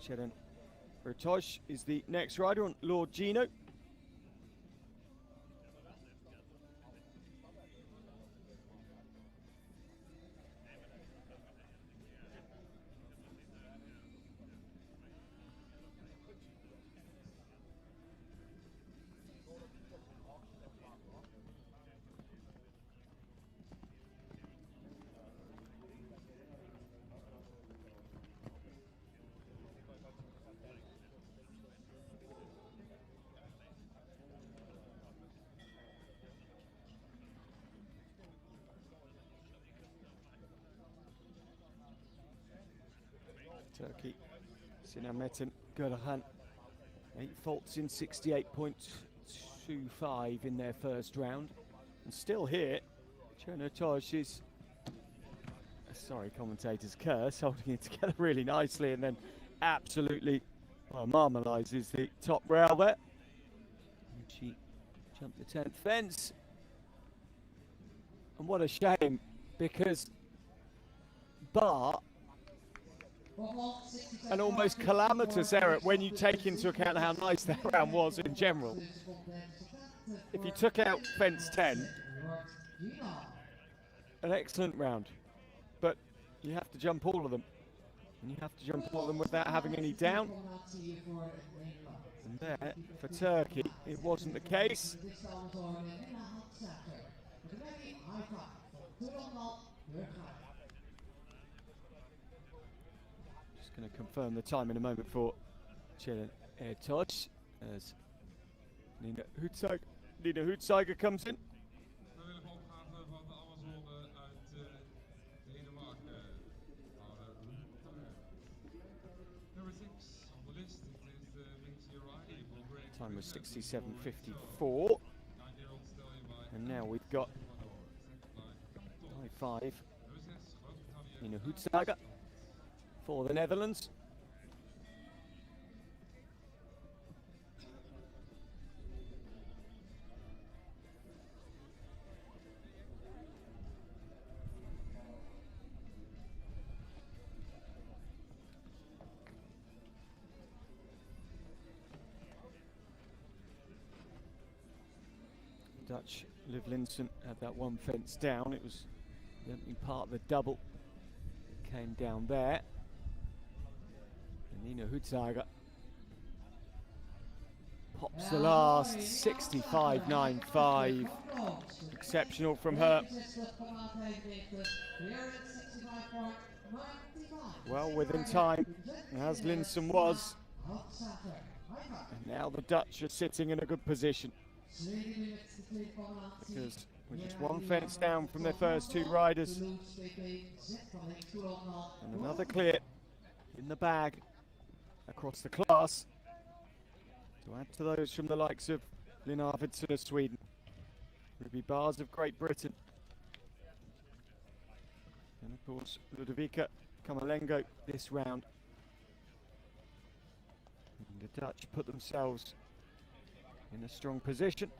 Chedan Bertosh is the next rider on Lord Gino. Turkey, Sinametin Gurhan, 8 faults in 68.25 in their first round. And still here, Chernotosh is, sorry, commentator's curse, holding it together really nicely and then absolutely, well, marmalises the top rail there. And she jumped the 10th fence. And what a shame, because bar an almost calamitous error when you take into account how nice that round was in general. If you took out fence 10, an excellent round, but you have to jump all of them, and you have to jump all of them without having any down. And there, for Turkey, it wasn't the case. Going to confirm the time in a moment for Chernotosh as Nina Hoetzeiger comes in. Time was 67.54, and now we've got 5 Nina Hoetzeiger for the Netherlands. Dutch Liv Linson had that one fence down. It was the opening part of the double. Came down there. Nina Hoetzeiger pops the last 65.95. Exceptional from her. Well within time, as Linson was. And now the Dutch are sitting in a good position, because we're just one fence down from their first 2 riders. And another clear in the bag across the class to add to those from the likes of Linn Arvidsson of Sweden, Ruby Bars of Great Britain, and of course Ludovica Kamalengo this round. And the Dutch put themselves in a strong position.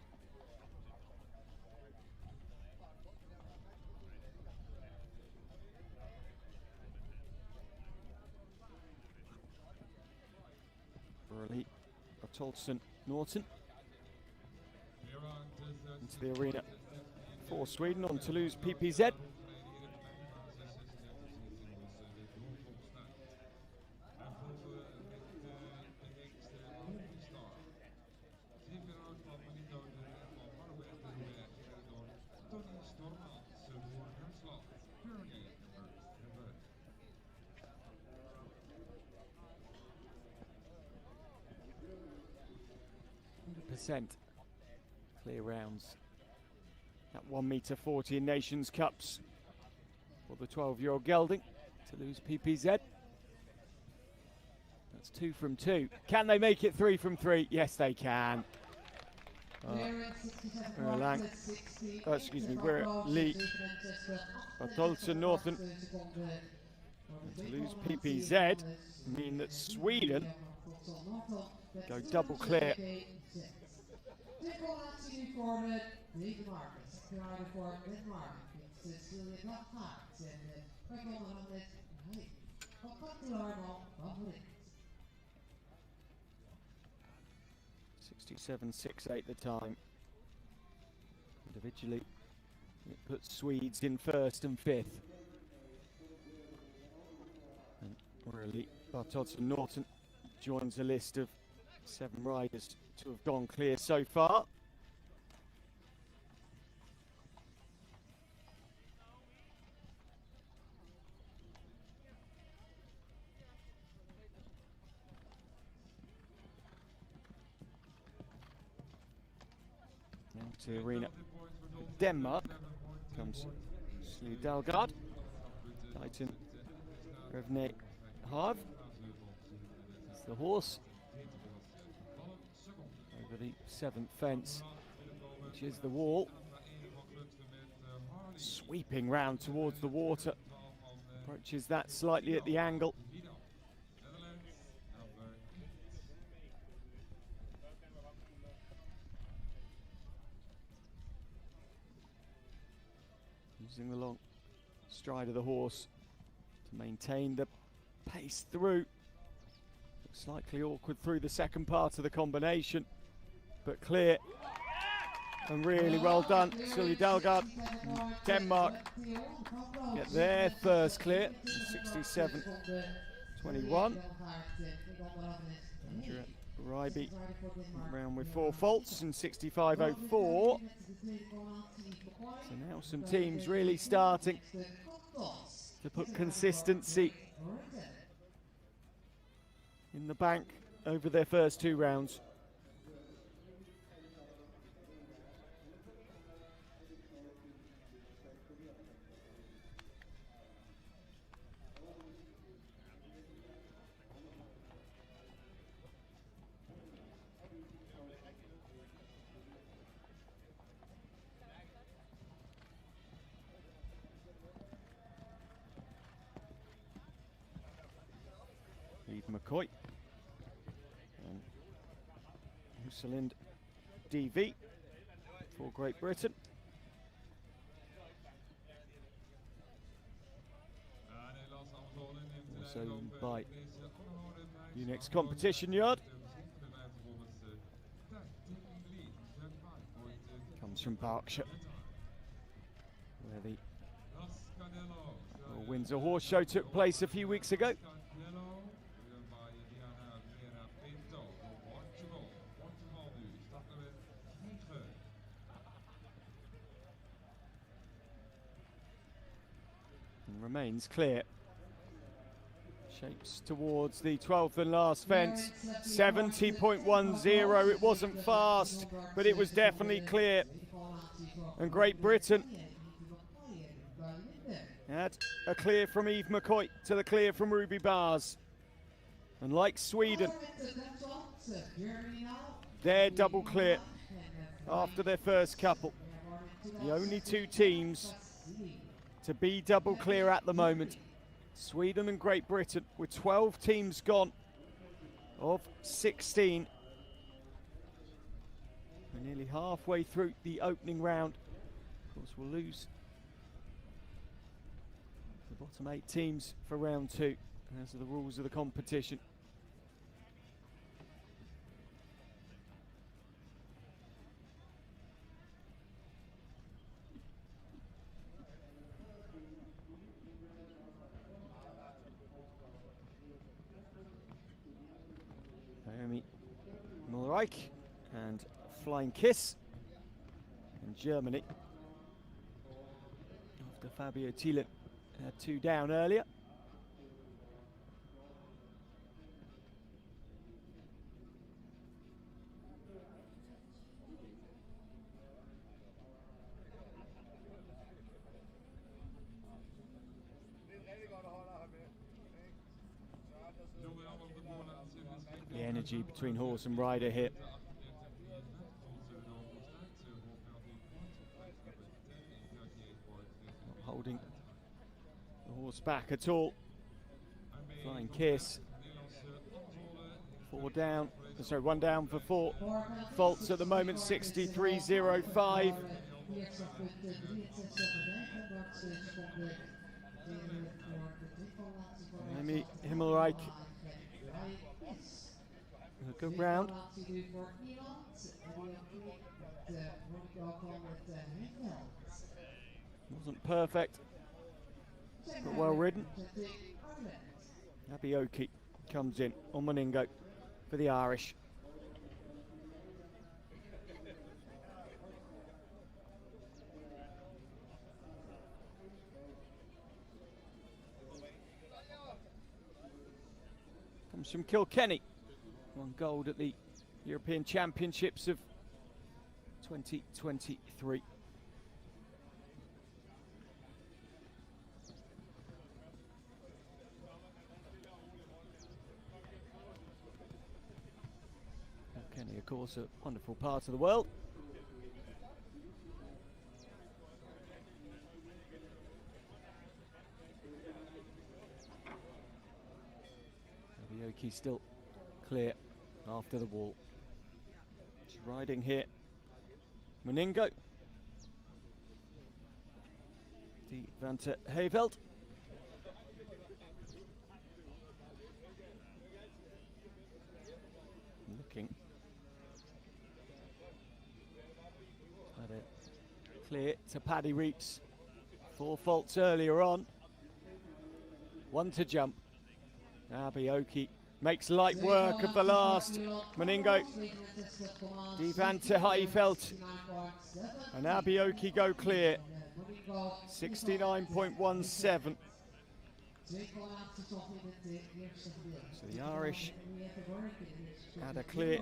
Burley, Tolson, Norton into the arena for Sweden on Toulouse PPZ. Clear rounds at 1.40 in Nations Cups for the 12-year-old gelding, Toulouse PPZ. That's 2 from 2. Can they make it 3 from 3? Yes, they can. We're Lee, Bartolson, Norton, and Toulouse PPZ mean that Sweden go double clear. 67.68 the time. Individually, it puts Swedes in first and fifth. And really, Bartolds and Norton joins a list of 7 riders to have gone clear so far. Now to arena Denmark comes Zuidwolde, Titan Revne Harv. It's the horse over the 7th fence, which is the wall. Sweeping round towards the water, approaches that slightly at the angle. Using the long stride of the horse to maintain the pace through. Looks slightly awkward through the second part of the combination, but clear and really well done. Zuidwolde, Denmark get their first clear, 67.21. Ryby round with 4 faults in 65.04. So now some teams really starting to put consistency in the bank over their first 2 rounds. McCoy and Husalind DV for Great Britain. Also by Unix Competition Yard. Comes from Berkshire, where the Windsor Horse Show took place a few weeks ago. Remains clear. Shapes towards the 12th and last fence. 70.10. It wasn't fast, but it was definitely clear. And Great Britain had a clear from Eve McCoy to the clear from Ruby Bars. And like Sweden, they're double clear after their first couple. The only 2 teams to be double clear at the moment, Sweden and Great Britain, with 12 teams gone of 16. We're nearly halfway through the opening round. Of course, we'll lose the bottom 8 teams for round 2, as are the rules of the competition. Mulreich and Flying Kiss in Germany. After Fabio Thielen had 2 down earlier. The energy between horse and rider here. Not holding the horse back at all. Flying Kiss. 4 down. Sorry, 1 down for 4 faults at the moment. 63.05. Amy Himmelreich. A good round. Wasn't perfect, but well ridden. Abioki comes in on Moningo for the Irish. Comes from Kilkenny. Won gold at the European Championships of 2023. Kilkenny, of course, a wonderful part of the world. Abioki still clear after the wall. She's riding here. Moningo. Die Vante Heyveld. Looking. Had it clear to Paddy Reeps. 4 faults earlier on. 1 to jump. Abioki makes light work of the last. Moningo. Die Vante Heyveld. And Abioki go clear. 69.17. So the Irish had a clear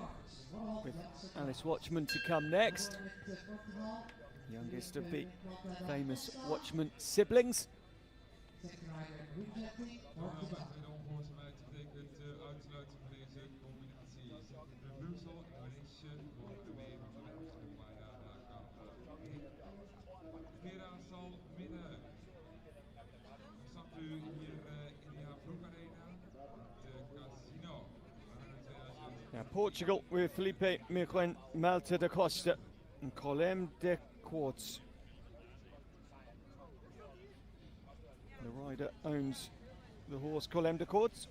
with Alice Watchman to come next. Youngest of the famous Watchman siblings. Now Portugal with Felipe Miguel Malta da Costa and Colem de Quartz. The rider owns the horse Colem de Quartz.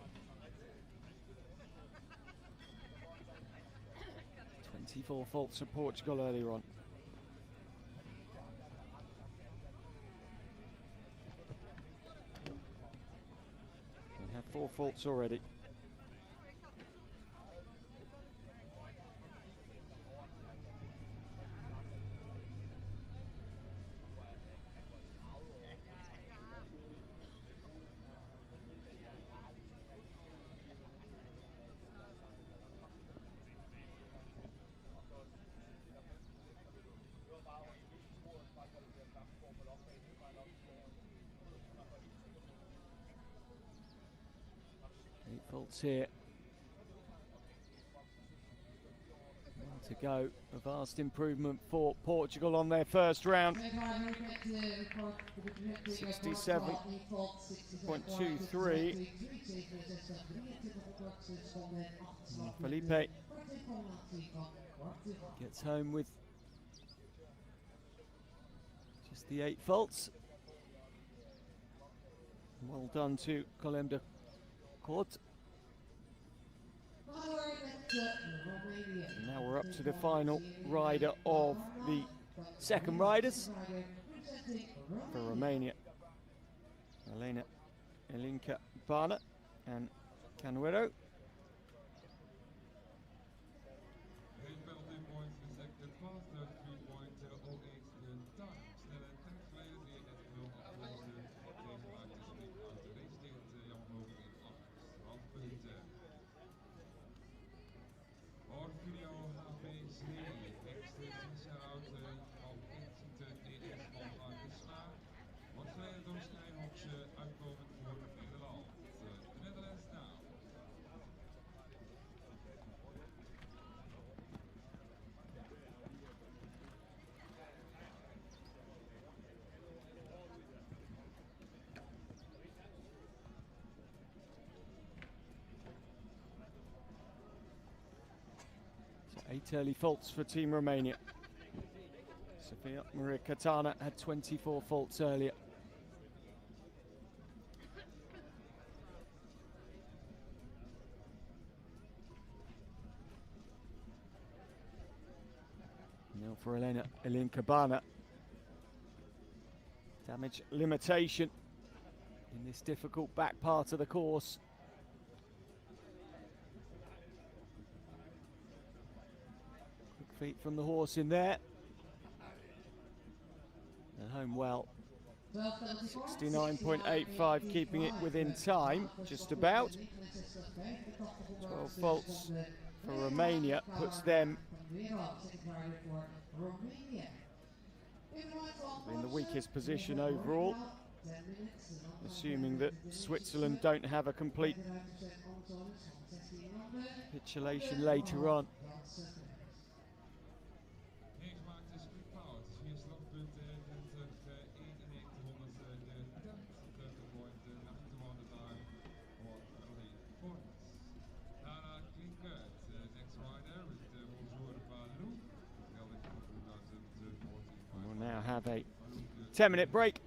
24 faults for Portugal earlier on. We have 4 faults already. Faults here. Well to go. A vast improvement for Portugal on their first round. 67.23. Felipe gets home with just the 8 faults. Well done to Colem de Quartz. Now we're up to the final rider of the second riders for Romania. Elinka Bana and Canuero. So 8 early faults for Team Romania. Sofia Maria Catana had 24 faults earlier. for Elin Cabana. Damage limitation in this difficult back part of the course. Quick feet from the horse in there. And home well. 69.85, keeping it within time, just about. 12 faults for Romania puts them in the weakest position overall, assuming that Switzerland don't have a complete capitulation later on. We'll now have a 10-minute break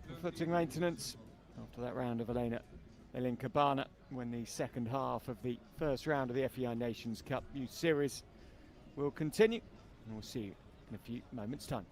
for footing maintenance after that round of Elin Cabana, when the second half of the first round of the FEI Nations Cup Youth Series will continue, and we'll see you in a few moments' time.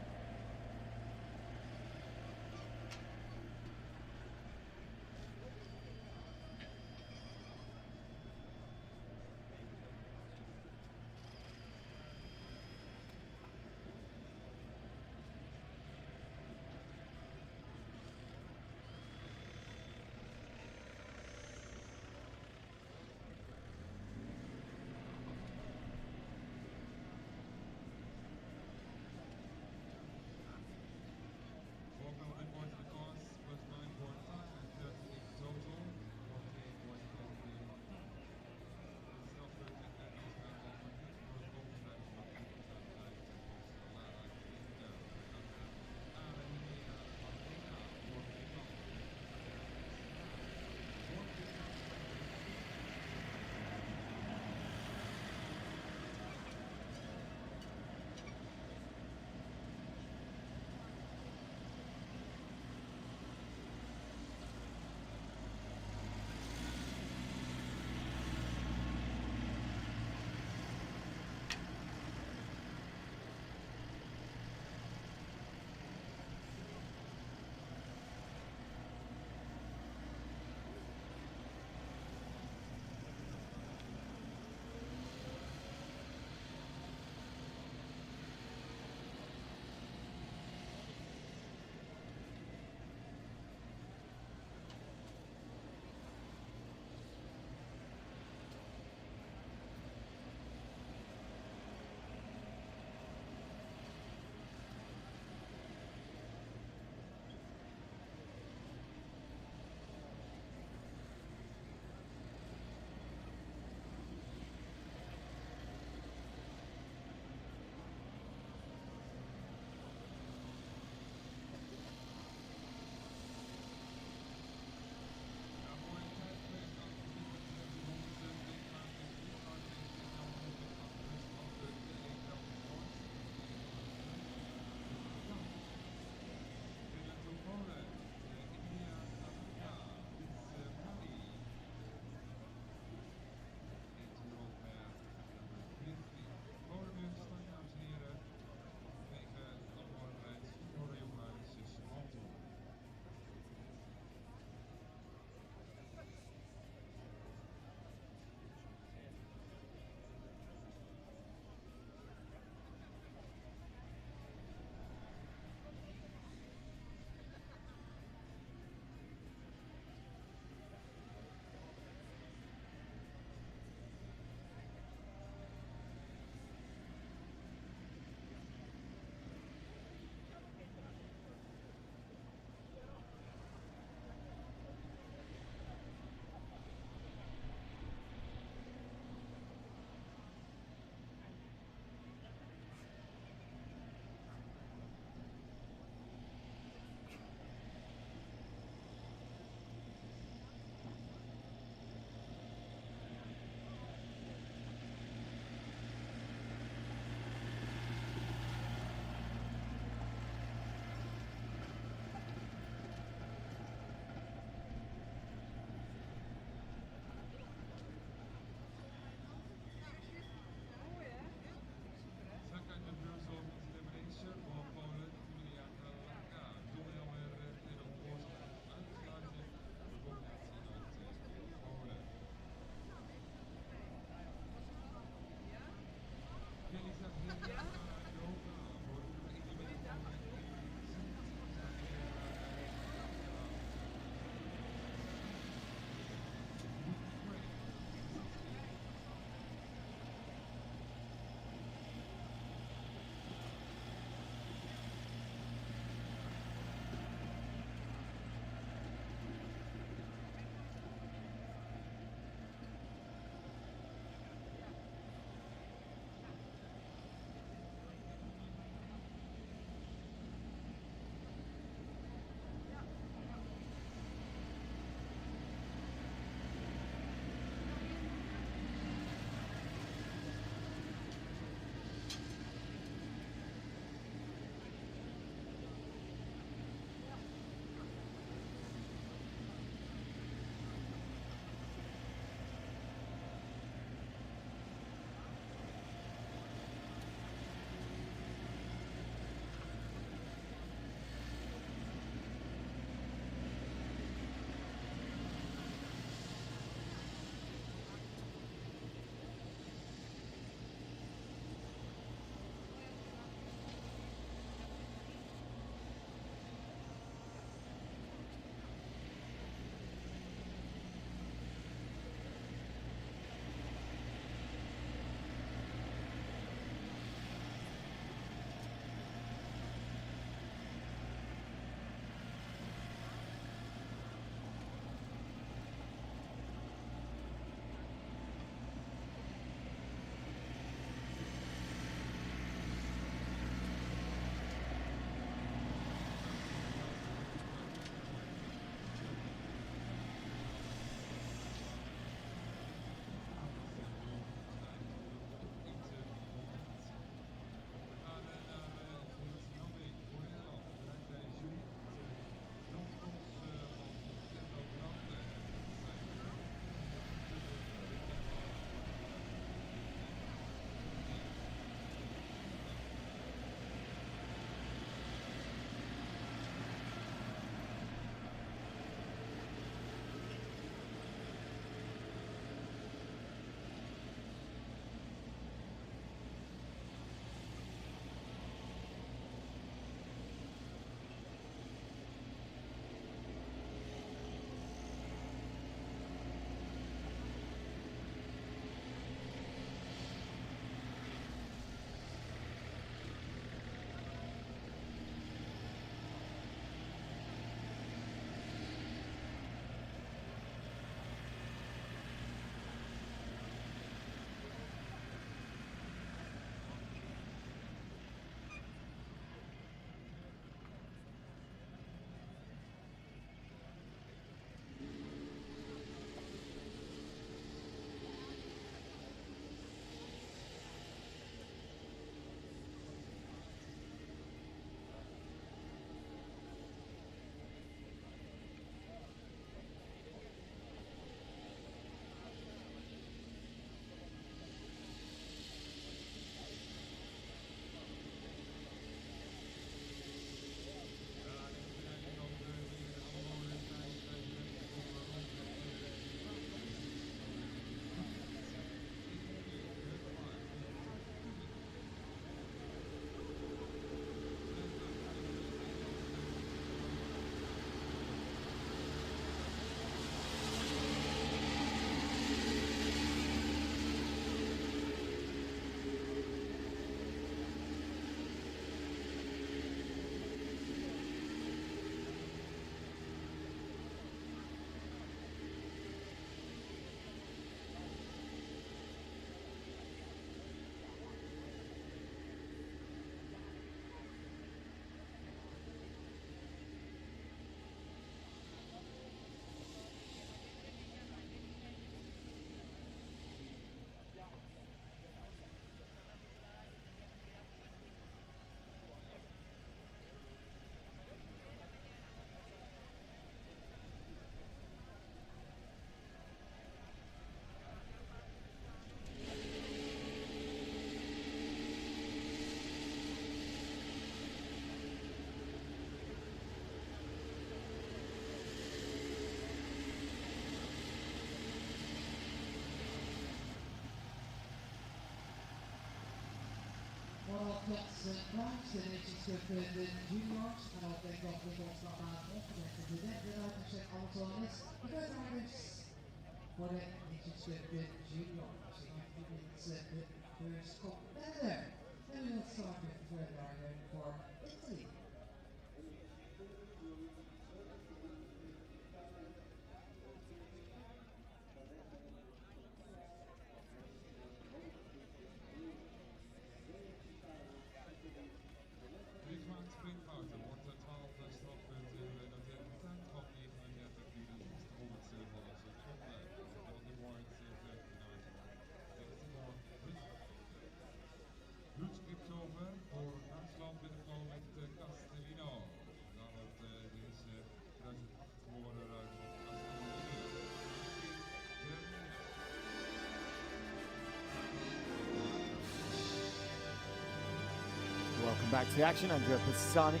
Welcome back to the action. Andrea Pisani,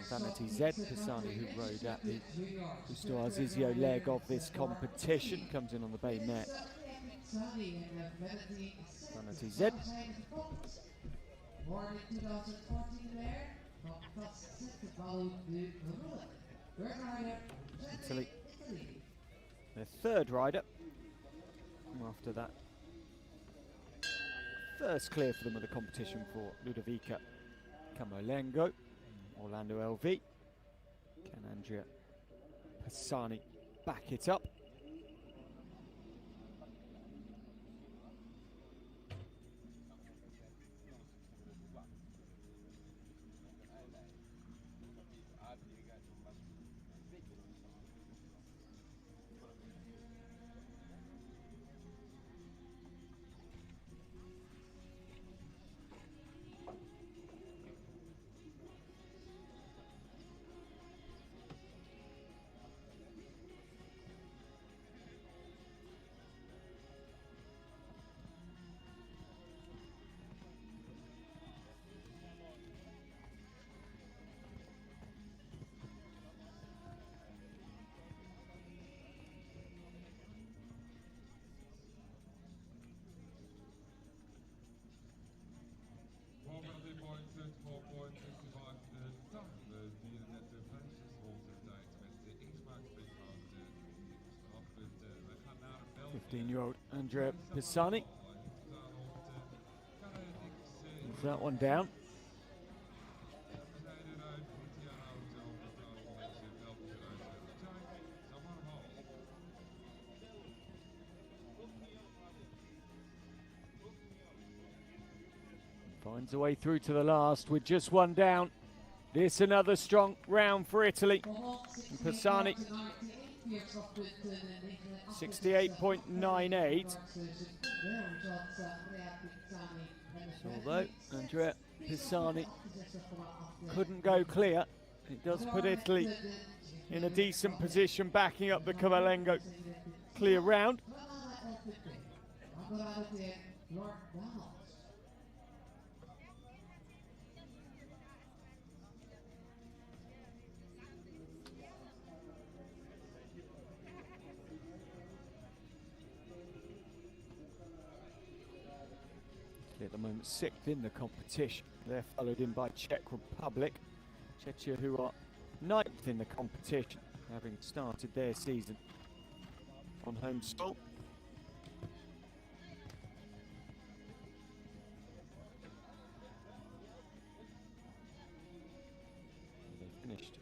Vanity Z. Pisani, who rode at the Gusto Arzizio leg of this competition, comes in on the bay net. Vanity Z. Italy. Their third rider. After that first clear for them of the competition for Ludovica Camolengo, Orlando LV. Can Andrea Pisani back it up? Year-old Andrea Pisani. Moves that one down. Finds a way through to the last with just one down. This another strong round for Italy. And Pisani 68.98. Although Andrea Pisani couldn't go clear, it does put Italy in a decent position backing up the Camolengo clear round. At the moment, 6th in the competition. They're followed in by Czech Republic. Czechia, who are 9th in the competition, having started their season on home soil. They finished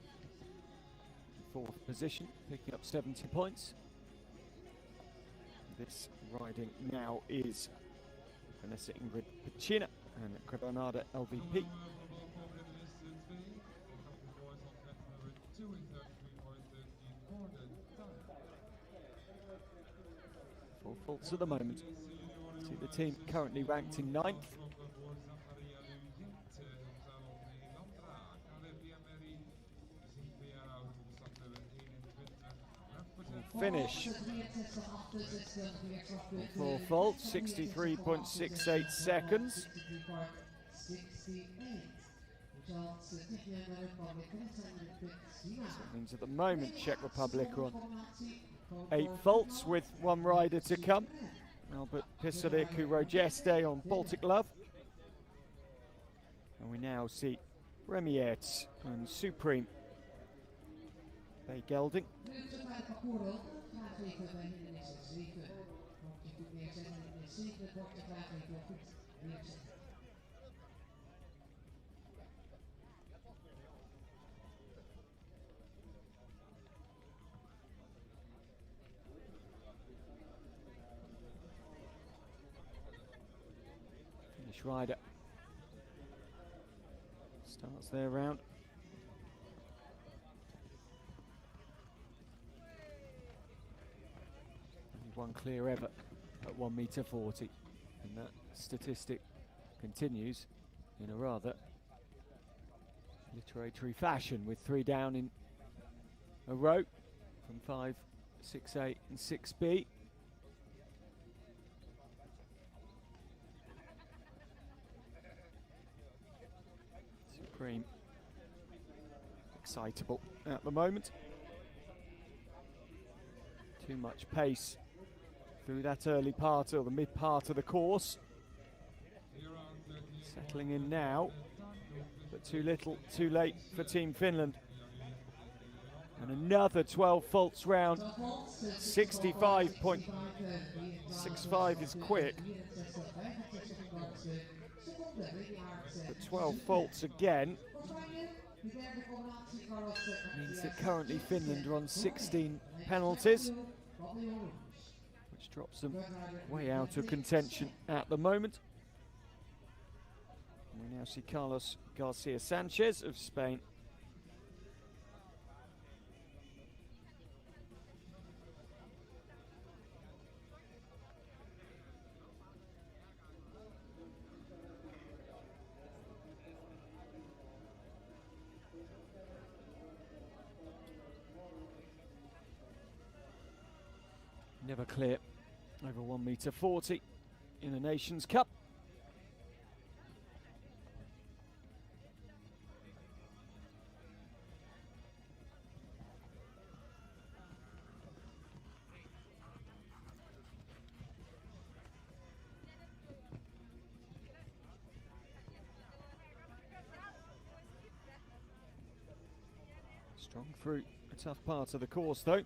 in 4th position, picking up 70 points. This riding now is Vanessa Ingrid Pacina and Granada LVP. Four faults at the moment. See the team currently ranked in 9th. Finish. 4 faults, 63.68 seconds. That means at the moment Czech Republic are on 8 faults with 1 rider to come. Albert Pisalik, who rode yesterday on Baltic Love. And we now see Remiette and Supreme bij Gelding. Finish rider starts their round. Only one clear ever at 1m40, and that statistic continues in a rather literary fashion, with 3 down in a row from 5, 6A and 6B. Supreme excitable at the moment. Too much pace through that early part or the mid part of the course. Settling in now, but too little, too late for Team Finland. And another 12 faults round. 65.65 is quick. But 12 faults again means that currently Finland are on 16 penalties, which drops them way out of contention at the moment. And we now see Carlos Garcia Sanchez of Spain never clear over 1m40 in a Nations Cup. Strong through a tough part of the course though.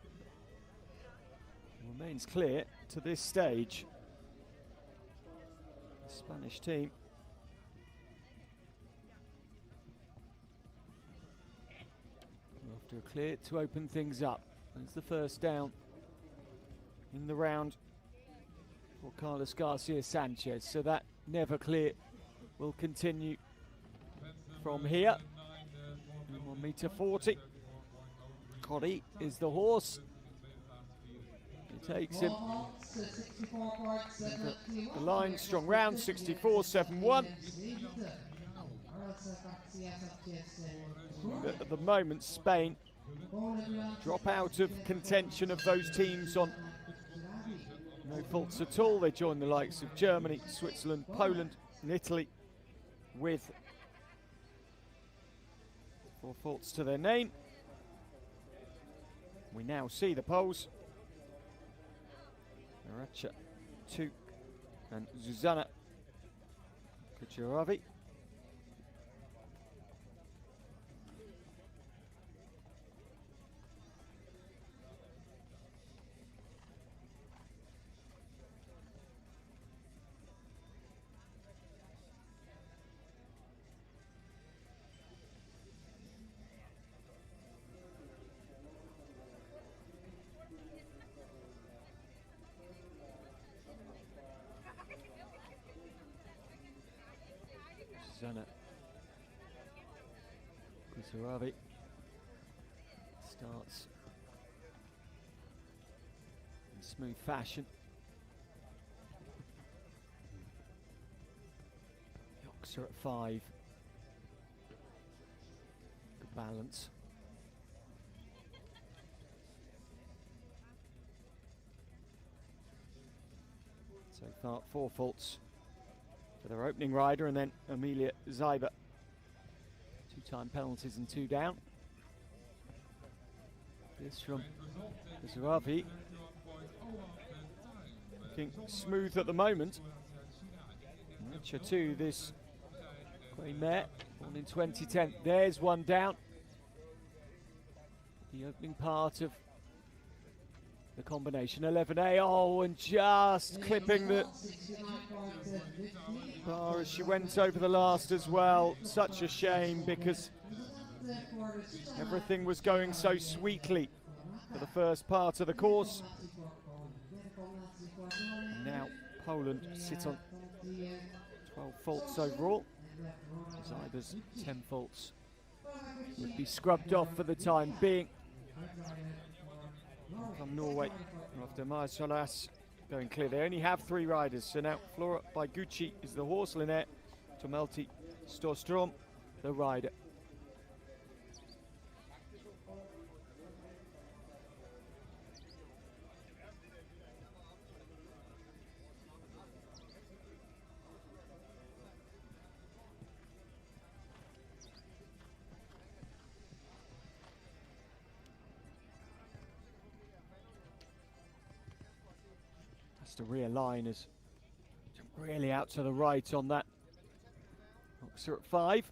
Remains clear to this stage. The Spanish team after a clear to open things up. That's the first down in the round for Carlos Garcia Sanchez. So that never clear will continue from here. 1m40. Coddy is the horse. Takes him the line, strong round, 64.71. At the moment, Spain drop out of contention of those teams on no faults at all. They join the likes of Germany, Switzerland, Poland and Italy with 4 faults to their name. We now see the polls. Aracha, Tuk and Zuzana Kucheravi. Zuzana Kucheravi starts in smooth fashion. Yoxer at 5. Good balance. So far, 4 faults for their opening rider, and then Amelia Zyber. 2-time penalties and 2 down. This from Zaravi. Looking smooth at the moment. Nature 2, this Mayer, born in 2010. There's one down. The opening part of the combination 11A. Oh, and just clipping the bar as she went over the last as well. Such a shame because everything was going so sweetly for the first part of the course. And now Poland sit on 12 faults overall. Zyber's 10 faults would be scrubbed off for the time being. From Norway, after Maersolas going clear. They only have 3 riders, so now Flora by Gucci is the horse, Linette Tomelti Storstrom, the rider. To realign as really out to the right on that. Boxer at 5.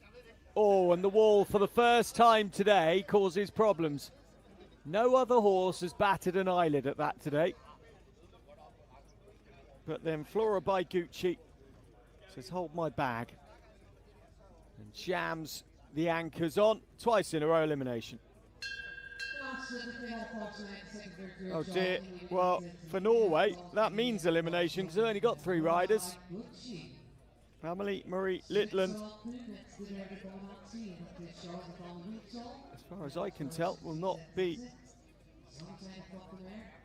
Oh, and the wall for the first time today causes problems. No other horse has batted an eyelid at that today. But then Flora by Gucci says, hold my bag. And jams the anchors on. Twice in a row elimination. Oh dear, well for Norway that means elimination because they've only got 3 riders. Family Marie Litland, as far as I can tell, will not be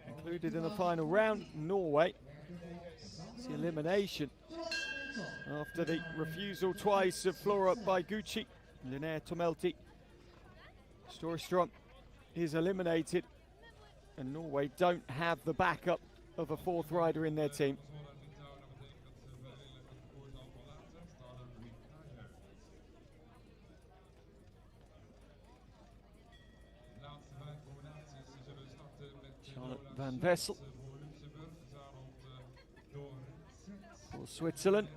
included in the final round. Norway, it's the elimination after the refusal twice of Flora by Gucci. Linnaea Tomelti Storstrom is eliminated, and Norway don't have the backup of a 4th rider in their team. Charlotte van Vessel for Switzerland.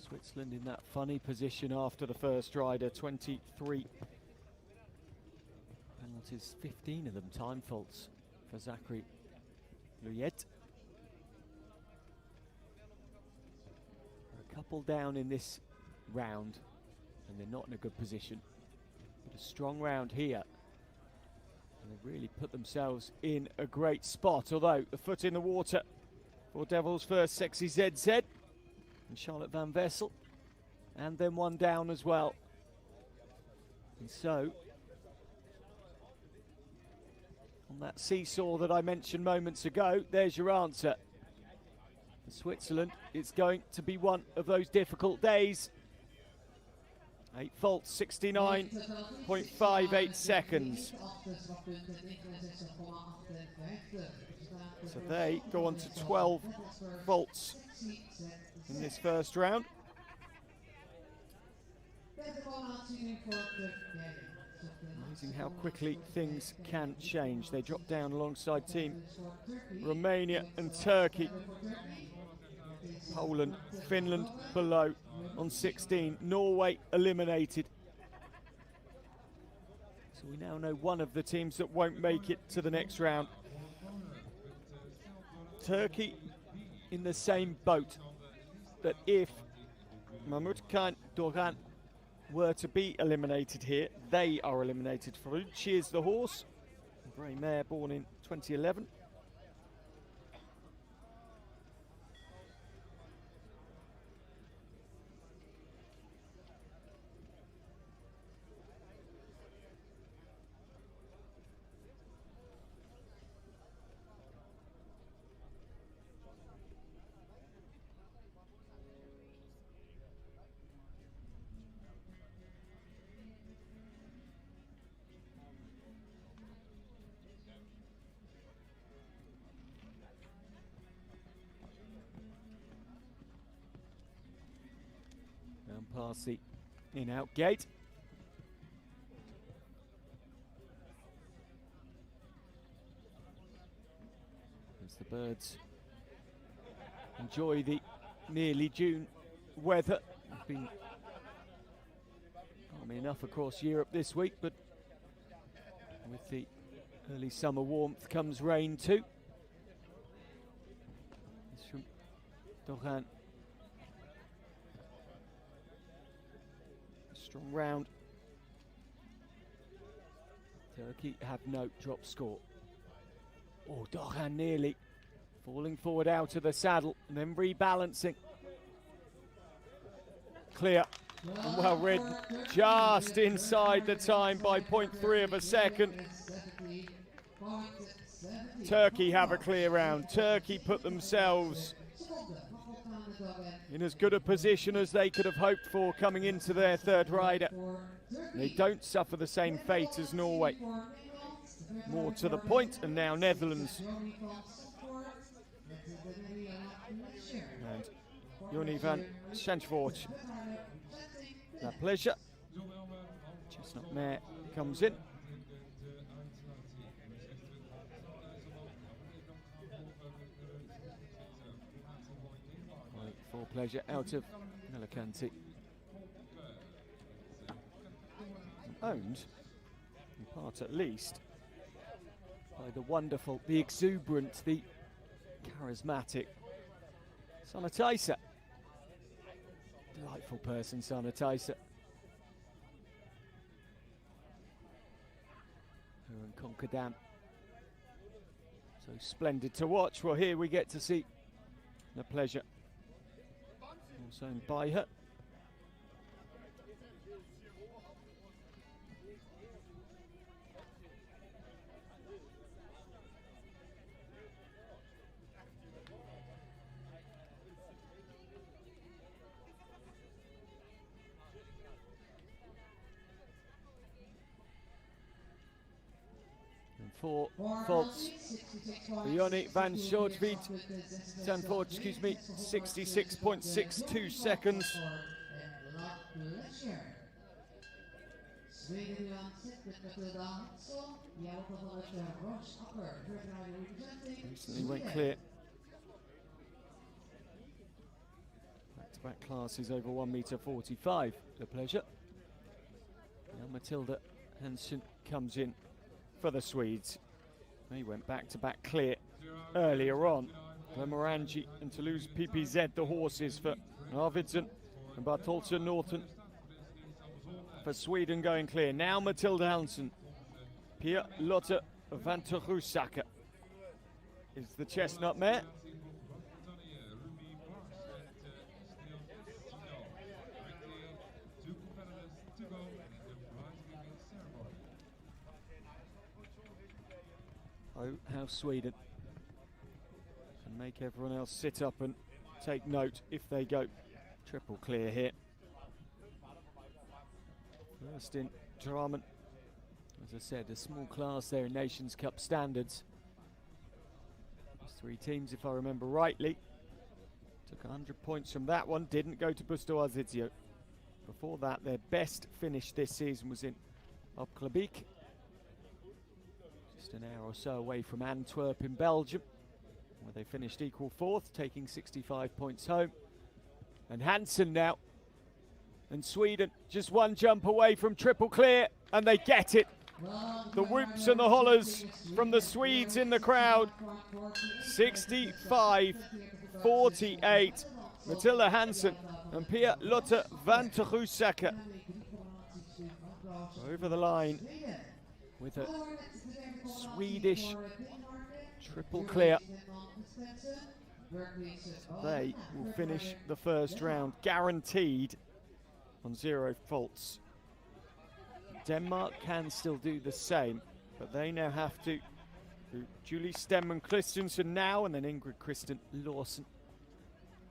Switzerland in that funny position after the first rider, 23 penalties, 15 of them time faults for Zachary Luyet. A couple down in this round and they're not in a good position. But a strong round here. And they've really put themselves in a great spot, although the foot in the water for Devils first, Sexy ZZ. And Charlotte van Vessel, and then one down as well. And so, on that seesaw that I mentioned moments ago, there's your answer. For Switzerland, it's going to be one of those difficult days. 8 faults, 69.58 seconds. So they go on to 12 faults in this first round. Amazing how quickly things can change. They drop down alongside Team Romania and Turkey. Poland, Finland below on 16. Norway eliminated. So we now know one of the teams that won't make it to the next round. Turkey in the same boat. That if Mahmut Khan Dorgan were to be eliminated here, they are eliminated. Ferrucci is the horse. Bray Mayer, born in 2011. past the in-out gate. As the birds enjoy the nearly June weather. It's been balmy enough across Europe this week, but with the early summer warmth comes rain too. It's from Dogan. Strong round. Turkey have no drop score. Oh, Dogan nearly falling forward out of the saddle and then rebalancing. Clear and well ridden, just inside the time by 0.3 of a second. Turkey have a clear round. Turkey put themselves in as good a position as they could have hoped for coming into their third rider. They don't suffer the same fate as Norway. More to the point, and now Netherlands. And Jonny van Santvoort. That pleasure. Chestnut Mare comes in. For pleasure out of Alicante. Owned, in part at least, by the wonderful, the exuberant, the charismatic Sanne Thijssen. Delightful person, Sanne Thijssen. Her and Konkadam. So splendid to watch. Well, here we get to see the pleasure. Also owned by her. And 4 faults for Jonny van Santvoort. 66.62 seconds. Recently went clear. Back-to-back classes over 1.45 m. The pleasure. Now Matilda Hansen comes in for the Swedes. They went back-to-back clear earlier on. Glemorangi and Toulouse PPZ, the horses for Arvidsson and Bartolse Norton for Sweden going clear. Now Matilda Hansen. Pia Lotte Vanterhusaka is the chestnut mare. Oh, how Sweden can make everyone else sit up and take note if they go triple clear here. First in Dramen. As I said, a small class there in Nations Cup standards. There's 3 teams, if I remember rightly. Took 100 points from that one, didn't go to Busto Arsizio. Before that, their best finish this season was in Opklabik. Just an hour or so away from Antwerp in Belgium, where they finished equal 4th, taking 65 points home. And Hansen now, and Sweden just 1 jump away from triple clear, and they get it. The whoops and the hollers from the Swedes in the crowd. 65-48. Matilda Hansen and Pia Lotte Vanterhusaka over the line with a Swedish triple clear. They will finish the first round guaranteed on 0 faults. Denmark can still do the same, but they now have to do Julie Stemmen Christensen now and then Ingrid Kristen Lawson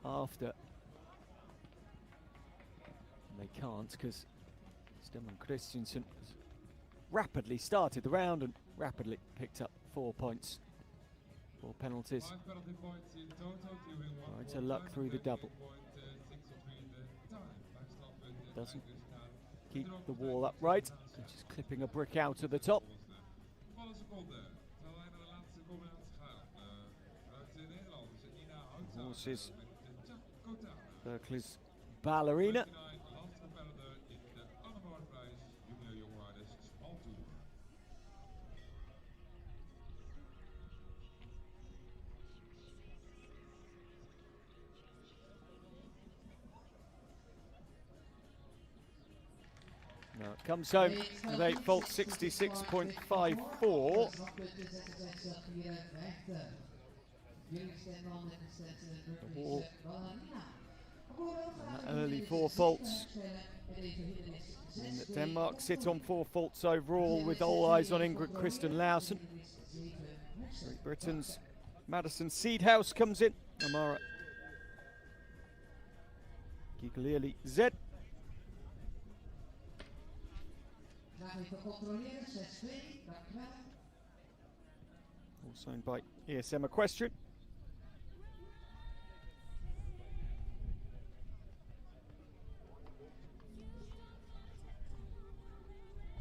after. And they can't because Stemmen Christensen has rapidly started the round and rapidly picked up 4 points. 4 penalties. 5 penalty points in total, Right to luck through the double. doesn't keep the wall upright. Just clipping a brick out of the top. The horse is Berkeley's Ballerina. Now it comes home with 8 faults, 66.54. The wall, and that early 4 faults. And Denmark sit on 4 faults overall, with all eyes on Ingrid Kristen Lausen. Great Britain's Madison Seedhouse comes in. Amara Giglieli Z. All signed by ESM Equestrian.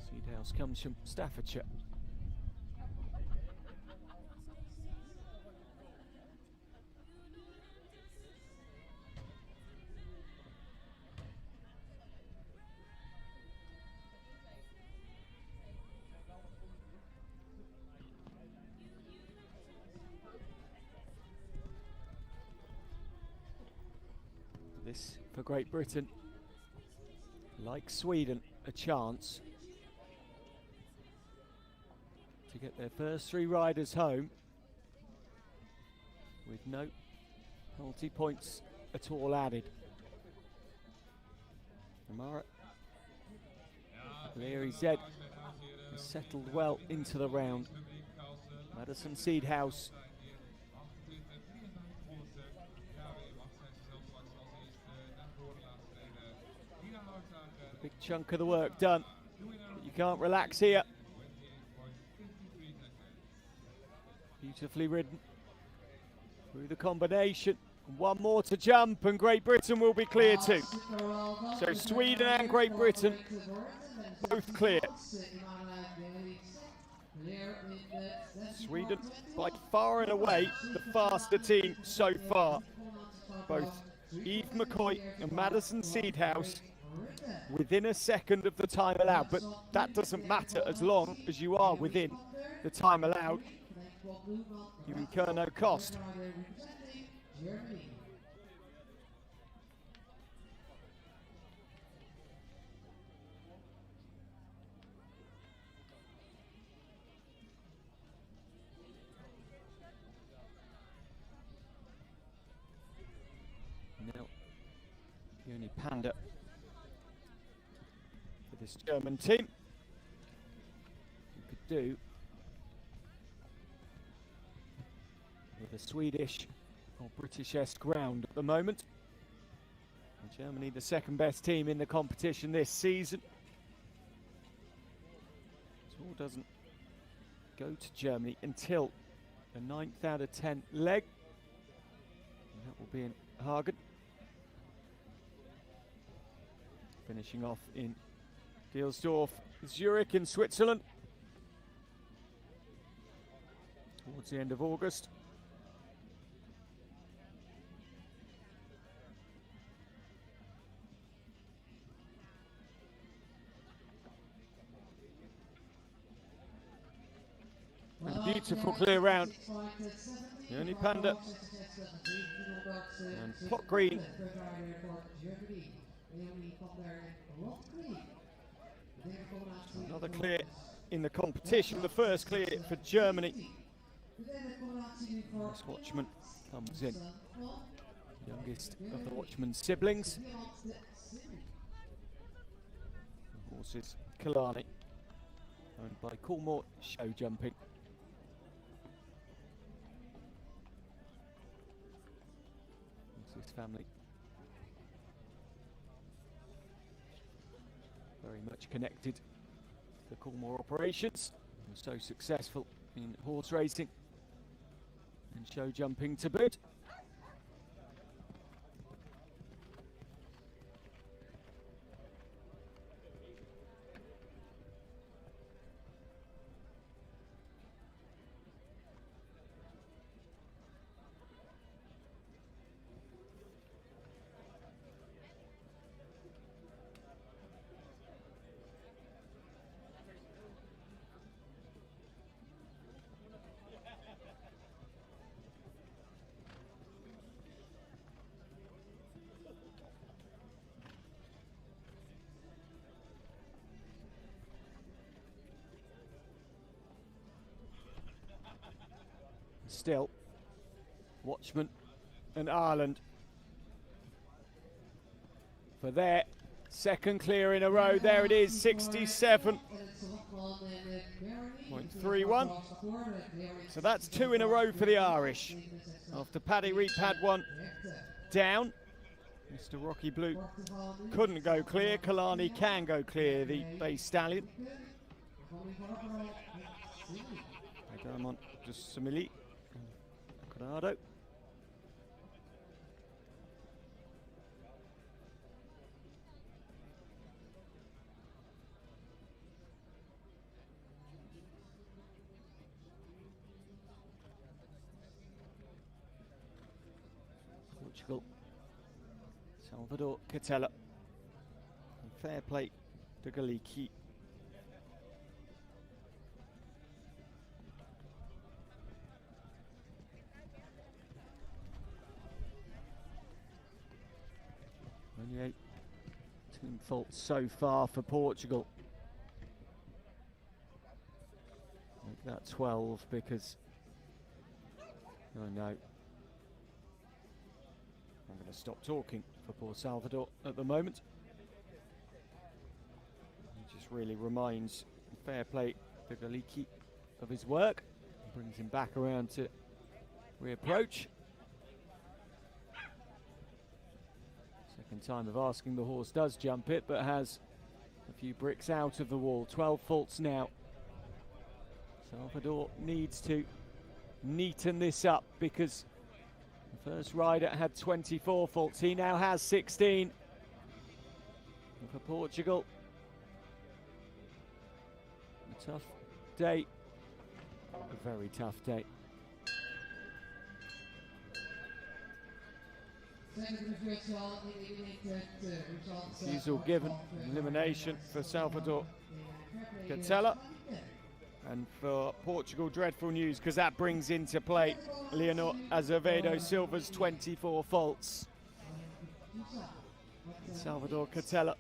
Seedhouse comes from Staffordshire. This for Great Britain, like Sweden, a chance to get their first 3 riders home with no penalty points at all added. Amara Leary Z has settled well into the round. Madison Seedhouse a big chunk of the work done, but you can't relax here. Beautifully ridden through the combination. One more to jump and Great Britain will be clear too. So Sweden and Great Britain both clear. Sweden by far and away the faster team so far. Both Eve McCoy and Madison Seedhouse within a second of the time allowed, but that doesn't matter as long as you are within the time allowed. You incur no cost. Now, the only panda for this German team you could do with a Swedish or British-esque round at the moment. And Germany, the second best team in the competition this season. Tour doesn't go to Germany until the 9th out of 10 leg. And that will be in Hagen. Finishing off in Gilsdorf, Zurich in Switzerland towards the end of August. And a beautiful clear round. The only panda and pot green. Another clear in the competition, the first clear for Germany. This watchman comes in, youngest of the watchman's siblings. The horse is Kalani, owned by Coolmore Show Jumping. It's his family. Very much connected to the Coolmore operations. And so successful in horse racing and show jumping to boot. still. Watchman and Ireland for their second clear in a row. There it is, 67.31. So that's 2 in a row for the Irish. After Paddy Reap had one down, Mr. Rocky Blue couldn't go clear. Kalani can go clear, the Bay Stallion. Diamond just Samili. Corrado. Portugal. Salvador Catella. And fair play to Galiki. Only 8 team faults so far for Portugal. Make that 12 because, oh no, I'm going to stop talking for poor Salvador at the moment. He just really reminds fair play to Galiki of his work. Brings him back around to reapproach. Second time of asking, the horse does jump it, but has a few bricks out of the wall. 12 faults now. Salvador needs to neaten this up because the first rider had 24 faults. He now has 16. And for Portugal, a tough day. A very tough day. Refusal given, elimination for Salvador Catella. And for Portugal, dreadful news because that brings into play Leonor Azevedo Silva's 24 faults. Salvador Catella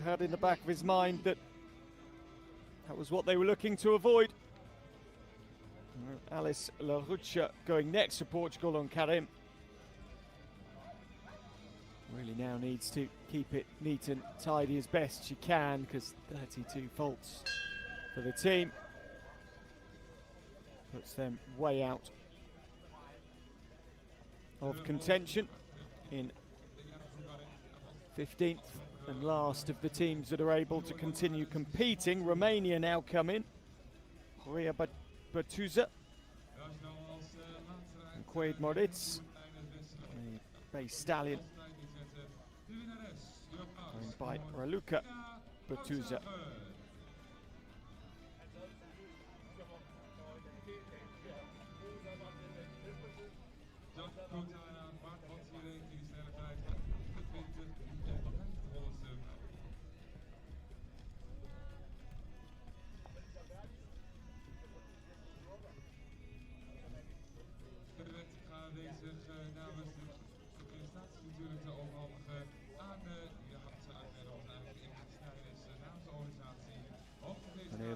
had in the back of his mind that was what they were looking to avoid. Alice LaRucha going next for Portugal on Karim. Really now needs to keep it neat and tidy as best she can because 32 faults for the team puts them way out of contention in 15th and last of the teams that are able to continue competing. Romania now come in. Horia Batuza and Quaid Moritz, the Bay Stallion, owned by Raluca Batuza.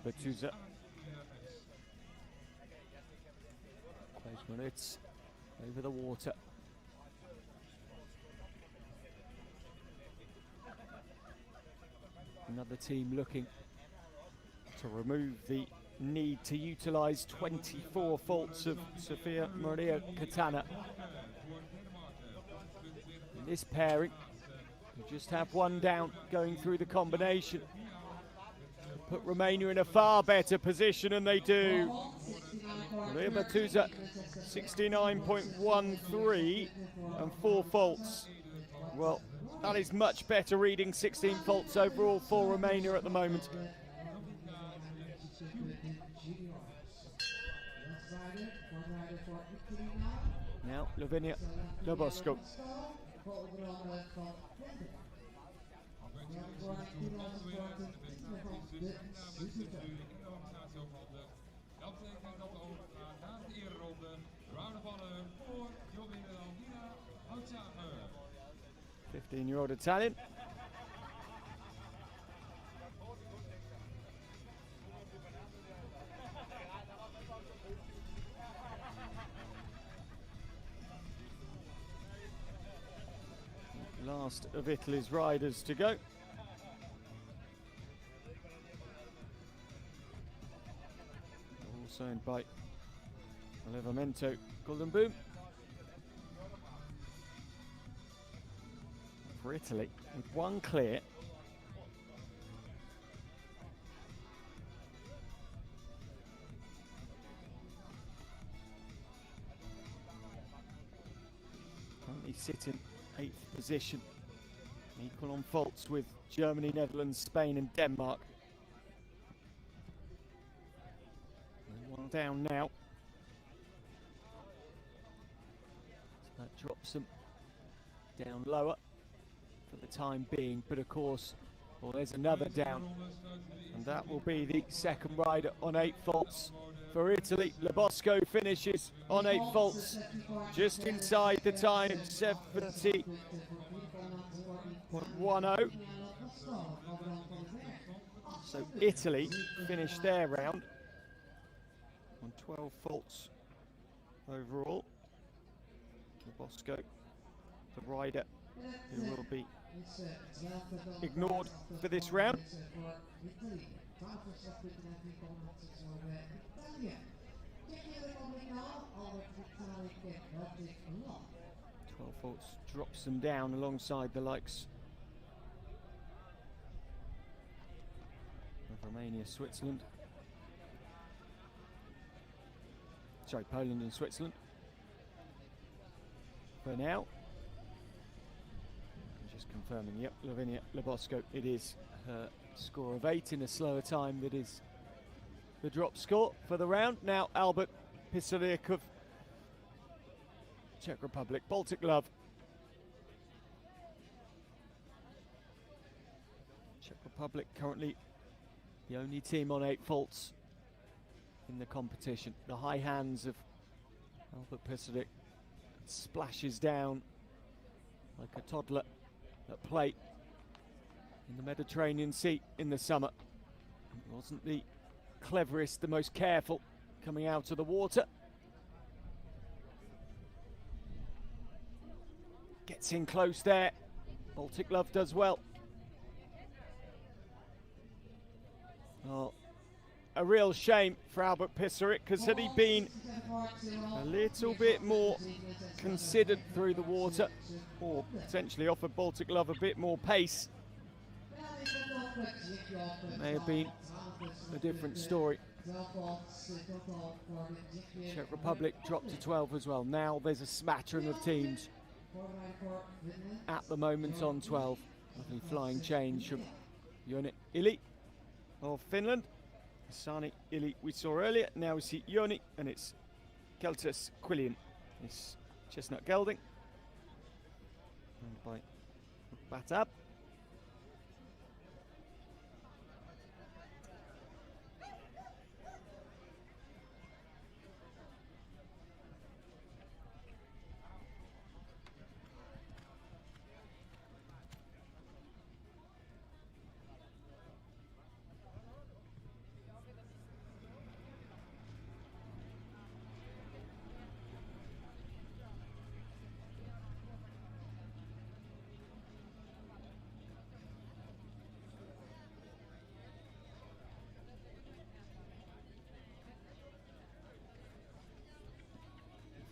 Batuza. Placement, it's over the water. Another team looking to remove the need to utilise 24 faults of Sofia Maria Catana. In this pairing, you just have one down going through the combination. Put Romania in a far better position, and they do. Maria Batuza, 69.13 and 4 faults. Well, that is much better reading, 16 faults overall for Romania at the moment. Now, Lavinia Lobosco. Dat betekent dat we overgaan naar de ereronde. Round of honor voor Jovina Houtzager. 15-year-old Italian. last of Italy's riders to go. Also owned by Levamento Golden Boom. For Italy, with one clear. Currently sitting 8th position. Equal on faults with Germany, Netherlands, Spain and Denmark. And one down now. So that drops them down lower for the time being, but of course, well, there's another down, and that will be the second rider on 8 faults for Italy. Lebosco finishes on 8 faults, just inside the time, 70.10. So Italy finished their round on 12 faults overall. Lebosco, the rider who will be ignored for this round. 12 faults drops them down alongside the likes of Romania, Switzerland. Sorry, Poland and Switzerland. For now. Just confirming, yep, Lavinia Lebosco, it is her score of 8 in a slower time that is the drop score for the round. Now Albert Pisarik of Czech Republic, Baltic Love. Czech Republic currently the only team on 8 faults in the competition. The high hands of Albert Pisarik splashes down like a toddler at play in the Mediterranean Sea in the summer. It wasn't the cleverest, the most careful coming out of the water. Gets in close there. Baltic Love does well. Oh, a real shame for Albert Pisarik, because had he been a little bit more considered through the water, or potentially offered Baltic Love a bit more pace, it may have been a different story. Czech Republic dropped to 12 as well. Now there's a smattering of teams at the moment on 12. Lovely flying change from Joni Ili of Finland. Sani Ili we saw earlier, now we see Joni, and it's Keltis Quillian, this chestnut gelding, owned by Batab.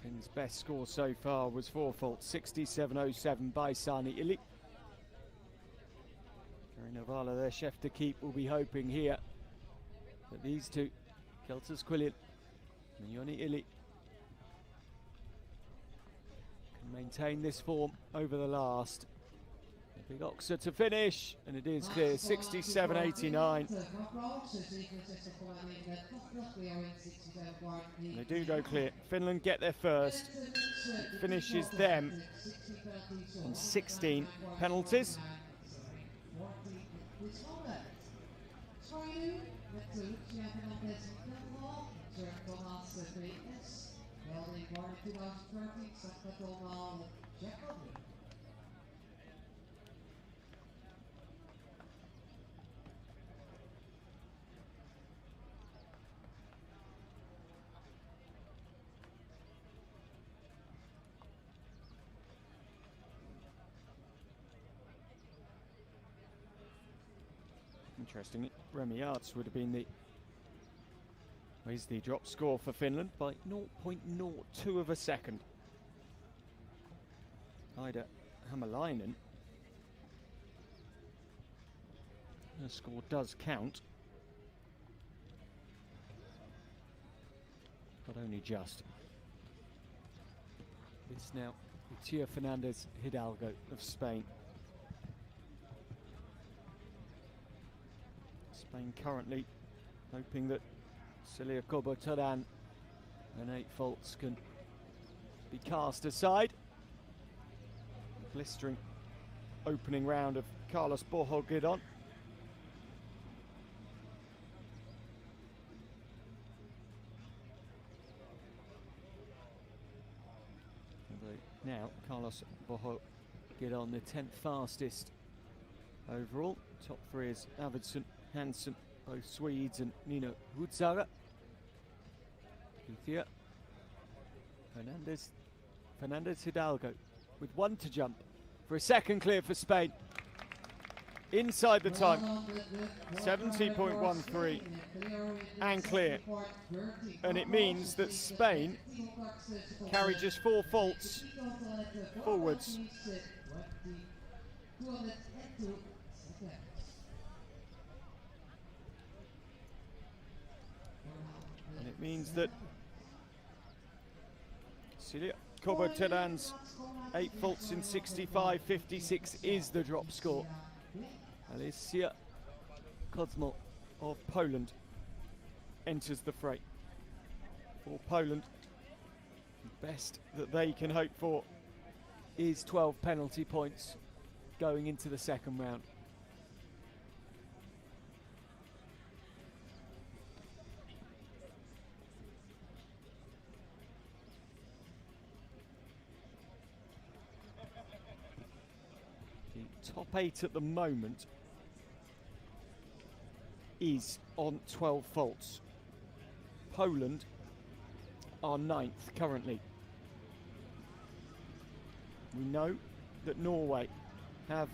Finn's best score so far was 4 faults, 67.07 by Sani Ili. Gary Navala, their chef de keep, will be hoping here that these two, Keltis Quillian and Joni Ili, can maintain this form over the last. The big Oxer to finish, and it is clear, 67.89. They do go clear. Finland get there first. It finishes them on 16 penalties. Interestingly, Remy Arts would have been the drop score for Finland by 0.02 of a second. Ida Hämäläinen. Her score does count, but only just. It's now Lucia Fernandez Hidalgo of Spain. Spain currently hoping that Celia Cobo-Teran and 8 faults can be cast aside. Blistering opening round of Carlos Borja Gidon. Now, Carlos Borja Gidon, the 10th fastest overall. Top 3 is Arvidsson, Hansen, both Swedes, and Nino Hudzaga. Lucia Fernandez Hidalgo with 1 to jump for a second clear for Spain. Inside the time, 70.13 and clear. And it means that Spain carry just 4 faults forwards. And it means that Celia Cobo-Teran's 8 faults in 65.56 is the drop score. Alicia Kozmo of Poland enters the fray. For Poland, the best that they can hope for is 12 penalty points going into the second round. The top 8 at the moment is on 12 faults. Poland are 9th currently. We know that Norway have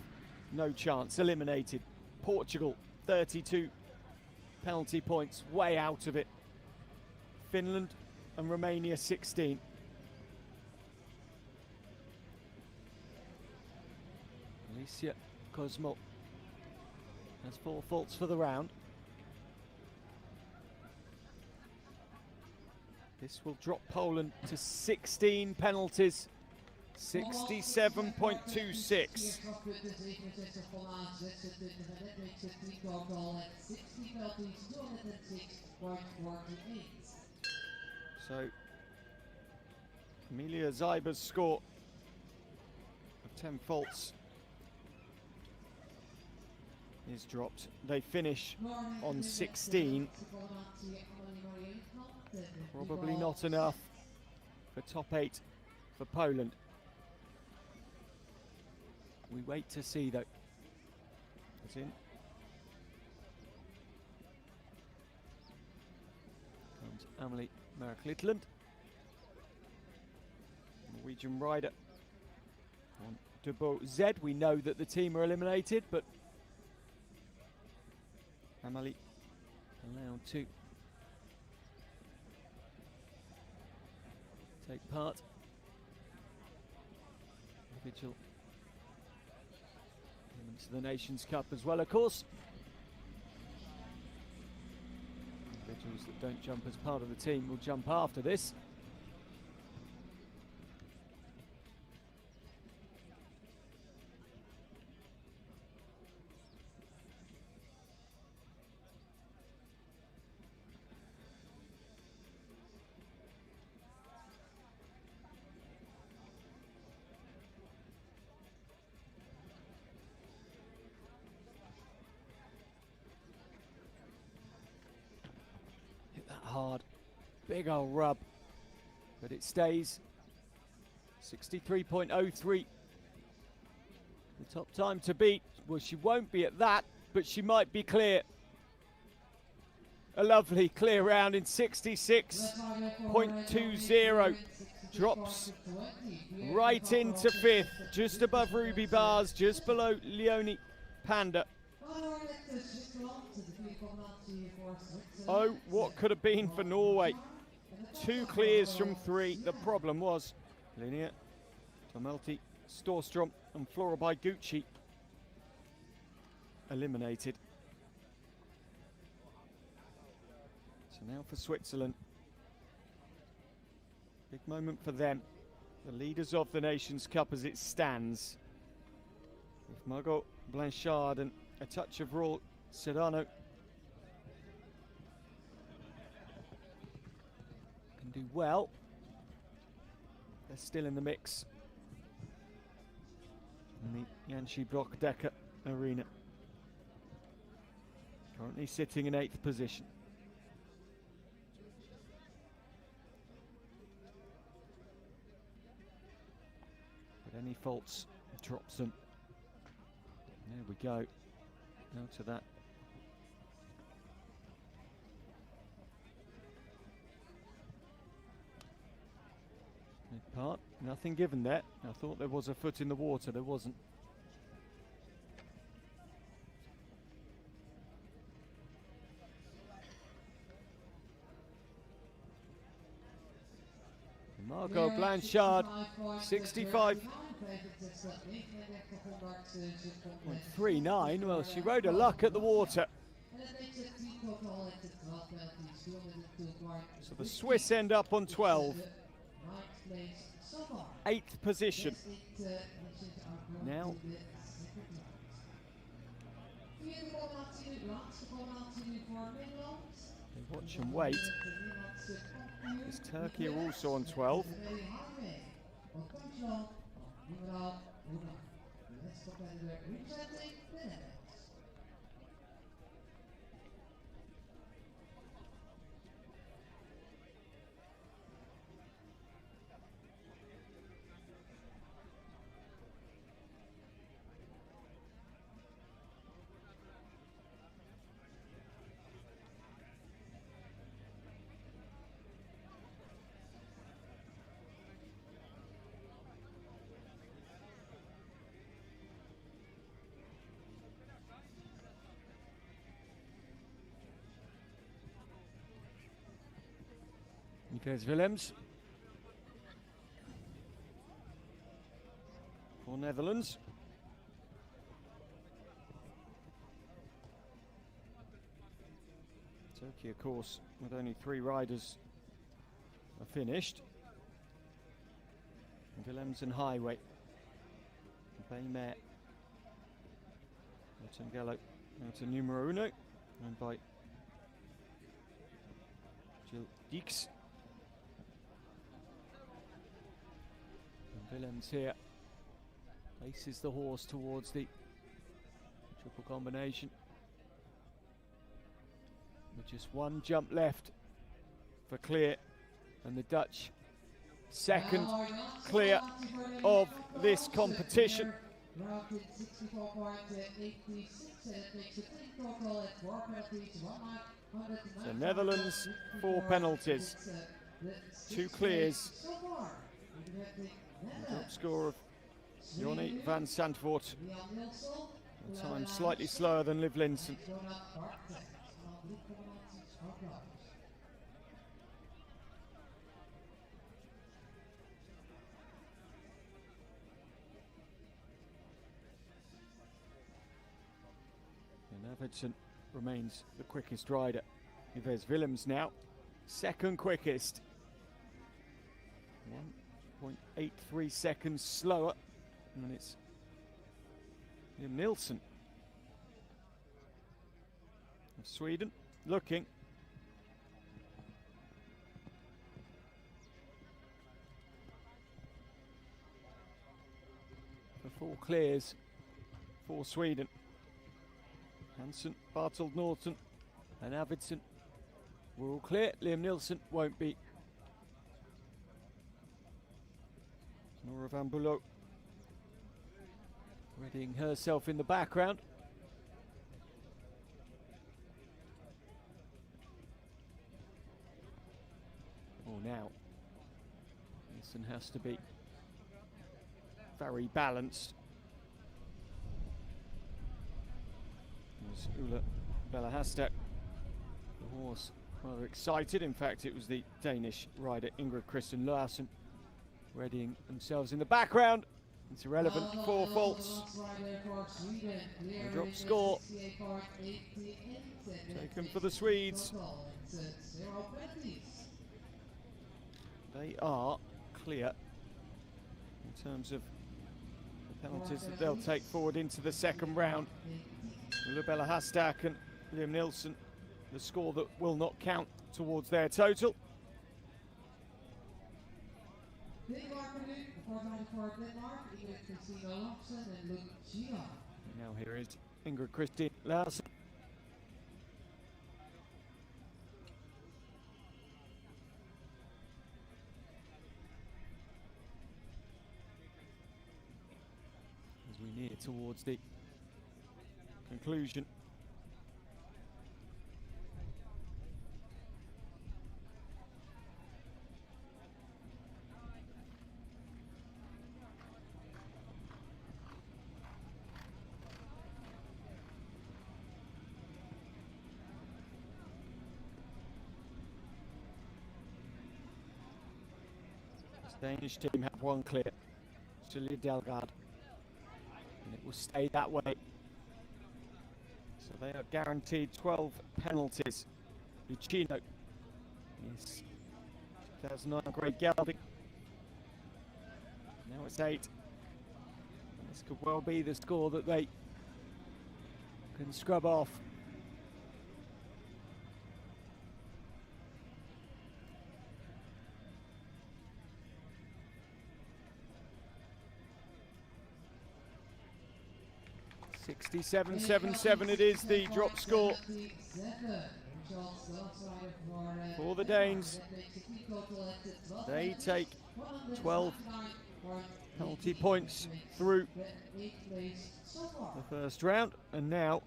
no chance, eliminated. Portugal, 32 penalty points, way out of it. Finland and Romania, 16. Alicia Kozmo has 4 faults for the round. This will drop Poland to 16 penalties, 67.26. So, Emilia Zyber's score of 10 faults is dropped. They finish on 16. Probably not enough for top 8 for Poland. We wait to see though. It's in. Comes Amelie Merrick-Litland, Norwegian rider on Debo Z. We know that the team are eliminated, but Amelie allowed to take part. Individual into the Nations Cup as well, of course. Individuals that don't jump as part of the team will jump after this. Hard, big old rub, but it stays 63.03. The top time to beat. Well, she won't be at that, but she might be clear. A lovely clear round in 66.20. Drops right into 5th, just above Ruby Bars, just below Leonie Panda Oh, what could have been for Norway? 2 clears from 3. The problem was Linnea, Tomelti, Storstrom and Flora by Gucci eliminated. So now for Switzerland. Big moment for them. The leaders of the Nations Cup as it stands. With Margot Blanchard and a touch of Raul Sedano. Can do well. They're still in the mix in the Janshi Brock-Decker Arena. Currently sitting in 8th position. But any faults drops them. There we go. Now to that. Mid part, nothing given there. I thought there was a foot in the water, there wasn't. Margot Blanchard, 65.39. Well, she rode her luck at the water. So the Swiss end up on 12. 8th position. Now. Watch and wait. Is Turkey are also on 12. Yves Willems for Netherlands. Turkey, of course, with only 3 riders are finished. Willems and Highway. Baymet. Martingello now to numero uno. And by Jill Deeks. Willems here places the horse towards the triple combination with just 1 jump left for clear, and the Dutch second clear of this competition. So Netherlands 4 penalties, 2 clears. Top score of Jonny van Zandvoort. Time slightly slower than Liv Linsen. And Arvidsson remains the quickest rider. Yves Willems now, second quickest. 1.83 seconds slower, and it's Nilsson of Sweden looking. For 4 clears for Sweden. Hansen, Bartold Norton and Arvidsson were all clear. Liam Nilsson won't be. Nora van Bulow readying herself in the background. Oh, now Nilsson has to be very balanced. It's Ulla Belahastek, the horse, rather excited. In fact, it was the Danish rider Ingrid Christian Larsen readying themselves in the background. It's irrelevant, 4 faults. A drop score taken for the Swedes. They are clear in terms of the penalties that they'll take forward into the second round. Ulla Hastak and Liam Nielsen, the score that will not count towards their total. Now here is Ingrid Christine Larsen. As we near towards the conclusion. Danish team have one clear, Julie Delgard, and it will stay that way. So they are guaranteed 12 penalties. Lucino is 2009 great gelding. Now it's 8. And this could well be the score that they can scrub off. $67.77 it is, the drop score for the Danes. They take 12 penalty points through the first round, and now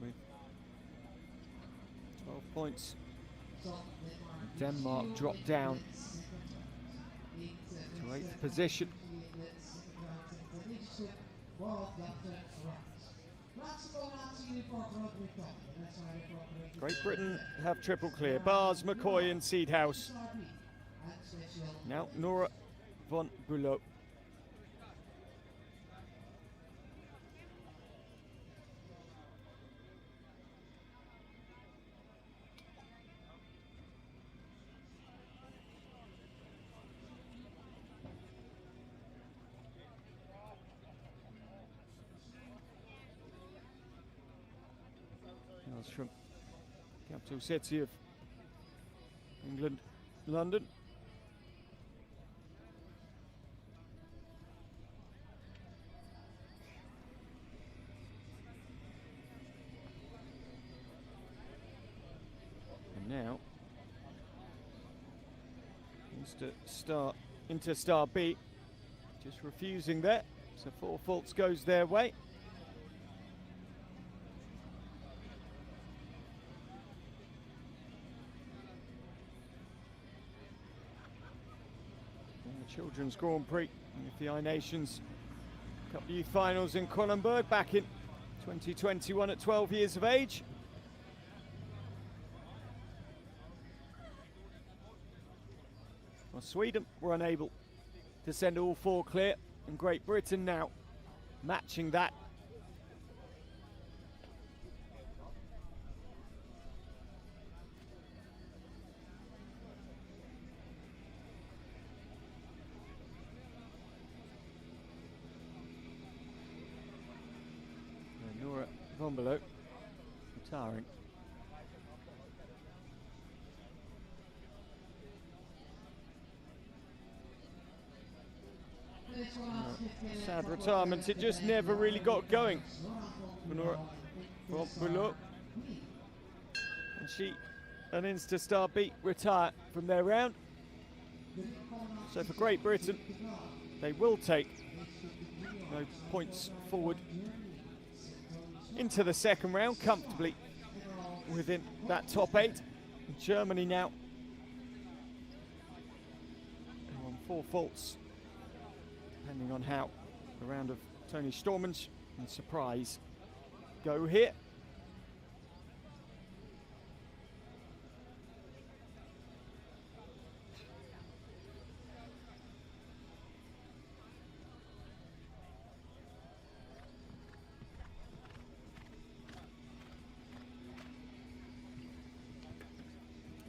with 12 points, Denmark dropped down to 8th position. Great Britain have triple clear. Bars, McCoy and Seedhouse. Now Nora von Bülow. From capital city of England, London. And now into star B, just refusing there, so 4 faults goes their way. Children's Grand Prix in the FEI Nations Cup Youth Finals in Kronenberg back in 2021 at 12 years of age. Well, Sweden were unable to send all 4 clear, and Great Britain now matching that. Nora von Bülow retiring. Sad retirement, it just never really got going for Nora von Bülow. And she and Instastar beat retire from their round. So for Great Britain, they will take no points forward into the second round comfortably within that top 8. Germany now on 4 faults depending on how the round of Tony Stormans and Surprise go here.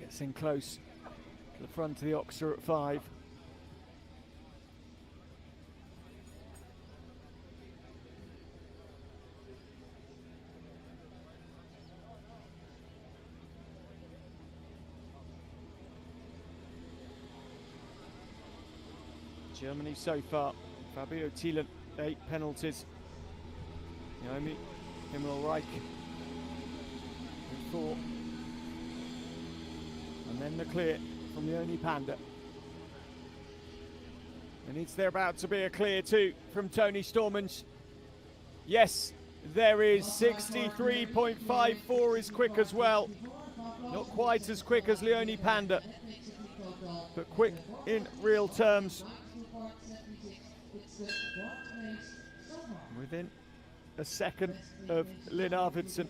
Gets in close to the front of the Oxer at 5. Germany so far, Fabio Thielen, 8 penalties. Naomi Himmelreich with 4. And then the clear from Leonie Panda. And it's there about to be a clear too from Tony Stormans. Yes, there is. 63.54 is quick as well. Not quite as quick as Leonie Panda, but quick in real terms. Within a second of Lynn Arvidsson. In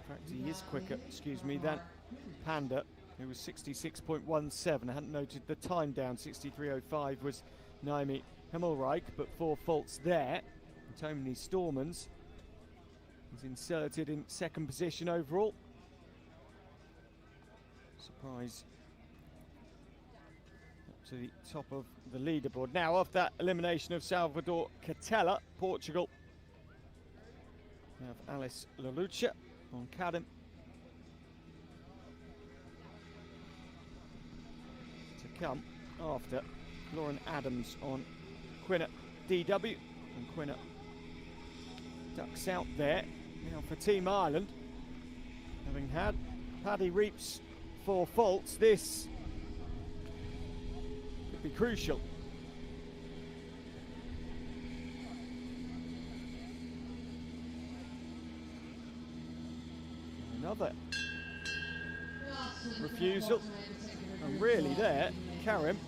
fact, he is quicker, excuse me, than Panda, who was 66.17. I hadn't noted the time down. 63.05 was Naomi Himmelreich, but 4 faults there. Tony Stormans is inserted in second position overall. Surprise up to the top of the leaderboard. Now, off that elimination of Salvador Catella, Portugal, we have Alice Lalucha on Cadem. To come after Lauren Adams on Quinna DW, and Quinna ducks out there. Now for Team Ireland, having had Paddy Reeps 4 faults, this could be crucial. Another refusal, and really there, Karim,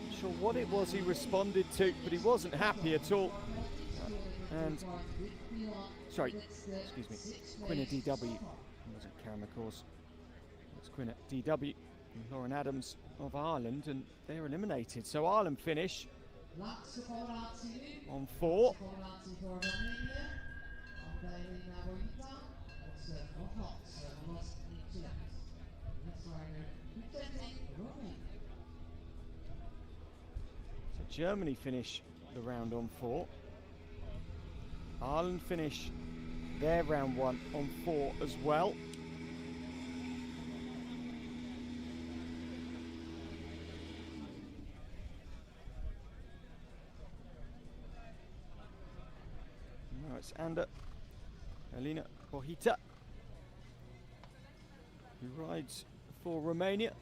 not sure what it was he responded to, but he wasn't happy at all. And, sorry, excuse me, Quinna DW, it wasn't Karim of course, it's Quinna DW and Lauren Adams of Ireland, and they're eliminated. So Ireland finish on 4. So Germany finish the round on 4. Ireland finish their round 1 on 4 as well. Now it's Elina Pohita, who rides for Romania.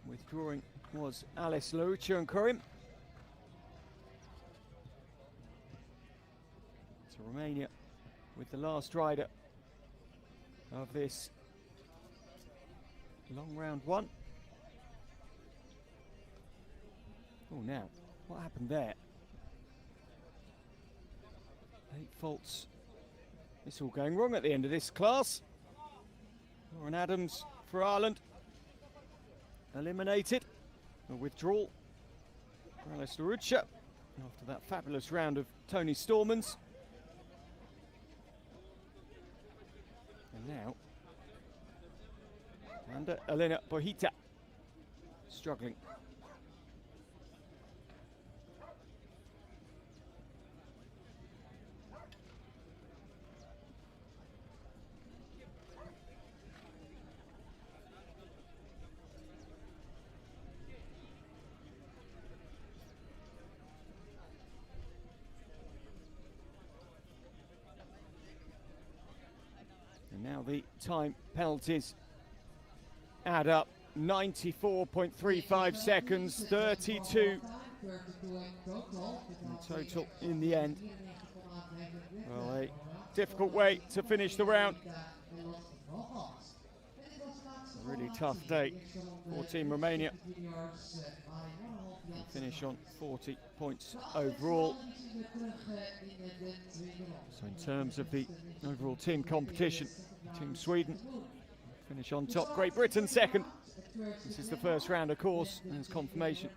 Withdrawing was Alice Larucha and Corim. So Romania with the last rider of this long round 1. Oh, now, what happened there? 8 faults. It's all going wrong at the end of this class. Lauren Adams for Ireland, eliminated. A withdrawal for Alice Larucha after that fabulous round of Tony Stormans. And now, under Elena Pohita, struggling. And now the time penalties add up. 94.35 seconds, 32 in total in the end. Well, a difficult way to finish the round. A really tough day for Team Romania. They finish on 40 points overall. So in terms of the overall team competition, Team Sweden finish on top. Great Britain second. This is the first round, of course, and it's confirmation.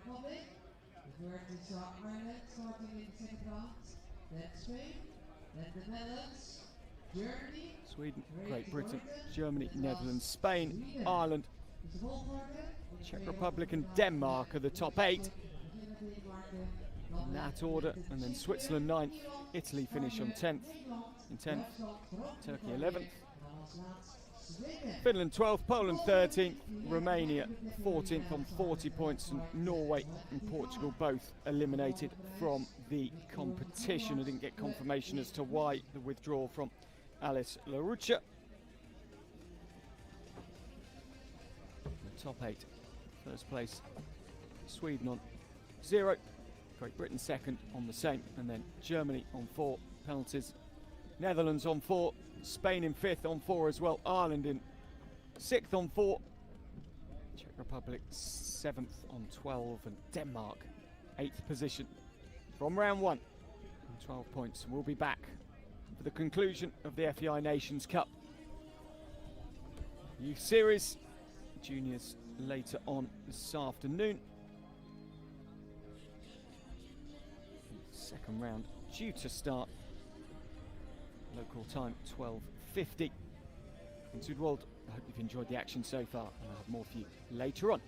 Sweden, Great Britain, Germany, Netherlands, Spain, Ireland, Czech Republic and Denmark are the top 8 in that order, and then Switzerland 9th, Italy finish on 10th, in 10th, Turkey 11th, Finland 12th, Poland 13th, Romania 14th on 40 points, and Norway and Portugal both eliminated from the competition. I didn't get confirmation as to why the withdrawal from Alice LaRuccia. The top 8, first place Sweden on 0, Great Britain second on the same, and then Germany on 4 penalties, Netherlands on 4, Spain in 5th on 4 as well, Ireland in 6th on 4, Czech Republic 7th on 12, and Denmark 8th position from round 1 on 12 points. We'll be back for the conclusion of the FEI Nations Cup Youth Series, juniors later on this afternoon. Second round due to start local time 12:50 in Zuidwolde. I hope you've enjoyed the action so far, and I'll have more for you later on.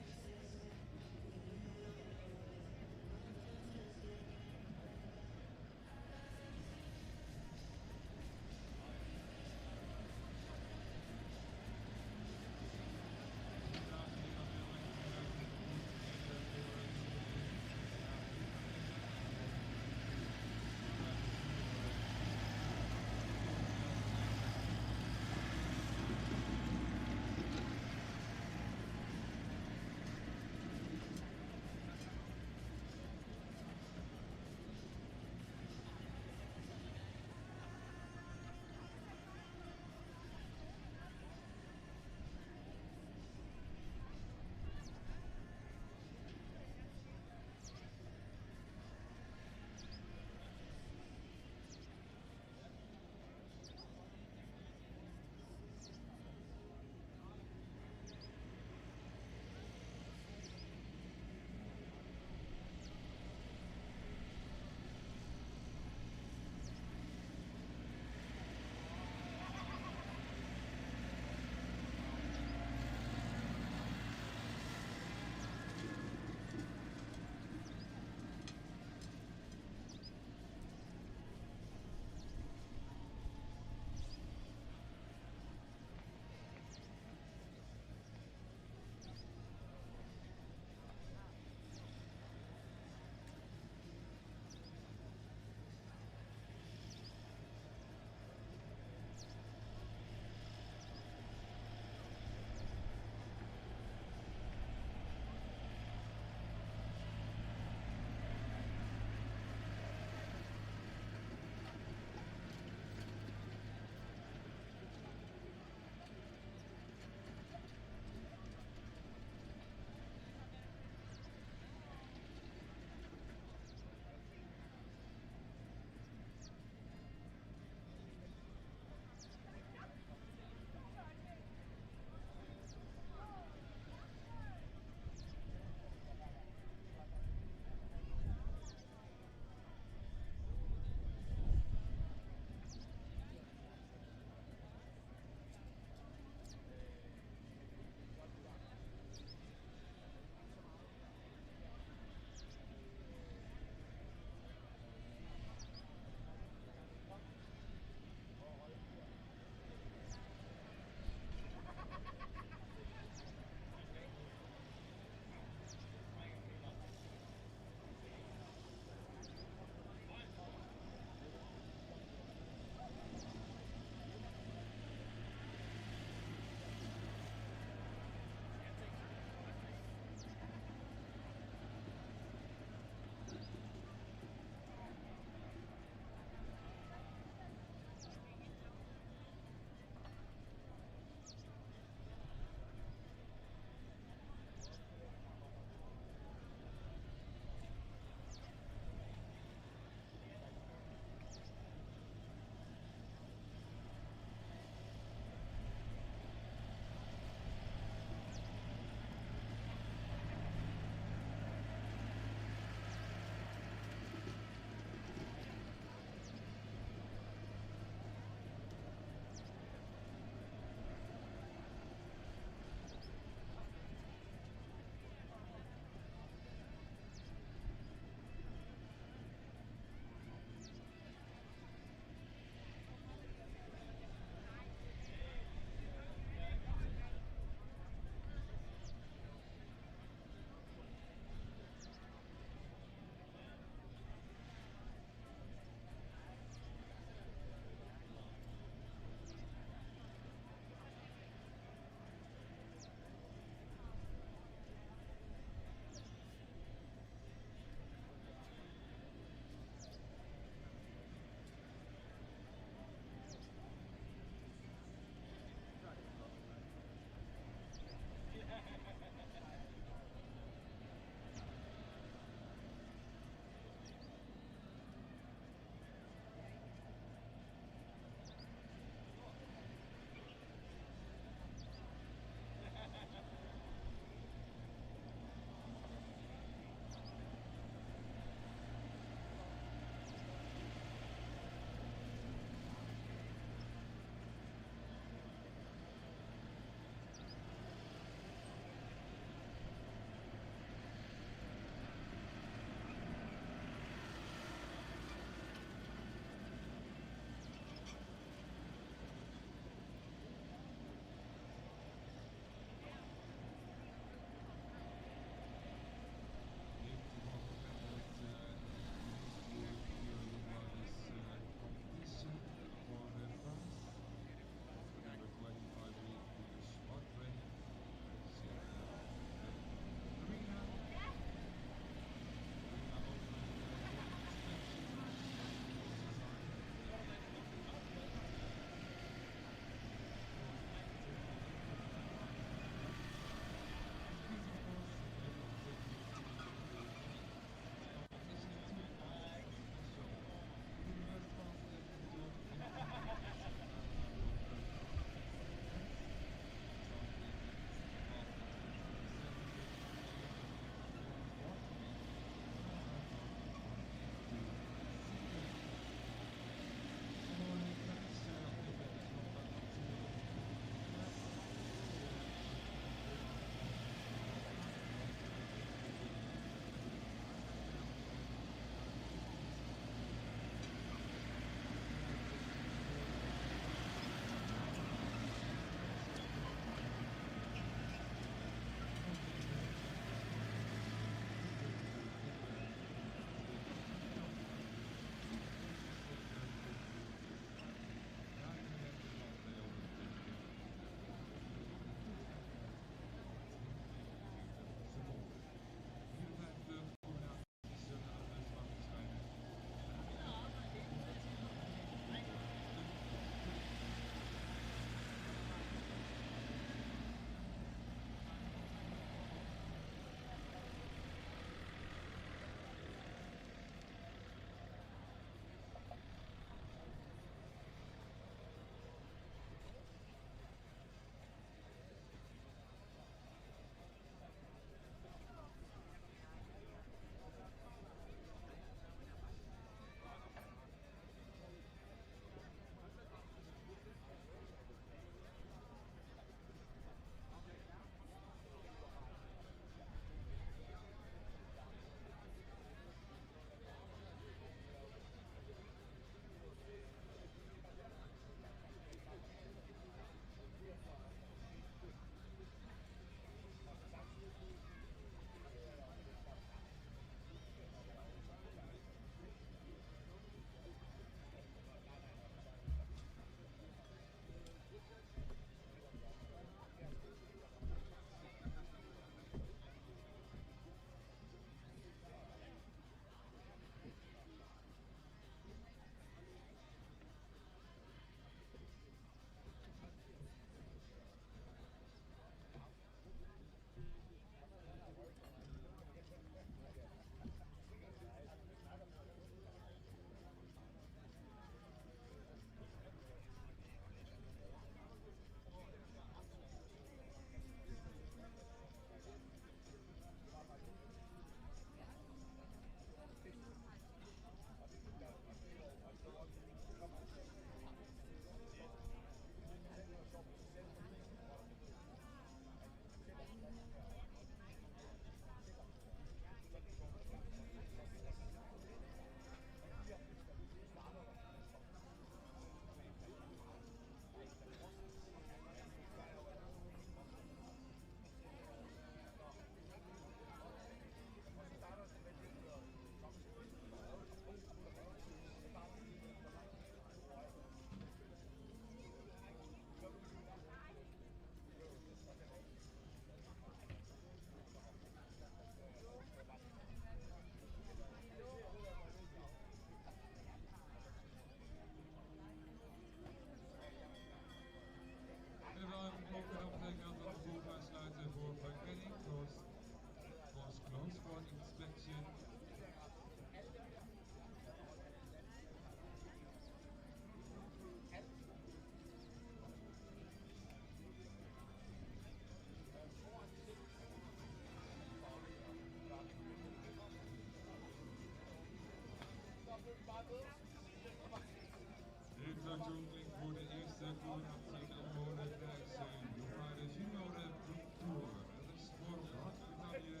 naartoe klinkt voor de eerste coördinatie Almere-Dijkse Jongere Junioren Tour. Dat is voor Groot-Brittannië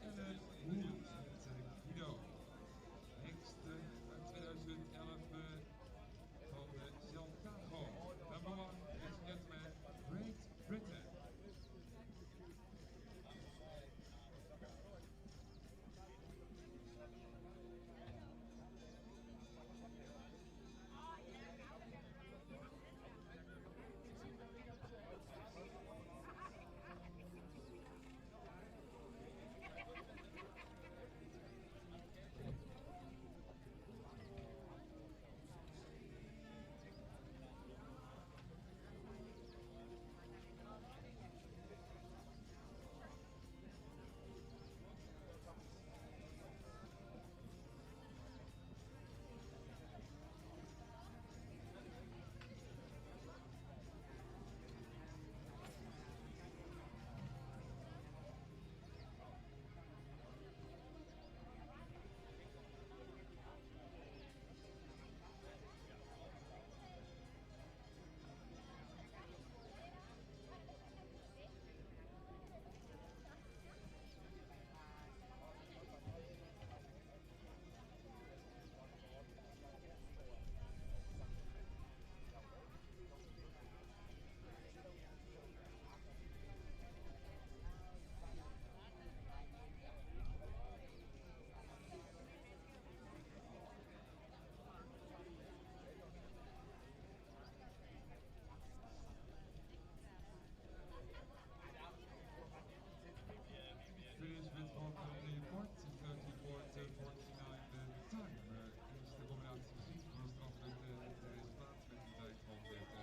en het Wood met Guido. Hengste uit 2011 van de Zeltago. Number 1, ladies and gentlemen, Great Britain. Finish with 4.3 points, 30.49 the time. Is de combinatie precies van de straf met het resultaat met een tijd van 30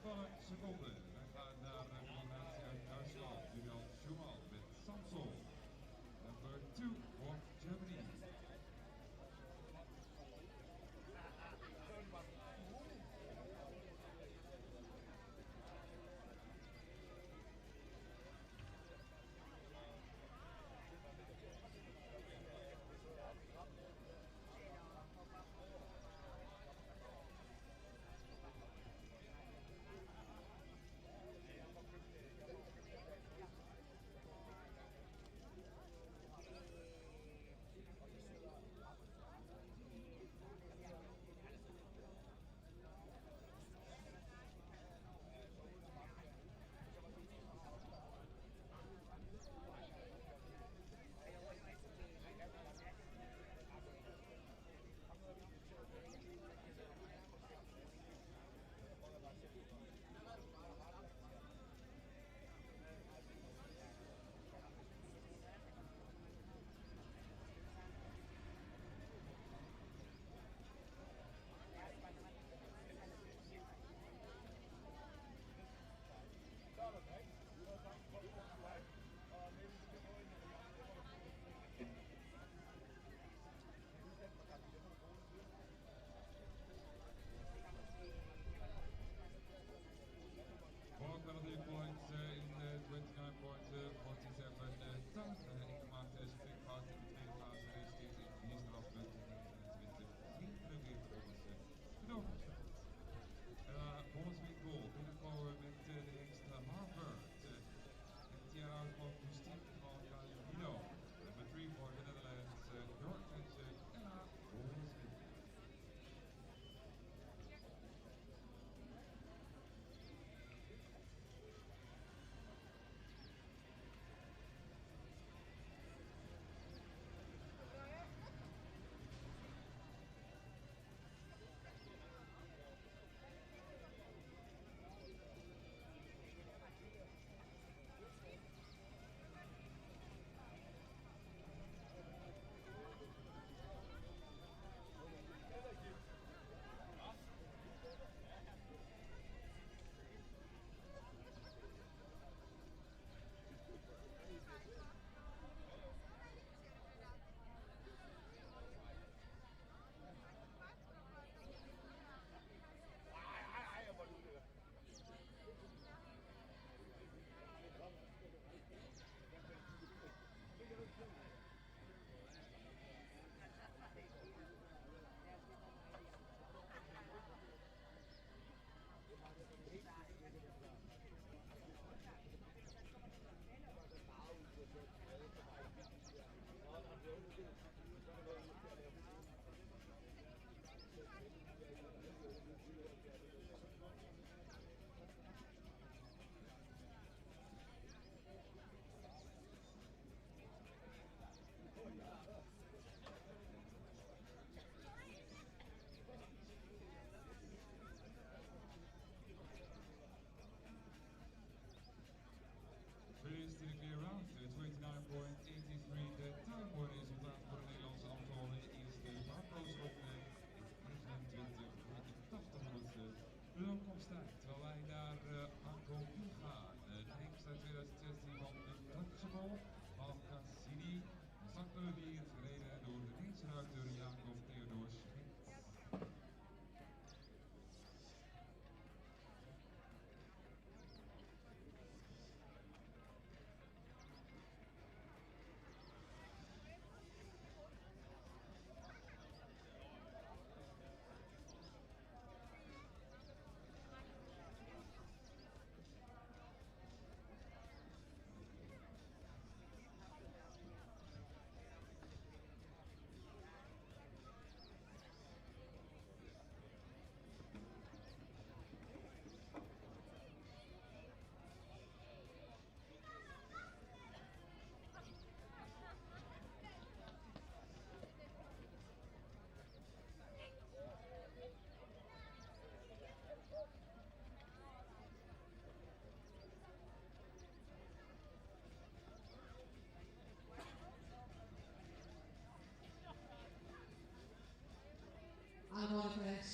vallen seconden. Wij gaan naar de combinatie uit Duitsland, Julian Schumann met Samson. Number 2 for Germany.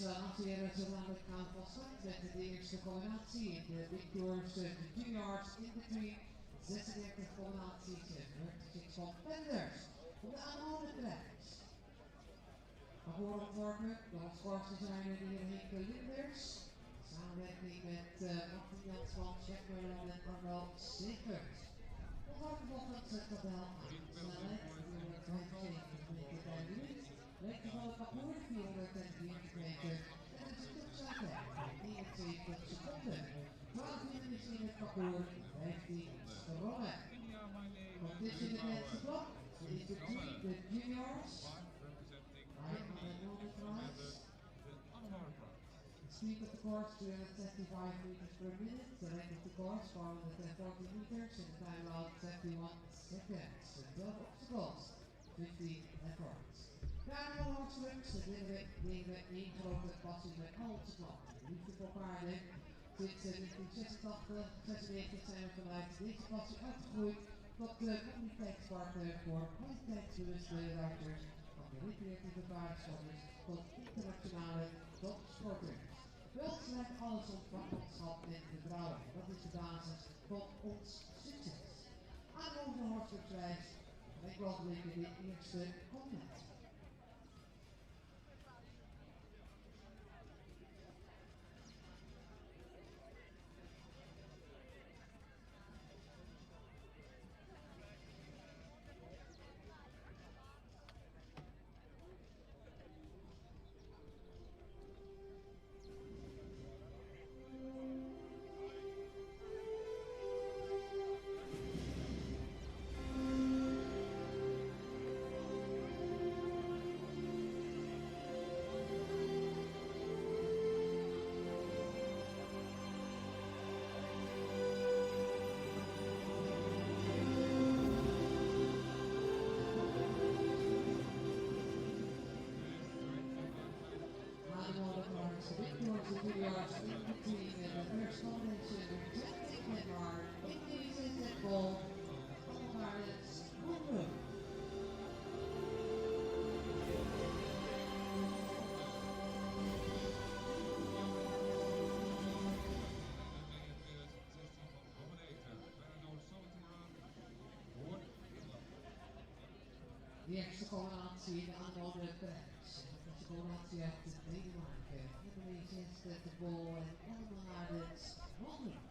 lanceren zo dadelijk gaan van start met de eerste combinatie in de Victors, de juniors in between 36 combinaties en 36 van Penders op de aanhoudende prijs. Voor ontworpen door ons voorzitter de heer Henke Linders, samenwerking met Martin Jansman, Jack Merlin en Arno Zegert. Ontworpen volgens het tabel aan snelheid 475 meter per minuut. Lengte van het parcours 440 meter en een stukzijde van 71 seconden. 12 minuten in het parcours, 15 gewonnen. Komt dit in het laatste blok, is de juniors. Speed of the course 275 meters per minute. The length of the course 440 meters and the time out 21 seconds. The 12 obstacles, 15 efforts. Daarna hoofdstuk, de derde één grote passie met al onze klanten. Liefde voor paarden. Sinds 1986, 96 zijn we vanuit deze passie uitgegroeid tot de communiteitspartner voor kwaliteitsbewuste ruiters. Van de recreatieve paardensporters tot internationale topsporters. Wel sluit alles op vakmanschap en vertrouwen. Dat is de basis van ons succes. Aan onze hoofdstukprijs, ik wil de eerste comment. De eerste combinatie in de aanhoudende prijs. Dat is de combinatie uit Denemarken. Indonesië, de bol en allemaal naar de Zwolde.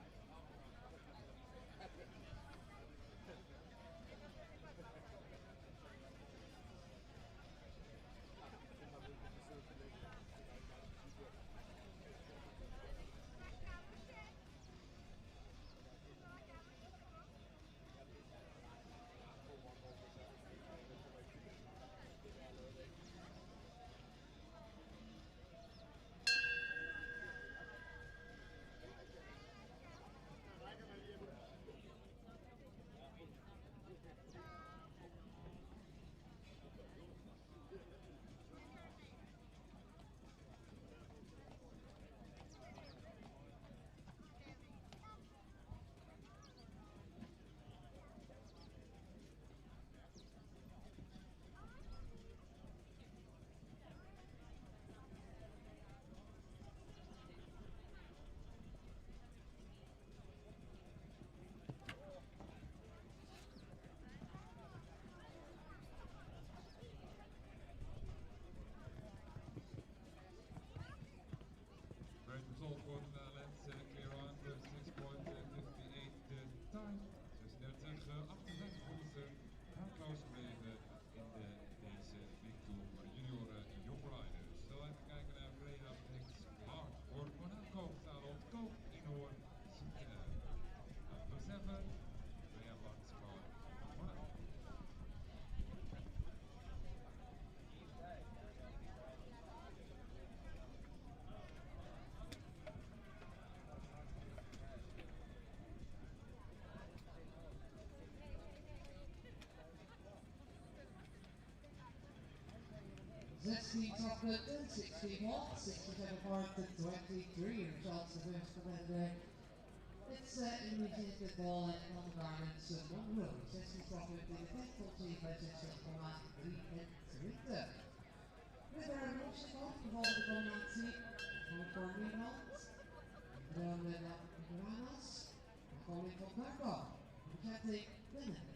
Result for the Netherlands, clear on 36.58 the time. 36, 58 minuten. Kaartloos gebleven in deze Big Tour voor de junioren Young Riders. Zo even kijken naar Breda Tex Hard voor Monaco. Staan op koop in Hoorn. Number 7, Breda Tex Hard Monaco. 16 chocolate and 16 hot, 67 hard to 23 results the first command. It's immediate ball and on the garments one row. 16 chocolate in the 10th 40 by 6 3 and 3. De derde opslag behalve de combinatie van Nederland. Dan de Iguanas. De koning van Marco. Bezetting binnen.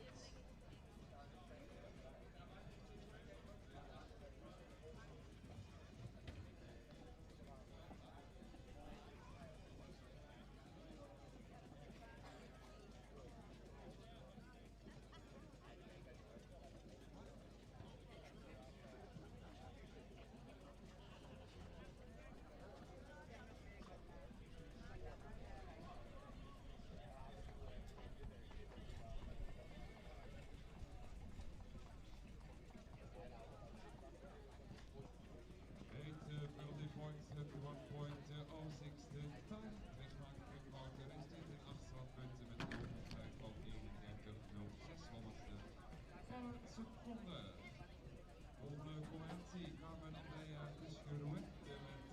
Penalty point 31.06 de time. Rechtsmaker Parker is dit in 8 strafpunten met een overtijd van 31.06 van het seconden. Volgende combinatie Carmen Andrea Kuscheruet met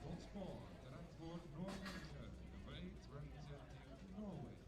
Hotspot. Terecht voor Noorwegen. Nummer 8 representing Norway.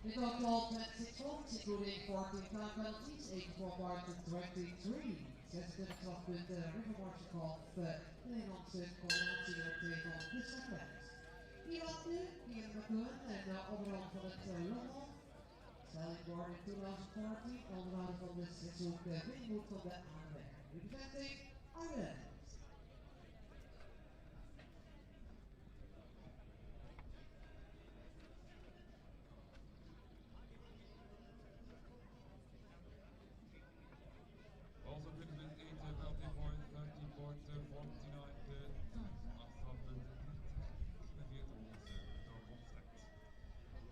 In total 26 points, including 14 time penalties, 84 points and 23. 26 strafpunten, River Marshall de Nederlandse combinatie met twee van Christian Hier had nu Ian McCoon en de overhand van het Lommel. Stelling Board in 2014, onderhouden van de seizoen Winmoed van de aanleg. Representing Ireland. Also finished with 8 penalty point, 30.49 de time. 8 strafpunten, 40 door opzet.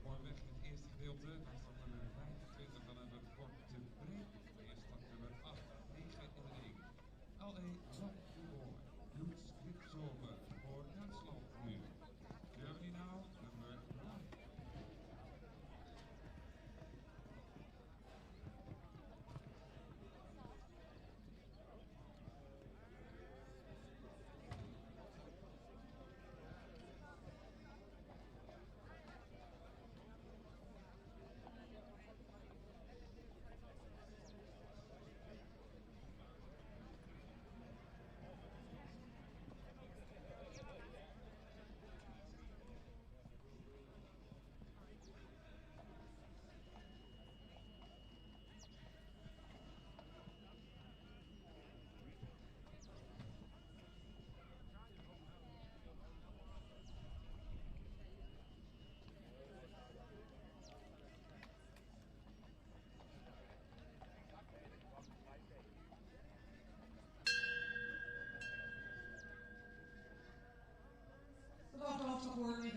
Mooi weg in het eerste gedeelte, dan staat nummer 25, dan hebben we korte break. Eerst staat nummer 8, 9 in de ring. L.A. Zandvoort, Lutz Gripshoven voor Duitsland nu. Germany now, nummer 9. De afgelopen voor 69,27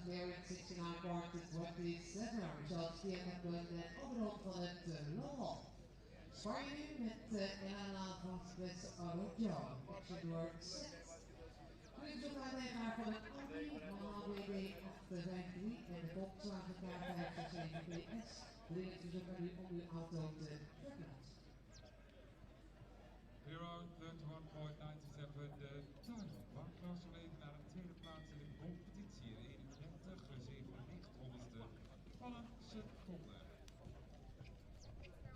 Mary 69 Quartet 27. Results via Captain en overhand van het Lommel. Spanje nu met Elana Vasquez Arroyo. Action door 6. Nu is het aanlegger van het Audi, ABB 853 en de Volkswagen K567 PS. Dringend verzoek aan u om uw auto te verplaatsen. Around 31.97 de time. Banklas even naar de tweede plaats in de competitie. 31,97 van een seconde.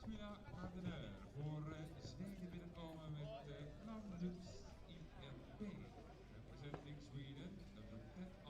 Smina Gardener voor Zweden binnenkomen met Landus IMP. Representing Sweden, nummer 10.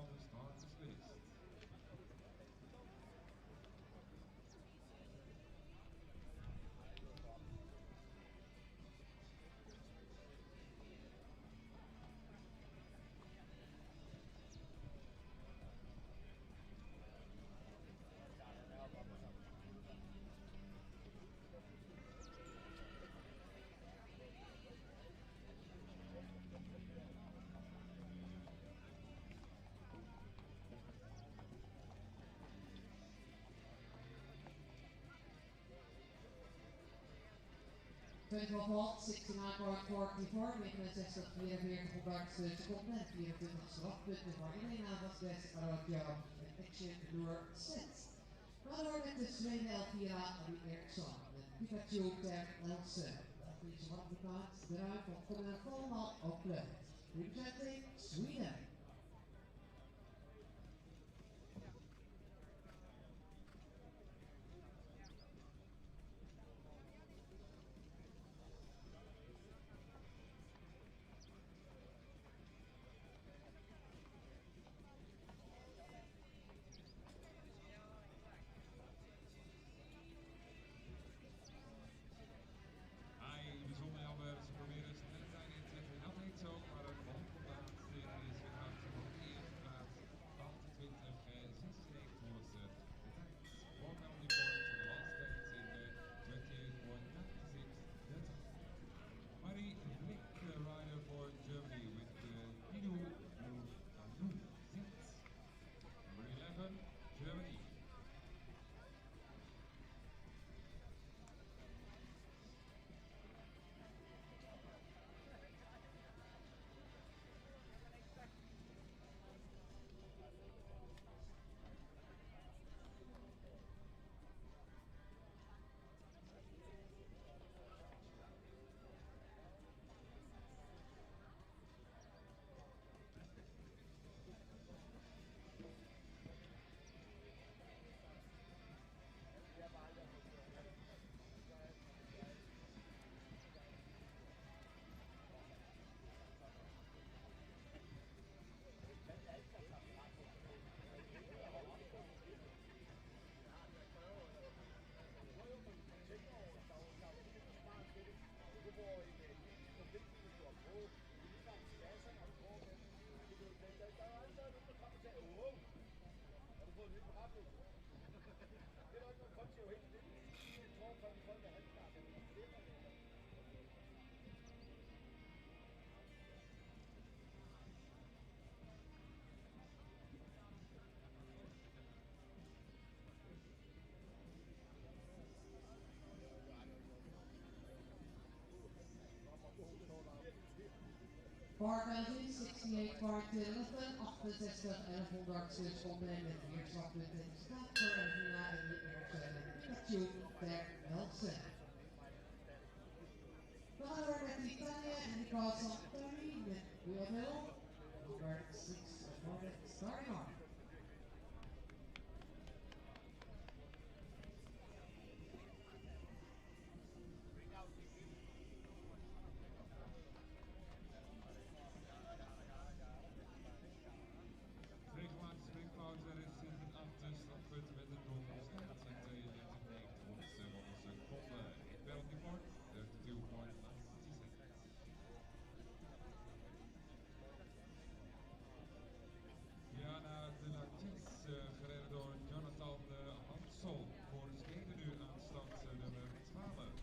20 volt, 69.44, 69,44 honderdste seconden en 24 strafpunten voor iedereen aan was best Araujo en Action Lure Set. We gaan door met de Zweden Elvira en Eriksson, de Pikachu ter Elsen. Dat is wat bekend, de ruim van Conor Coleman op plek. Representing Sweden. Bijzonder jammer, ze proberen snelle tijd in te zetten. Dat heet zo, maar het valt vandaag. Dit is weer uit de eerste plaats. 28-96 was de tijd. One penalty point for the last dance in 28.96. Marie Blick, rider for Germany with the Pino Number 11, Germany. Bargazi 68 part 11, 68 1100ste seconden en met 4 strafpunten in de staat voor Elvira en Eriksson en Pikachu ter Elsen. We gaan door met Italië en de kans van Tony met Guillermo, number 6 for the starting arm. Regelmatig springpauze, er is sinds het 8 strafpunten met een doel van stand in 32 voor de seconde. Penalty point, 32.90 seconds. Diana de la Chesse, gereden door Jonathan Hansson, voor de skater nu aan stand nummer 12.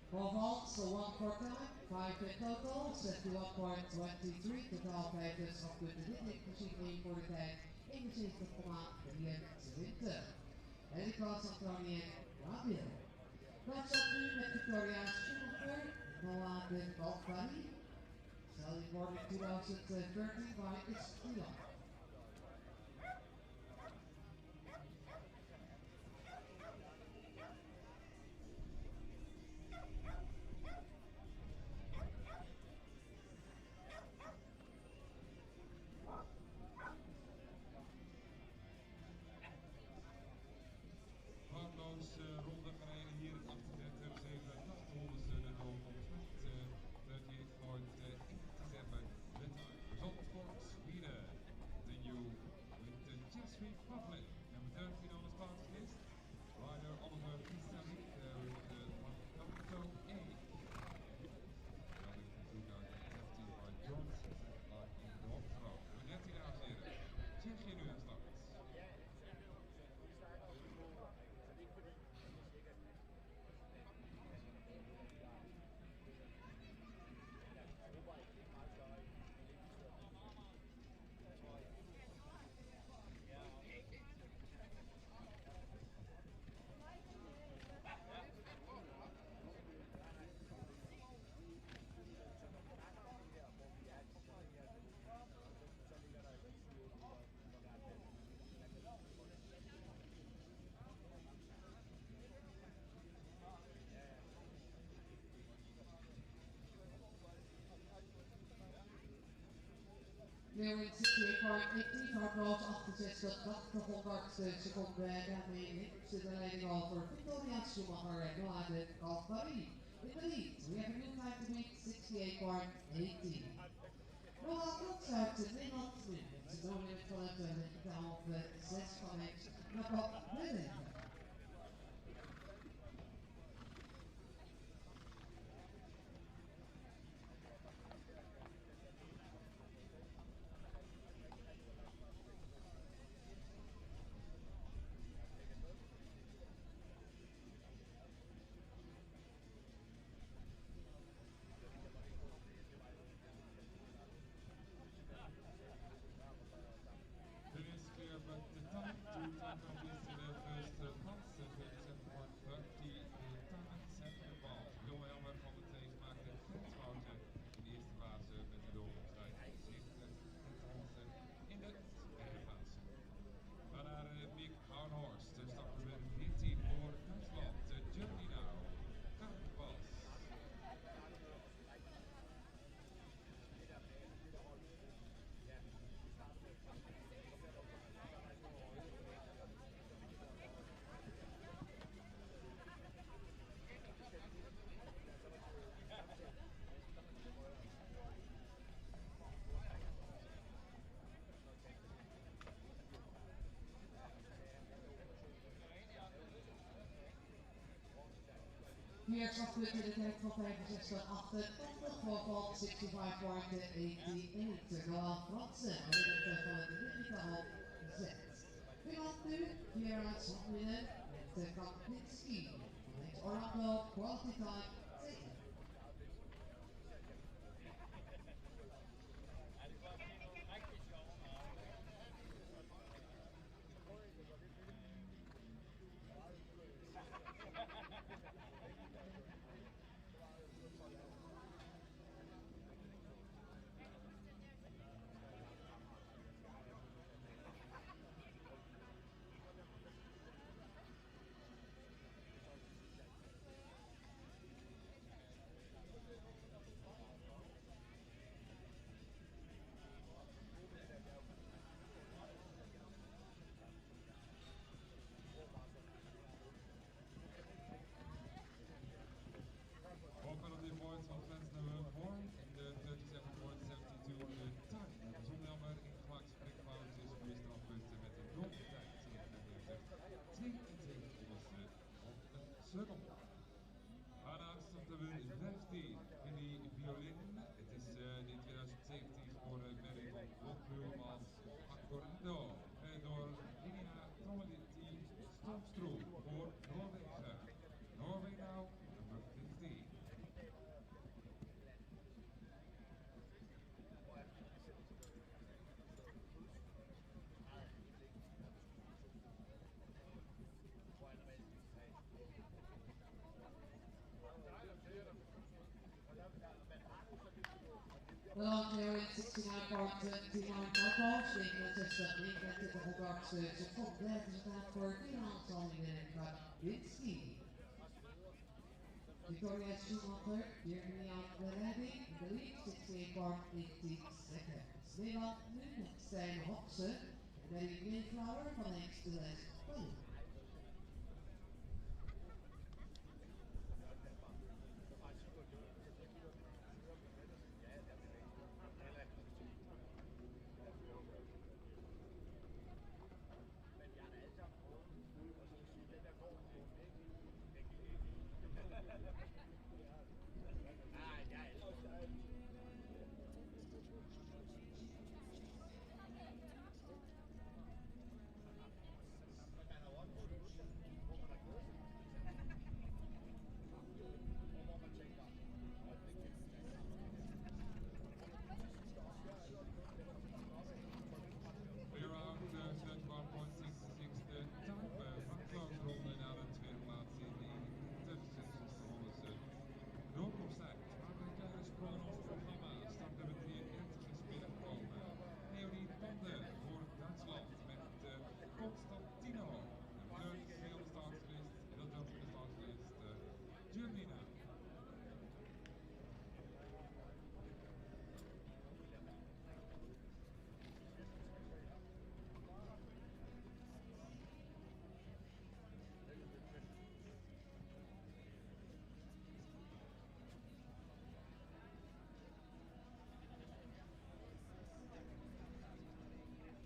Four vaults, so 1 for time, 5 in total, 71.23, totaal 5 strafpunten dit inclusief 1 voor de tijd, 71,23. En die kans van Tony en Gabriel. Dat zat nu met Victoria Schumacher, Noah de Valkyrie. Selling for the 2013 by Istria. Clearing 68.80 van Roos 68, 800 seconden daarmee zit de leiding over Victoria Schumacher en Noade Calvary. In the lead, we have a new time to beat 68.80. Noah Brooks uit Nederland nu. Ze doen het van het digitaal op 6 van het knock-up winnen. Hier afpunten in de tijd van 65-88 voorval 65.88. Noah Fransen, winnaar van het digitaal Z. Finland nu, hieruit winnen met Kapinski. Met Orlando, quality time 7. Dan clearing 69.29 knockouts, 69 honderdste seconde. Het resultaat voor Nederland in de Kapinski. Victoria Schumacher, Jeremy de leiding, in de lead 68.80 seconds. Nederland nu met Stijn Hokse en Danny Mayflower van X de les.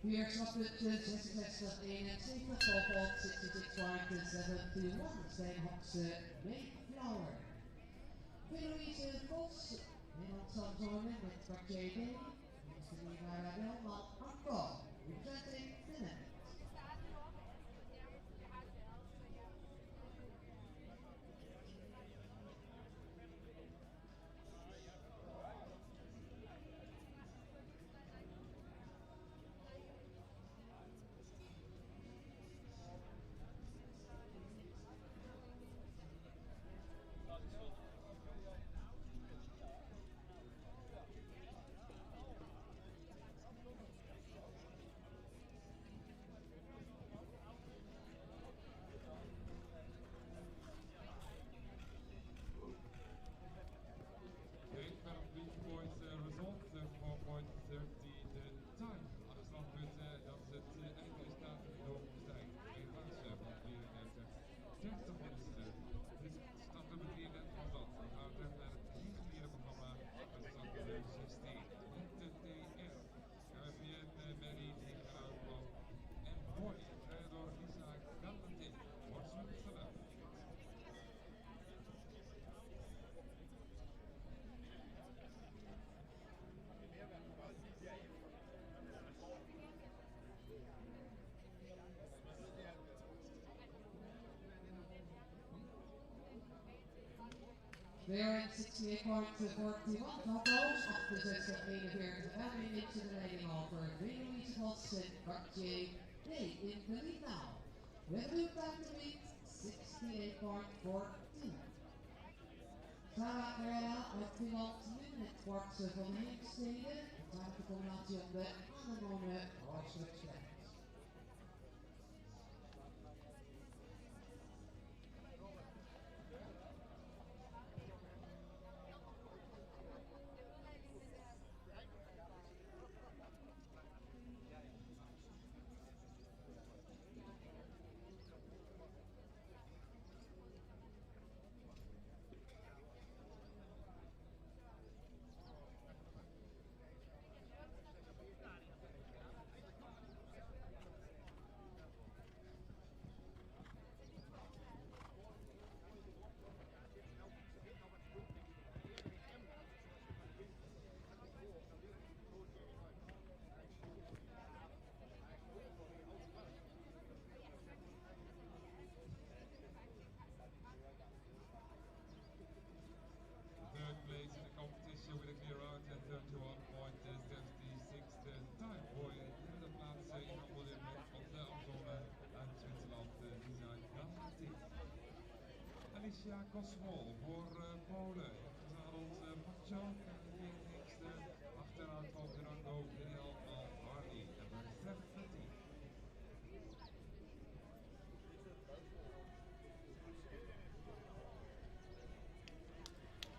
4 strafpunten, 66-71, Volvalt 66-7-1, Steenhokse, Mayflower. Louise Vos, Nederland Santoren met kwartier B, Minister Nivara Welman Akko, representing the Netherlands. Okay, currently points result 4.30 the time. Aan de strafpunten dat het eindresultaat door zijn. Helaas van 34, 30 minuten. Dus startnummer 33 was dat. We gaan terug naar het reguliere programma. Dat is startnummer 16 met de TR. KVN Mary Nicaragua van en Boy. Door Lisa Gallantin. Wordt Zwitserland. Weer 68.41 van Boos, 68-41 en in de leiding over Louise Vos en kwartier D in de lead now. With a new time to beat 68.14. Sarah Carrera uit Finland nu met kwart van de Heemstede. Het de combinatie op de anemone Roosweg. Third place in the competition with a clear out at 31.76 the time. Voor de derde plaats in handen van de Amazone uit Zwitserland, Lisa Gallantin. Alicia Kosmol voor Polen. Verzadeld Macho en de 14e achteraan van Durango, Daniel Hardy, nummer 17.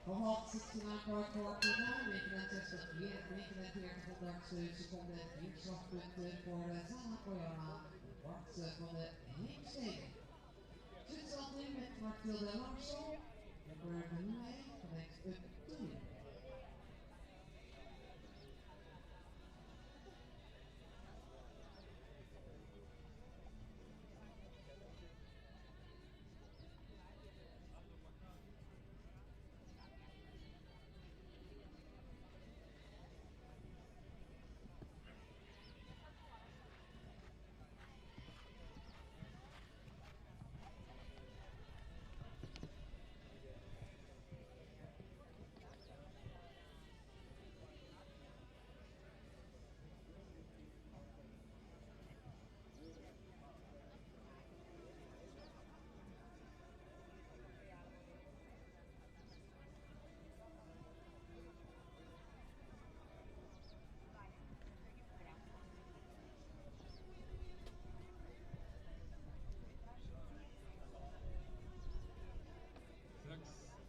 Verhaal 69.49, 49 seconden, 4 strafpunten voor Zana Koyama, Bart van de Heemstede. Zwitserland nu met Mathilde Larsson, nummer 9, connect up to you.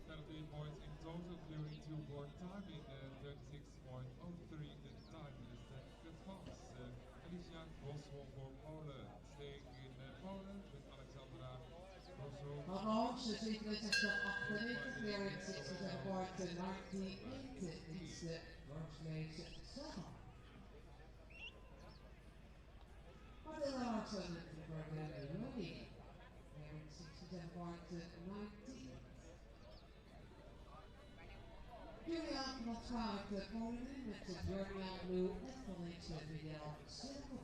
Penalty points in total, clearing 2 for time in 36.03 the time in the second pass. Alicia Kosmol for Poland, staying in Poland with Alexandra Rosso. Mahomes, 67-98, clearing 67.98 is the first place 7. podium met de Birmingham Blue en van links de Vidal Cirkel.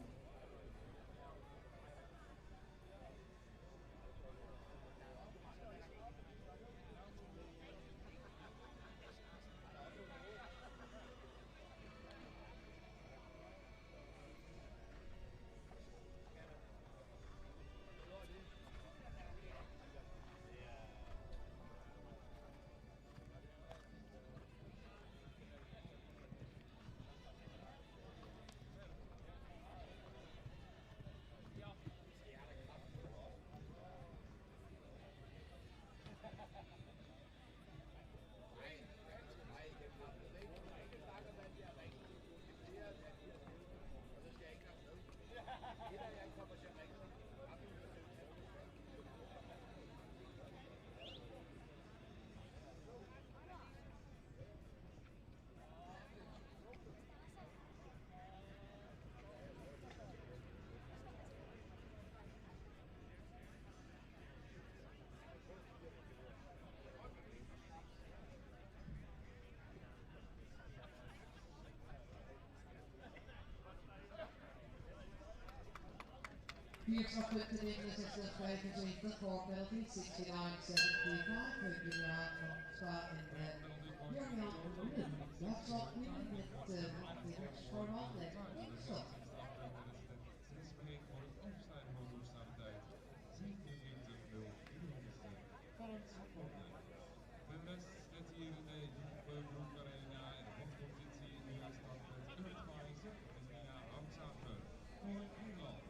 Vier strafpunten in 69-75 voor penalty, 69-75 voor Julia van Spa en Birmingham Blue. Dat zal nu met de voorman en Ingstad. De rest net hier in de Broek Arena in de hoofdcompetitie in de eerste stand met FEI is Nina Houtzager voor Engeland.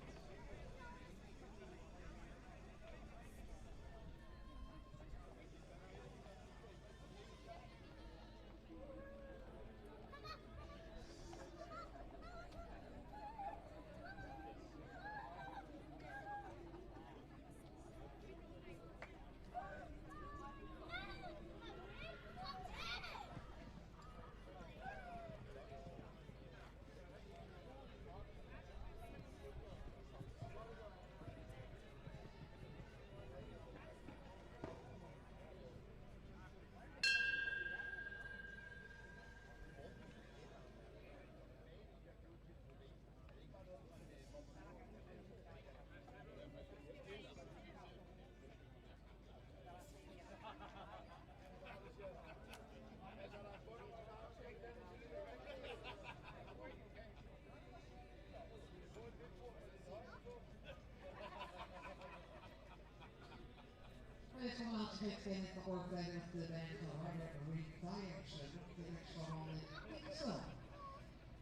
Informatie geeft geen gehoord bij de band van Harder Retires, de ex-van Ingstad.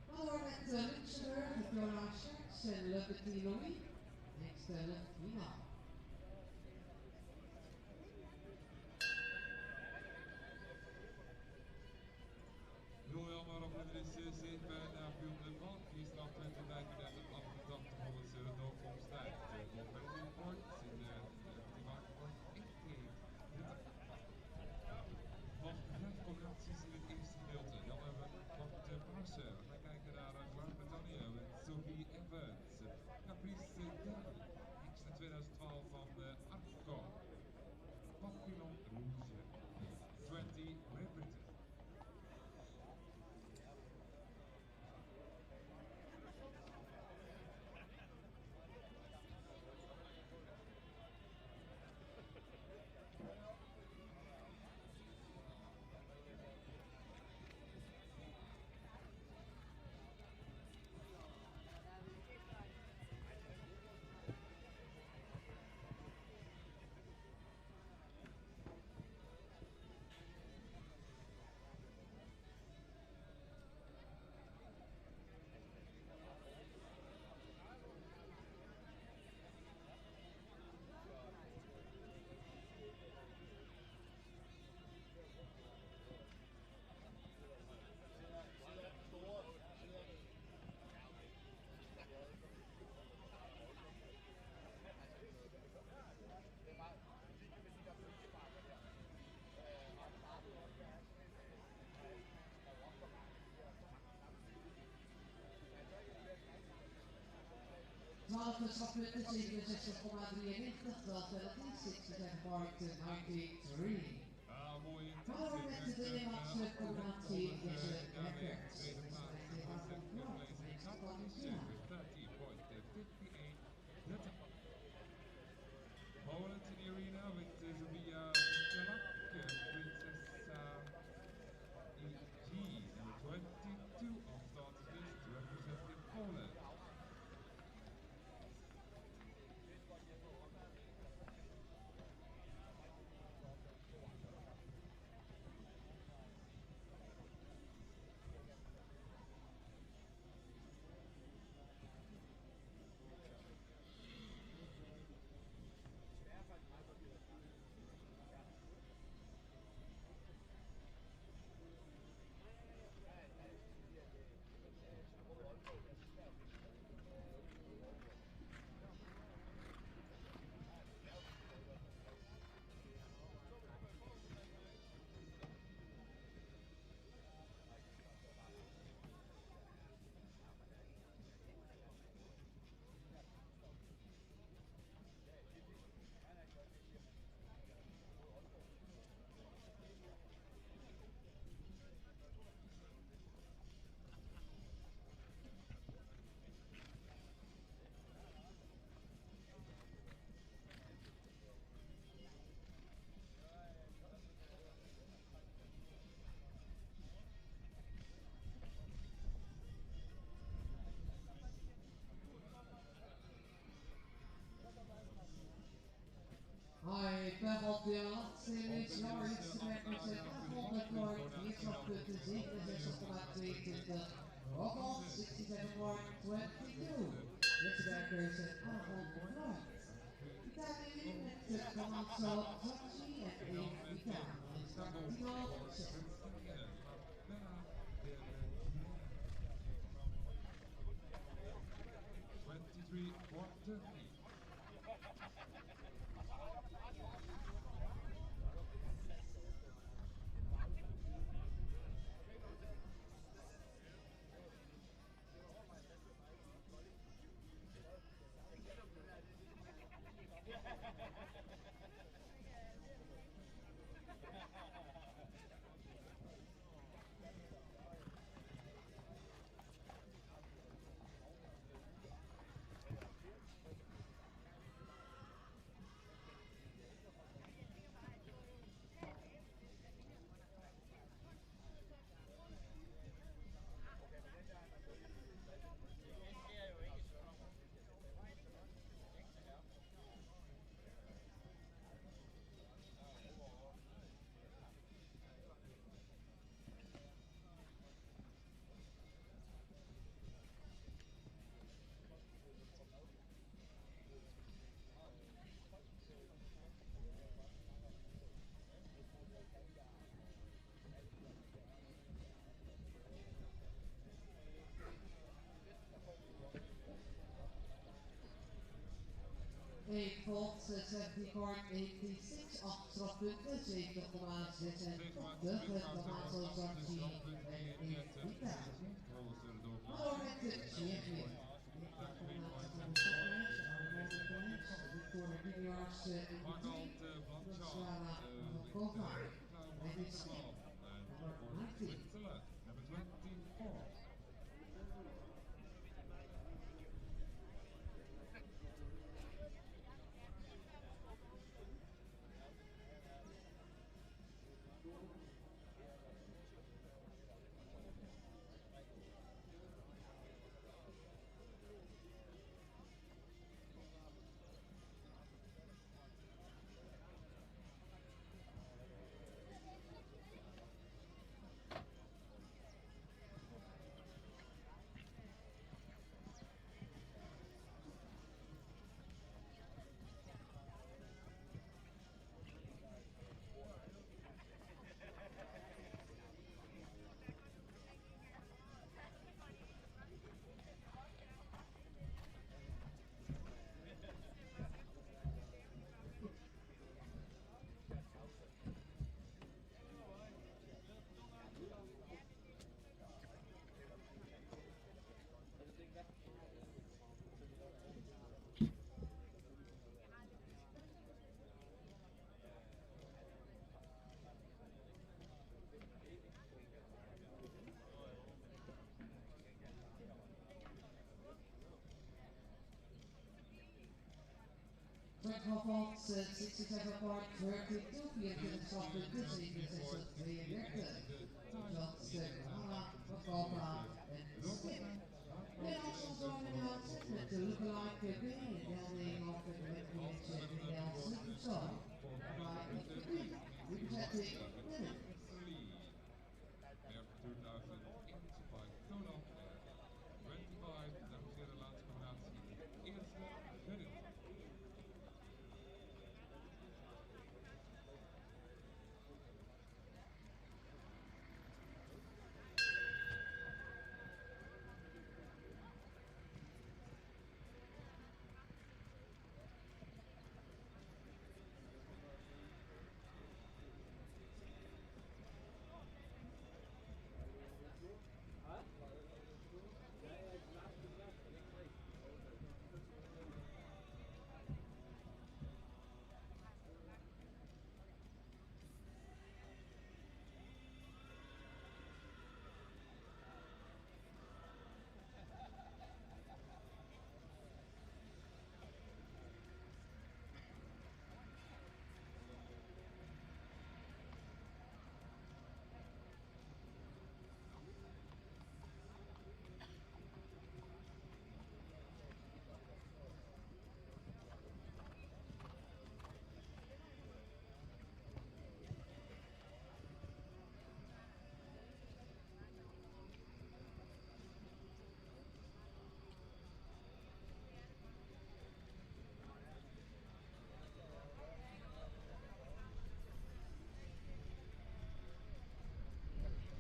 Dan door met Luxemburg, Jonas Scherts en Le Petit Louis, next Le Nina. Johan op de zit bij de afbeeldende bank. Hier staat 2088 volgens de doorkomsttijd. De report in de bank. Nog 5 combinaties in het eerste gedeelte. Dan hebben we Korte Parser. We kijken naar Groot-Brittannië met Sophie Evans. Caprice Del, extra 2012 van Arco. Papillon Rouge. 20 Great Britain. Twaalfde strafpunten, 67,93, 12 penalties, 67 marked 93. Mooie Maar door met de Nederlandse combinatie is het record. tweede plaats in de second place in competition with 30.58. Poland in the arena with Zobia Michalak, Princess EG, number 22 on the starters list, representing Poland. Hij pegelt de laatste is Norwich met 800 voor 4 punten, 67,22. Rockhold 67,22. Rittenbergers en 800. Italië met Tommaso Zacci en 1 Italië. Start 23-4-30. Een volgt 70.86 afstrafpunten, 70,86 met Tommaso Zacci en 1 Italië. Maar door met de Tsjechië. Victor Juniors in de team, Sara Kova. En dit is nummer 19. Number 24. Gavot 67 part 32 24 dus 67 32. Dat stuk Anna, Gavot en Stik. Nederlands ontvangen met de lookalike binnen gelding of de recreation in de Nederlandse persoon. Maar ik begin, de bezetting binnen. There for 2085 total. 25, dames en heren, de laatste combinatie. Eerste gedeelte.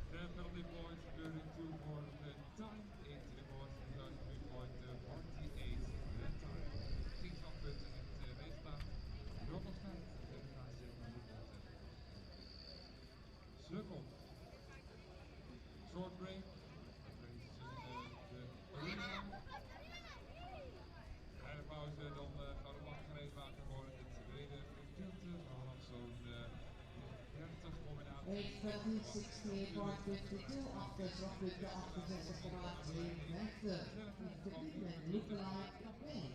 The penalty points 32 for the time, 8 to the board, 33.48 the time. 10 standpunten in het resultaat. Rotterstaat, de fase van de punten. Seconde. Short break. Dat is de arena. Kleine pauze, dan gaan we nog gereed maken voor het tweede gedeelte. Vanaf zo'n 30 combinaties. 8:68.52 after slotpunten 68,92. Verdiend met lookalike win.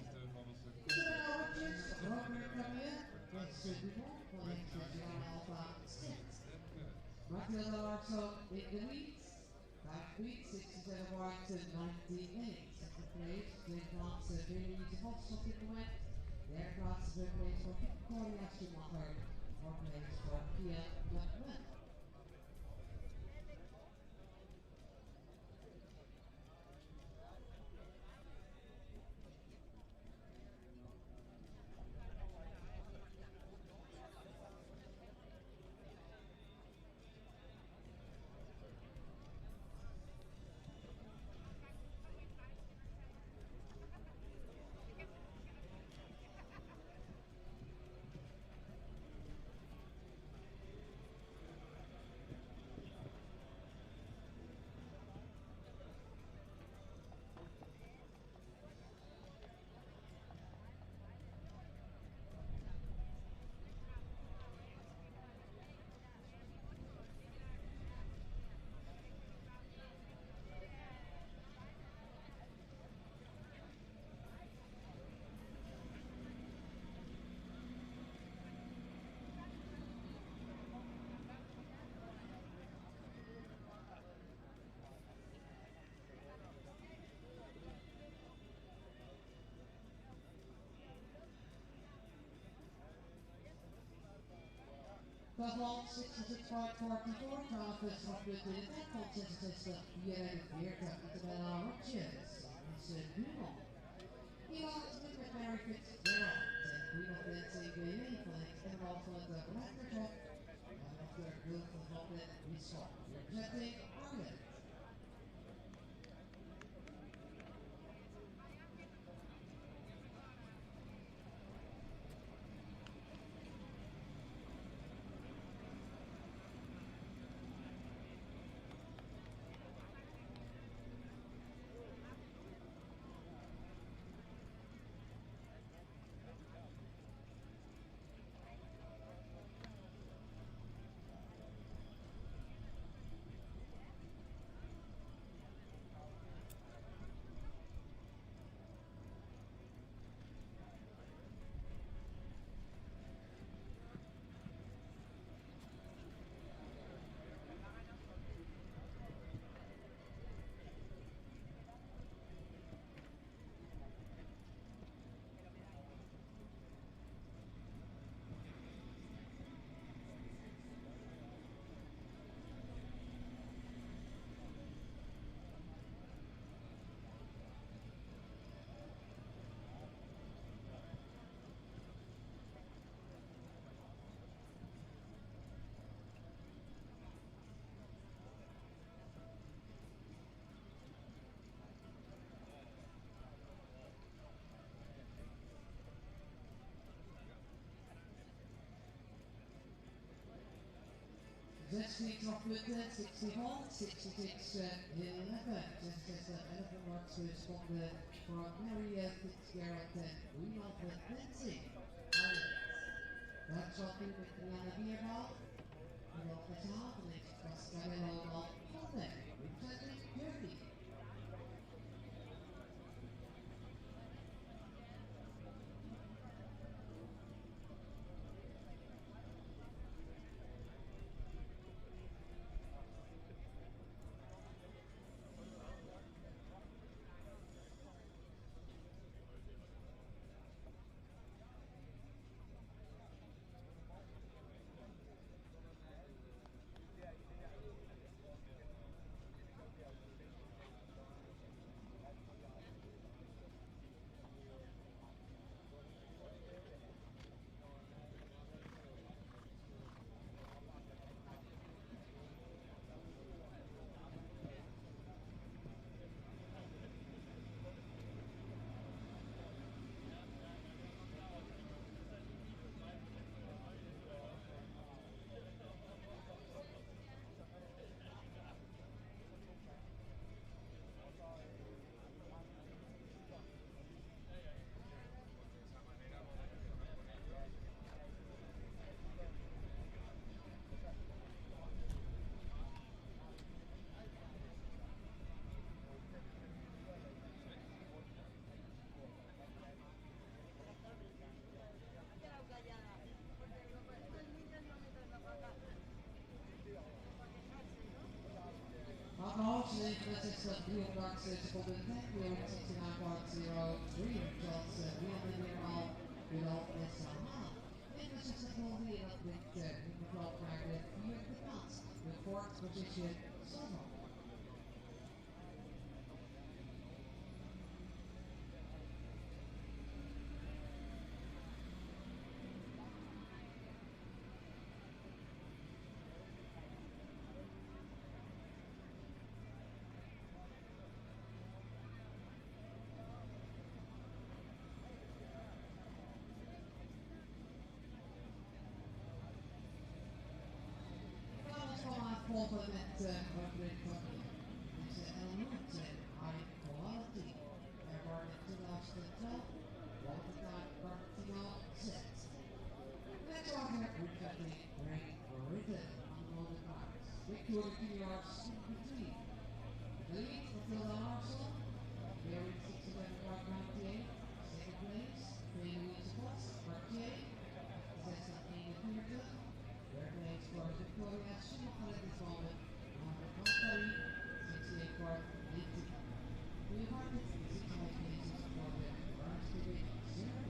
De Robert Camille, West Dumont, collectie Johan Alpha 6. Matthias Larson in the lead. 5 feet, 67 marks and 98. Second place, Clint Lance, Billy Vos op dit moment. Derde plaats, third place voor Victoria Schumacher. Fourth place voor Pia Blackman. Gavot 66.44, Travis slotpunten in de van 66, 44, Isabella Rodgers, Mason Dumont. Ivan Smith met Mary Fitzgerald, en Queen of Dancing Bailey van het Emerald van het Blackberjack, en achter Wilson van de Wissel, representing Ireland. 16 strafpunten, 60 volt, 66 11. Just as the 11 marks responded from Mary Fitzgerald and Rudolph Lindsay. That's what we with Rihanna Bierbal. Rudolph Natal, the next Pascalero of Holden, representing Germany. Unfortunately, this is the Blue Boxes for the 10 wheel 69.03 results. Real Liberal Rudolph Natal. This is the full lead up with the clock magnet here in the front. The fourth position, Silver. Compliment corporate company. It's an element high quality. Award in 2012, one-time Martino set. Next order, reflecting great written unloaded marks. Victory yards in between. The lead for Phil Larson, wearing 67 mark 98. Second place, Louis Spots, Martier. Cesar King Peterson. Third place for Victoria Schumacher at this moment. Contrary, 68 for 80. We have the 65 cases for the first division zero.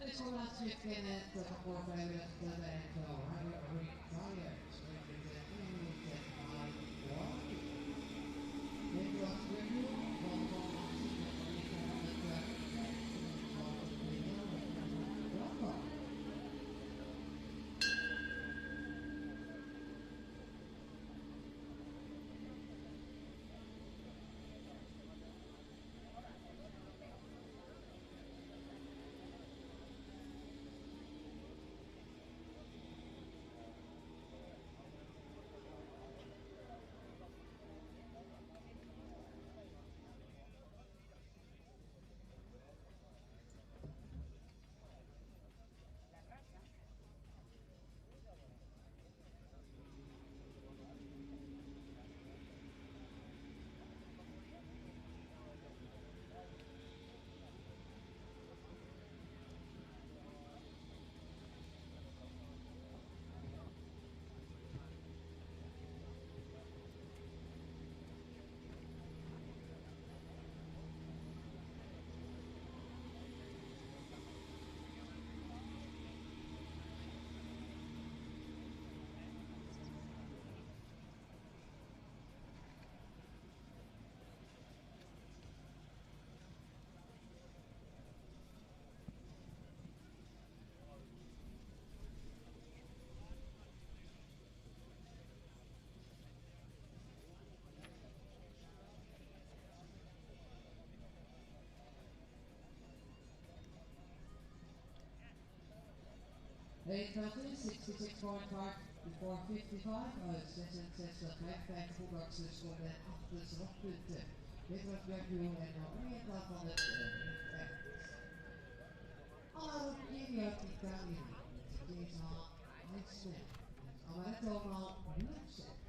Adesso la schiettinetta da portare dentro, retire, penalty, 66.5 before 55 uit 66,55 voetbalsters voor de 8 punten. Dit was Berghuis en nog meer dan van het recht. Allemaal period Italië met deze IJsland. Amaretto allemaal Luxet.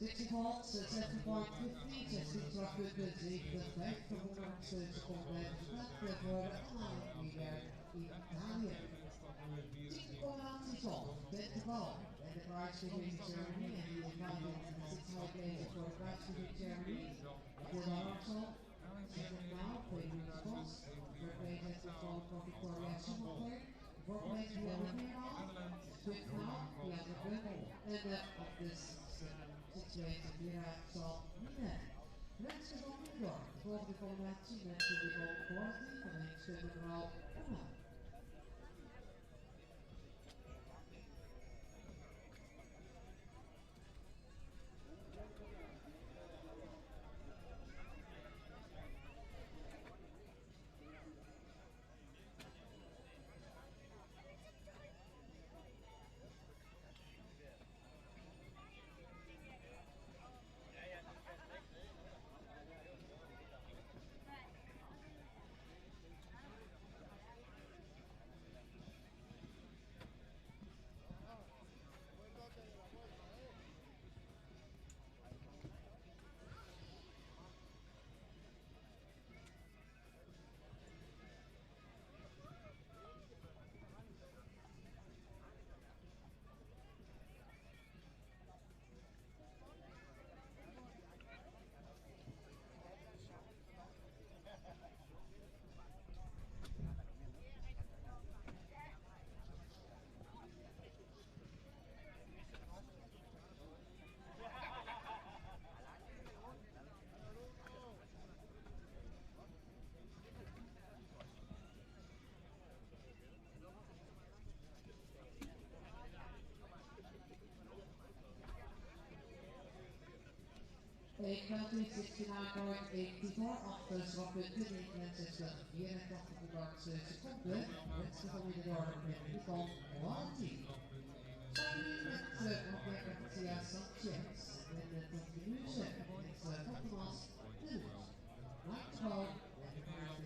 Sixty volts, 7.50, 16,57 seconden resultaat voor Anna Italië. 10 combinaties op, met de bal en de prize figure ceremony en die invited in the 6 high places for the prize figure ceremony. De Larsson, second now, play with the boss, third place has the fall for Victoria Schumacher, fourth place Bianca Meerman, fifth now, Bianca Bummel, and of this situatie Vera zal winnen. Wensen van Nieuwdorp, de volgende combinatie met de bal Korti van Heemstede mevrouw Oma. Penalty 69.84 achter zwakpunten 69,84 seconden. Wensen van Nieuwdorp met de van Quality. Met Roberta Sanchez en de Continuse met Thomas Dulles. Maakt de bal en de vraag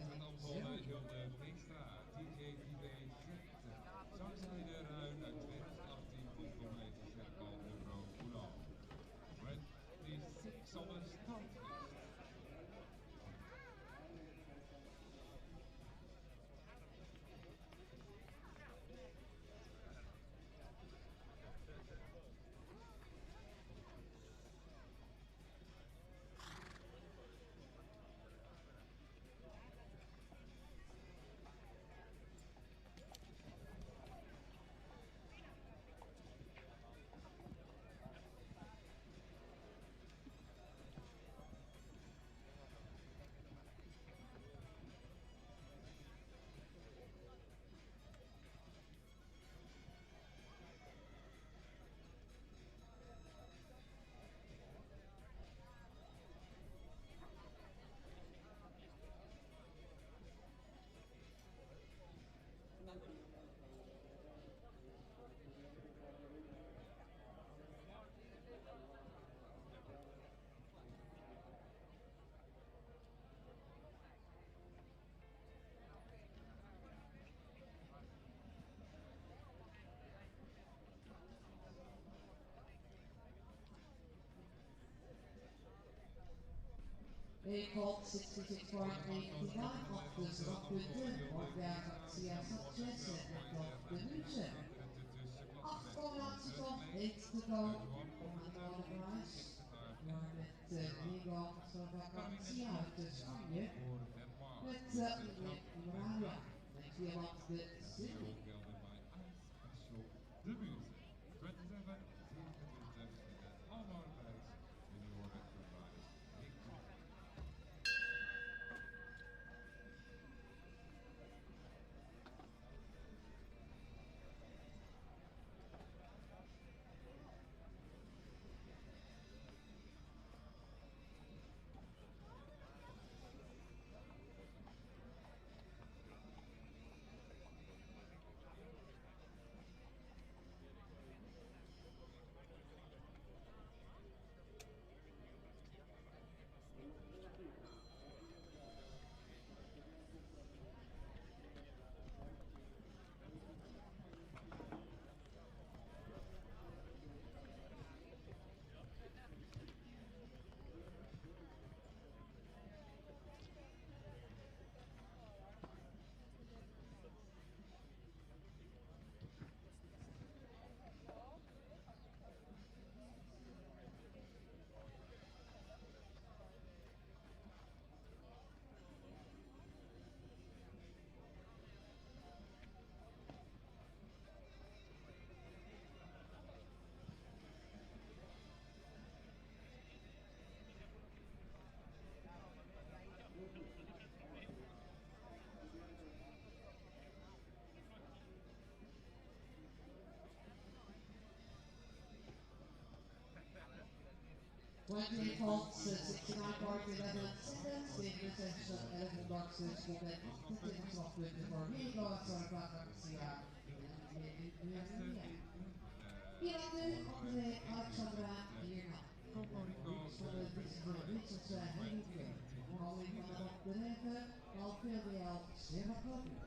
inval 66.99 op de strafpunten wordt Via Succes en Dag de Muze. 8 combinaties of 8 to go on the prize. Maar met Diego Vacantia uit Spanje. Met Uralia. Met Vierland de Sydney. De Muze. 27, 27 in de allemaal prijs. Junioren prijs. Twenty volts, 69.11 seconds. In de sessie van 11 boxes komt het 28 strafpunten voor Diego Vacantia. Hier aan de André Alexandra Hierna. Voor de Britse Heineken. Houding van de bedrijven, Alperiel Serracoon.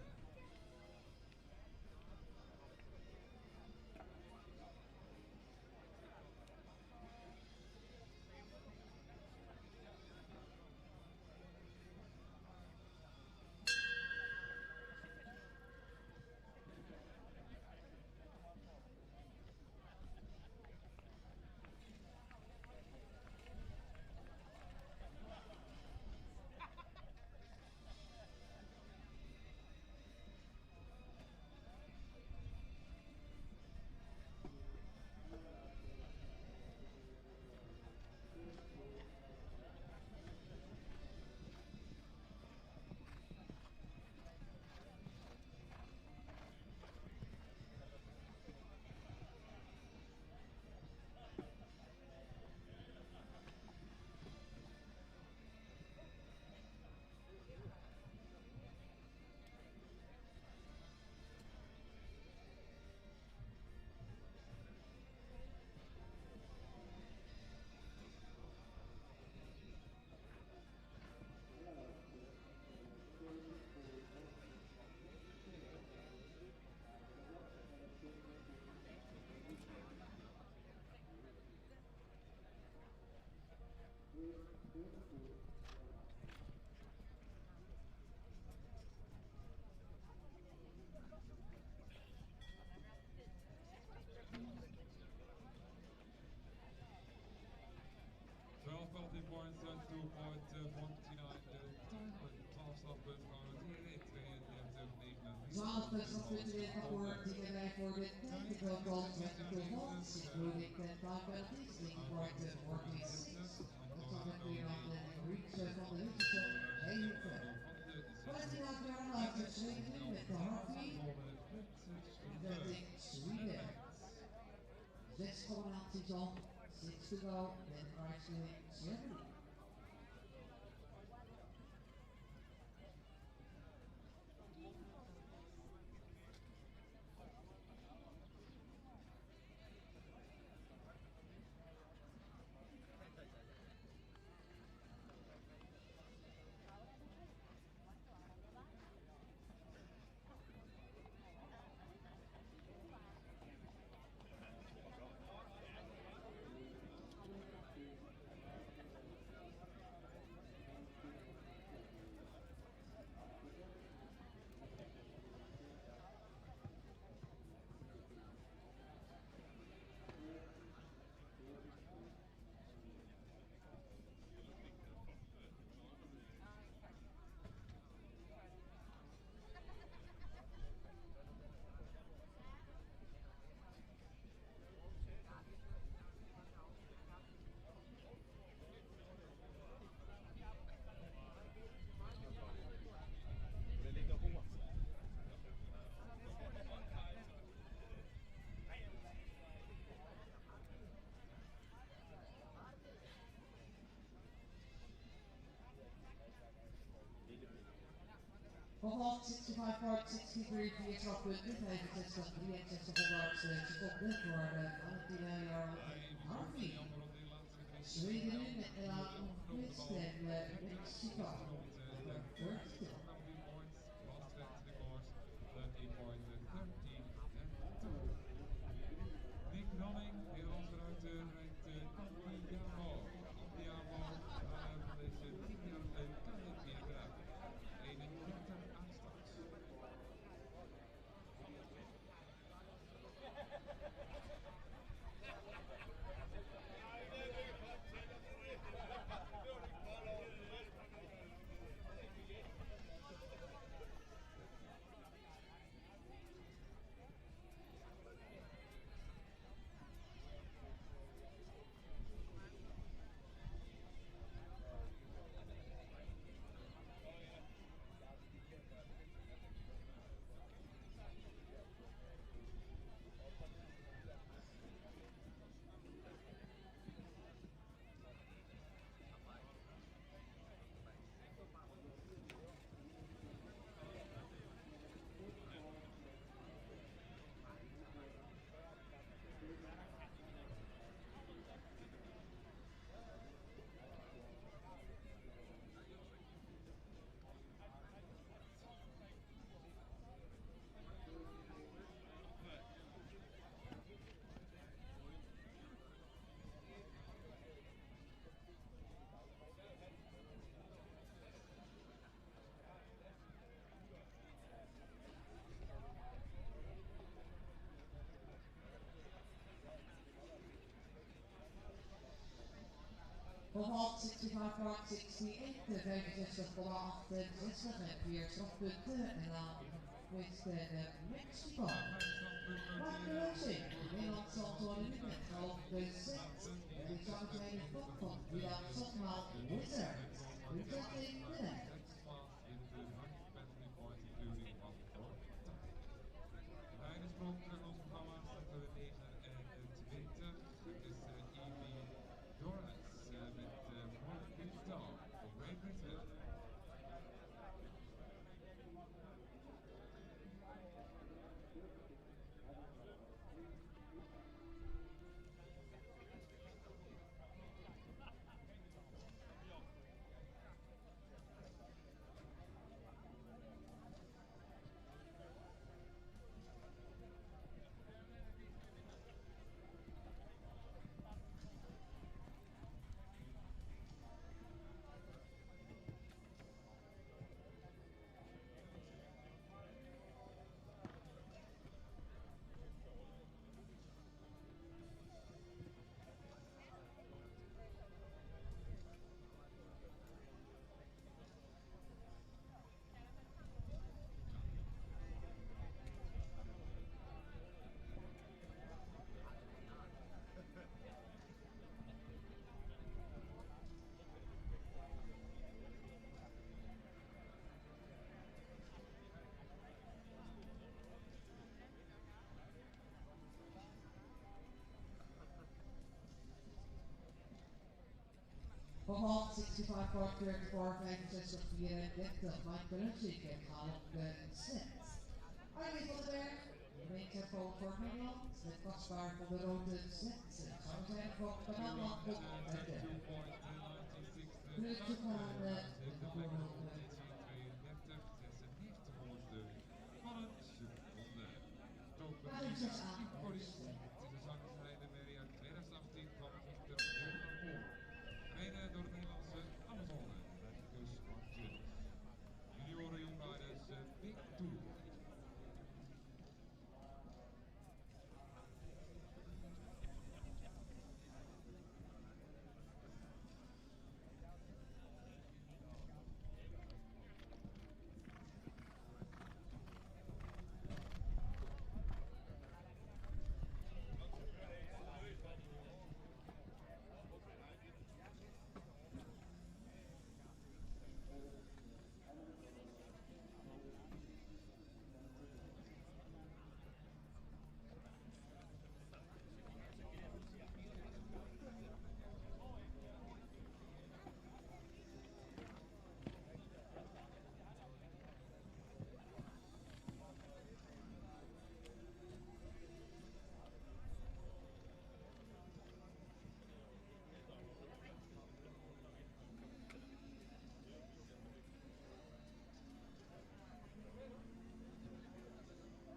Melting points at 2.49 time, 12 strafpunten van het hier 32, 12 strafpunten weer voor die voor de technical goals met de goals, including 10 time penalties, in quarter 46. Dat zal het weer aan de reach van de Richardson heel ver. 15 jaar later Zweden met de Harvey. Betting Sweden. 6 combinaties al, 6 to go, then price to win 70. Vanaf 65.63 via strafpunten, 65 63 seconden voor Valentina Jarl Harvey. Zweden nu met Elan Onquist en Mexico. First. Nick Running, Nederlandse ruiter, rijdt Andiamo. Andiamo is 10 jaar KNP-bedrijf. 31 aanstarts. Vanaf 65.68, 65.68 en 4 strafpunten en dan Quist en Mexico. Wat verlossing, Nederland zal worden nu met half bezet. En dit zou zijn de top van Milan Sotmaal Wizard. Bezetting de net. Rijdersprong terug ons programma staat er 29. Het is Evie Doris met More Crystal voor Great Britain. Vanaf 65.34, 65, 34, Mike Belucci en Galop Zet. Armin van den Berg, gemeentempo voor Nederland, met Kaspar van de Rode Zet. Zou zijn voor Banana op het Drukje van de Mede door de Nederlandse Amazone, met de kus van Jules. Junioren jongrijders Big Tour.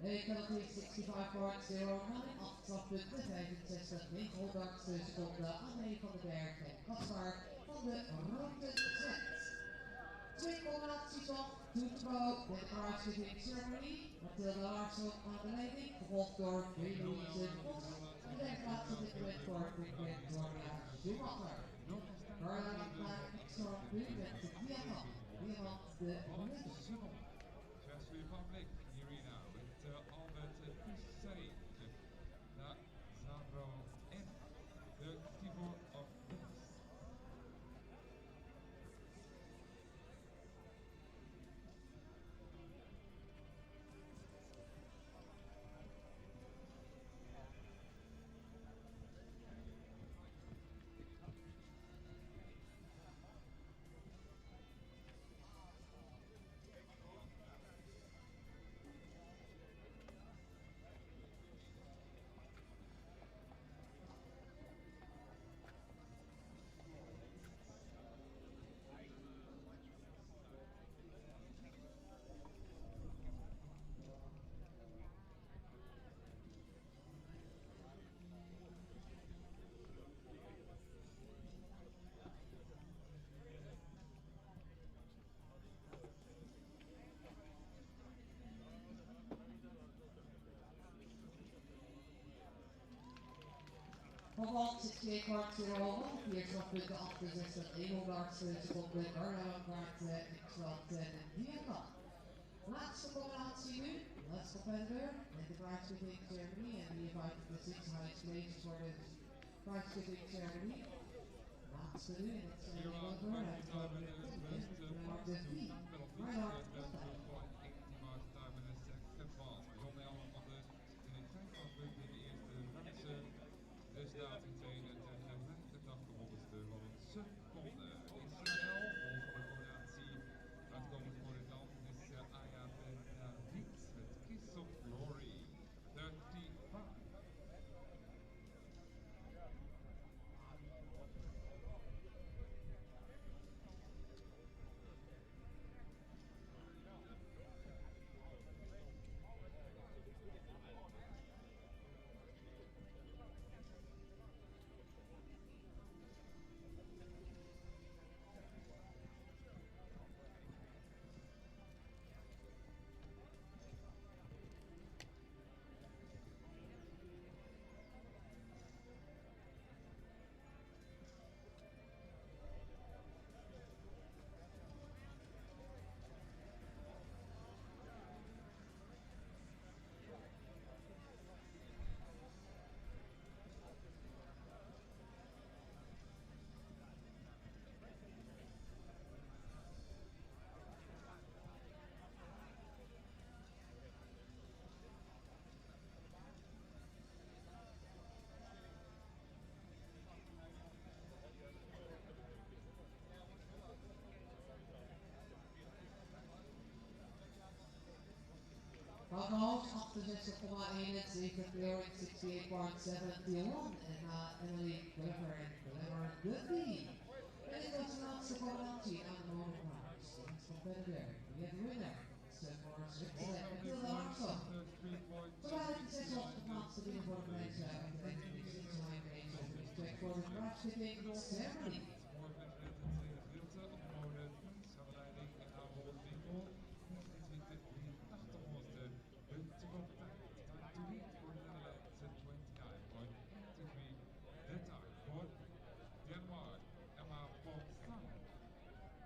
Penalty 65.09, aftrappunten 65, 900ste seconde aan E van den Berg en Kaspar van de Rode Zet. Twee combinaties van Toetebo, de prijsgiving ceremony, Mathilde Larsson aan de leiding, gevolgd door Louise Vos. En de derde plaats op dit moment voor Victoria Schumacher. Carla Leclerc, extra punt met de diamant. Diamant de winnaar. Czech Republic, Irina with Albert Hussein. The Zavro F, the Tibor of Venice. Vervolgens 68.01, 4 strafpunten 68, 100ste seconde, Carla Leclerc, X-Wat en Diamant. Laatste combinatie nu, last competitor, met de prijsgiving ceremony en die invite the 6 highest places voor de prijsgiving ceremony. Laatste nu, en dat zijn we wel door, het komen de FEI. Reinhard Kottijn. Resultaat in tweede tegen 85 honderdste van een seconde. Israël, volgende combinatie, uitkomend voor dit land is Aya Ben David met Kiss of Glory, 35. Alcohol 68.1 en 7 clearing 68.71 en Emily Glimmer en Glimmer Goodby. En dit was de laatste combinatie aan de motorprijs. Next competitor, we have the winner. For Zwitserland, Mathilde Larsson. Terwijl het de 600 plaats te winnen voor de mensen uit de 19 race over de track voor de prijsgiving ceremony.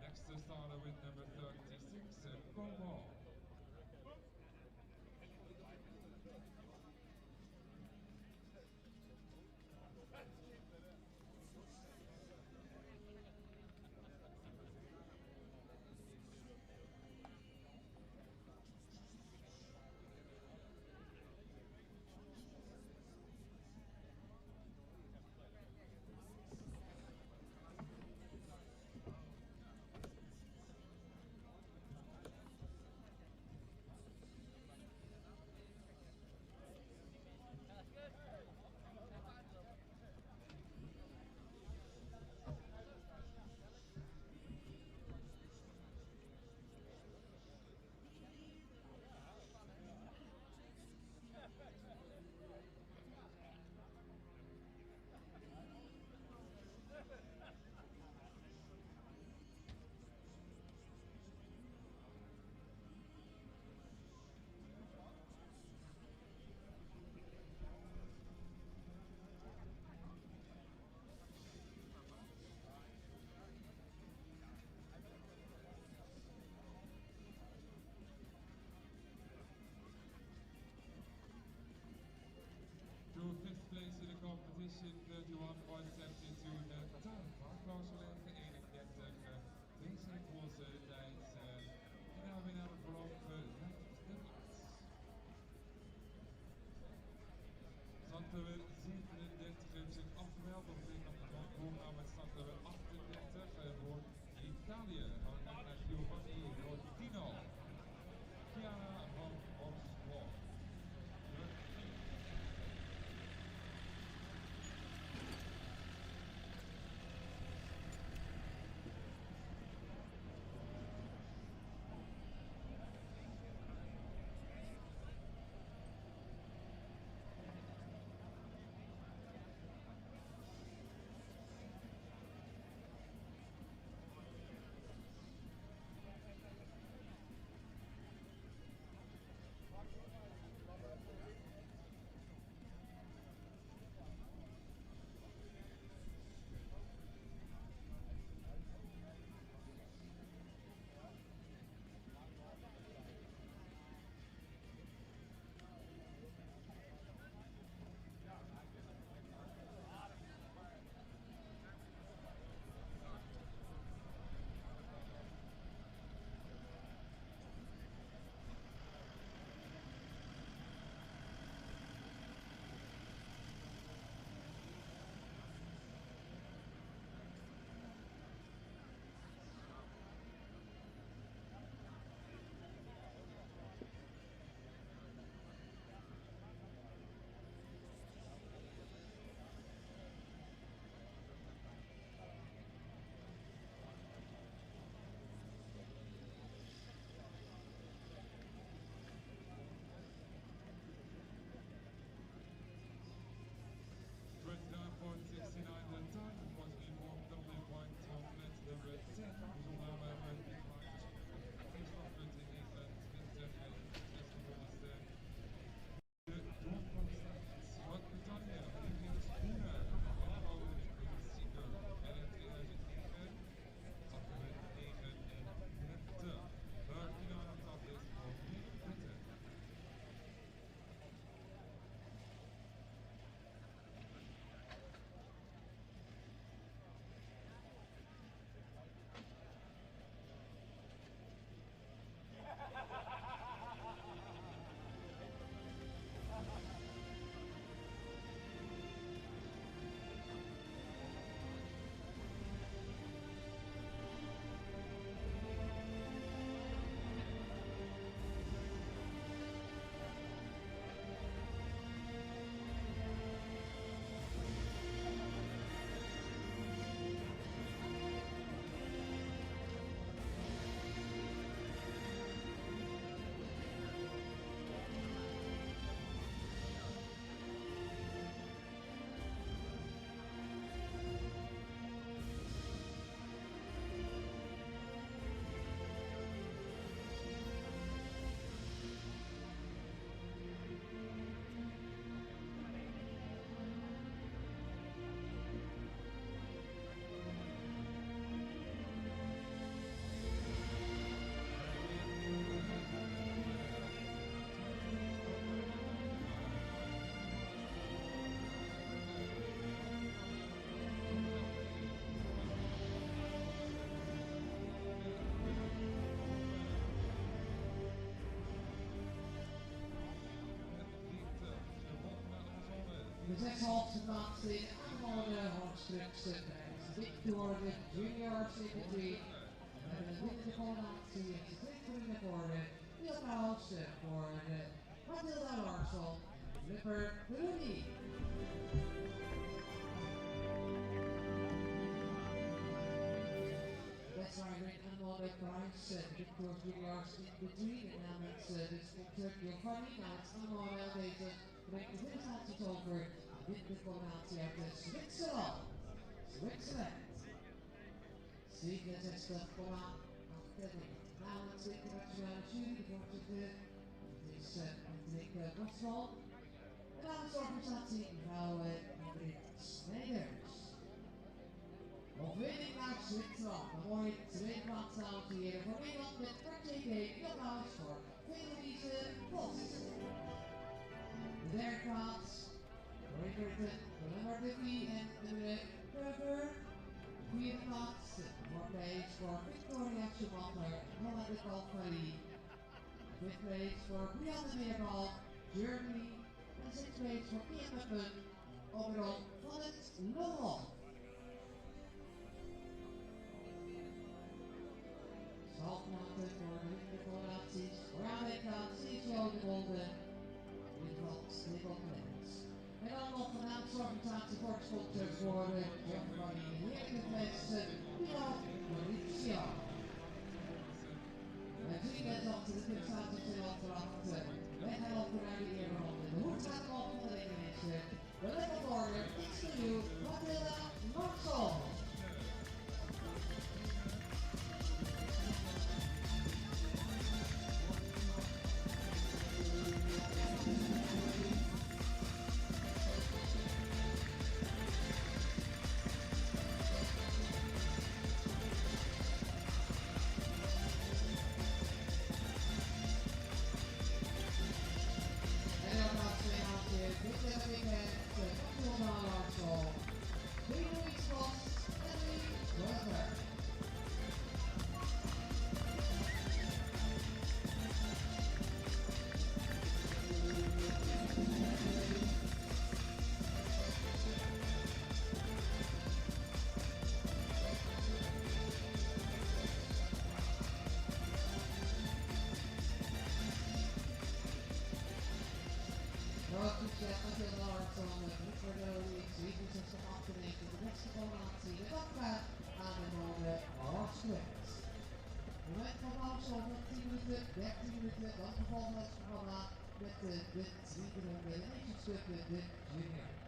Next to starter with number 36, Bobo. 31.72 de time. Markloos gelegen 31. Deze was de tijd. En dan weer naar de verloop lijkt de plaats. Startnummer 37 heeft zich afgemeld. Dat betekent dat we gewoon doorgaan met startnummer 38 voor Italië. Dan gaan we naar Giovanni Rodino. Chiara van Orslo. De 6,5 plaats in aangehouden hoofdstukprijs. Zuidwolde juniors in between. We hebben een winnende combinatie in de tweede geworden. Die applaus voor de Matilda Larsson en Lipper Bruni. Wedstrijd in aangehouden prijs. Victor juniors in between. En namens de sponsor Giovanni. Namens aangehouden deze brengt de presentaties over de combinatie uit de Zwitserland. Zwitserland. 67,8. Namens de internationale jury, de voorzitter, het is Patrick Boswal. En namens de organisatie mevrouw Ingrid Snijders. Overwinning naar Zwitserland. Een mooie tweede plaats, dames en heren, voor Nederland met RTG. Een applaus voor Felise Vos. De derde plaats, Riverton, nummer 3 en de Burger. Vierde plaats, voor place voor Victoria Schumacher en Hannah de Kalkmarie. Fifth place voor Brianne Meerbal, Germany. En sixth place voor Kia Meppen, overal van het Lommel. Saltmaten voor de decoraties, voor aanwezigheid, Zuidwolde, Zuidwolde. En dan nog een aanzorgentatie voor het sponsor voor de Giovanni heerlijke fles Pinot Mauricio. We zien net dat de prestaties zijn afgeracht. Wij gaan op naar de eerronde. De hoed gaat op van de rekening. De level order is for you, Matilda Marcel. De beste combinatie, de kapkaart aan de mode Orsquet. Moment van pauze over 10 minuten, 13 minuten, dan vervolgens het programma met de 300 Nationsstukken, de juniors.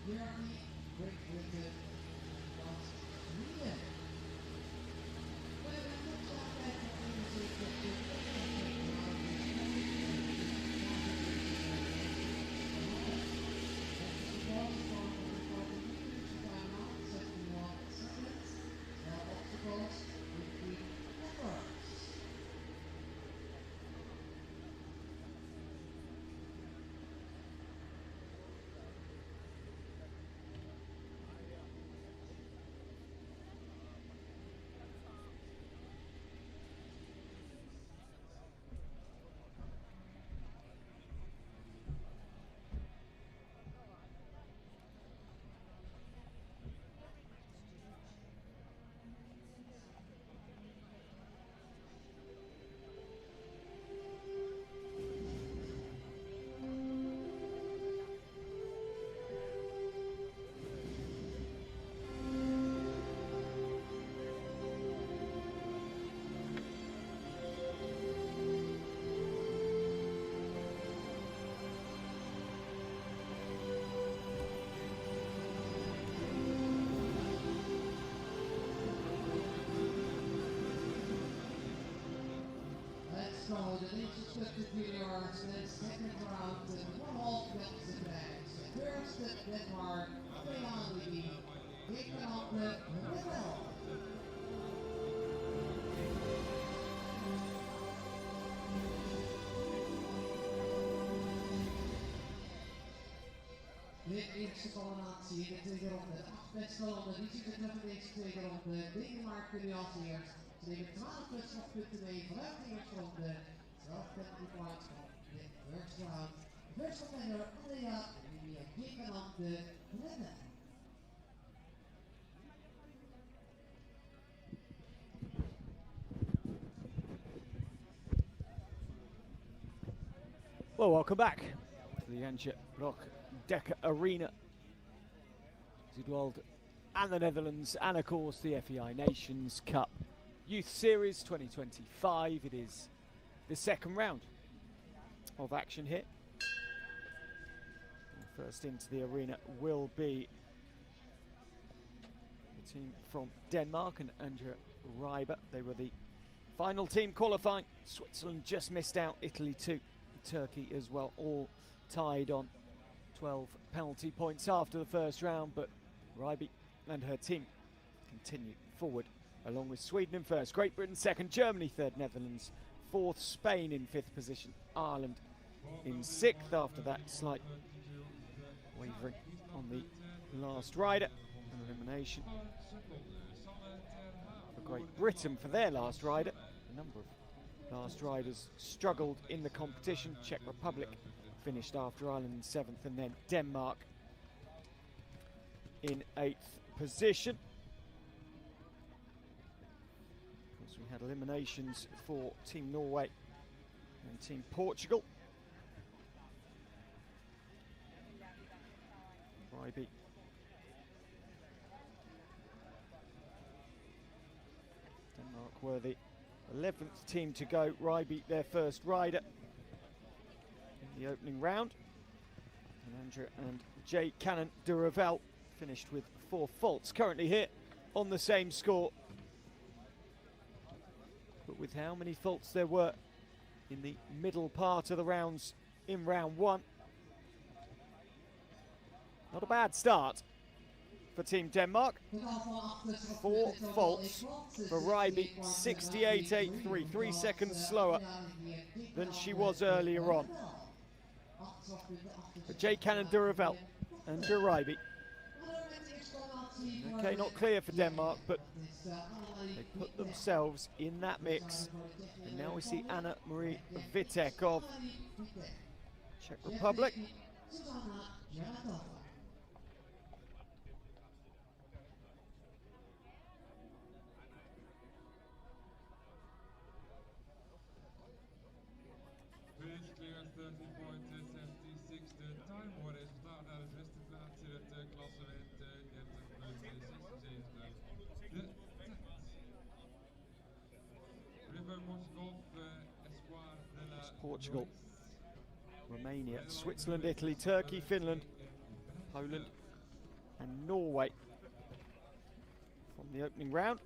Germany, Great Britain, France, Sweden. We hebben een toestand bij de Verenigde So the next expected juniors, then second round, one half wins the prize. First, Denmark, FEI, taken on the middle. De eerste combinatie in de tweede ronde. De 8 beste landen die zitten terug in deze tweede ronde. Denemarken nu als eerst. Ze nemen 12 wedstrijdpunten mee vanuit de eerste ronde. 12 penalty points van de first round. First contender Andrea die taken on the middle. Well, welcome back to the Antje Blok Dekker Arena. Zuidwolde and the Netherlands, and of course the FEI Nations Cup Youth Series 2025. It is the second round of action here. First into the arena will be the team from Denmark and Andrea Reiber. They were the final team qualifying. Switzerland just missed out, Italy too, Turkey as well, all tied on 12 penalty points after the first round, but Reiber and her team continue forward along with Sweden in first, Great Britain second, Germany third, Netherlands fourth, Spain in fifth position, Ireland in sixth. After that slight wavering on the last rider, an elimination for Great Britain for their last rider. A number of last riders struggled in the competition. Czech Republic finished after Ireland in seventh, and then Denmark in eighth position. Of course, we had eliminations for Team Norway and Team Portugal. Reiber Denmark were the 11th team to go. Reiber their first rider in the opening round. And Andrea and Jay Cannon de Revel finished with 4 faults. Currently here on the same score, but with how many faults there were in the middle part of the rounds in round one. Not a bad start for Team Denmark. 4 faults for Reiber, 68.83, 3 seconds slower than she was earlier on. But Jay Cannon de Revel and de Reiber. Okay, not clear for Denmark, but they put themselves in that mix. And now we see Anna Marie Vitek of Czech Republic. Portugal, Romania, Switzerland, Italy, Turkey, Finland, Poland and Norway from the opening round.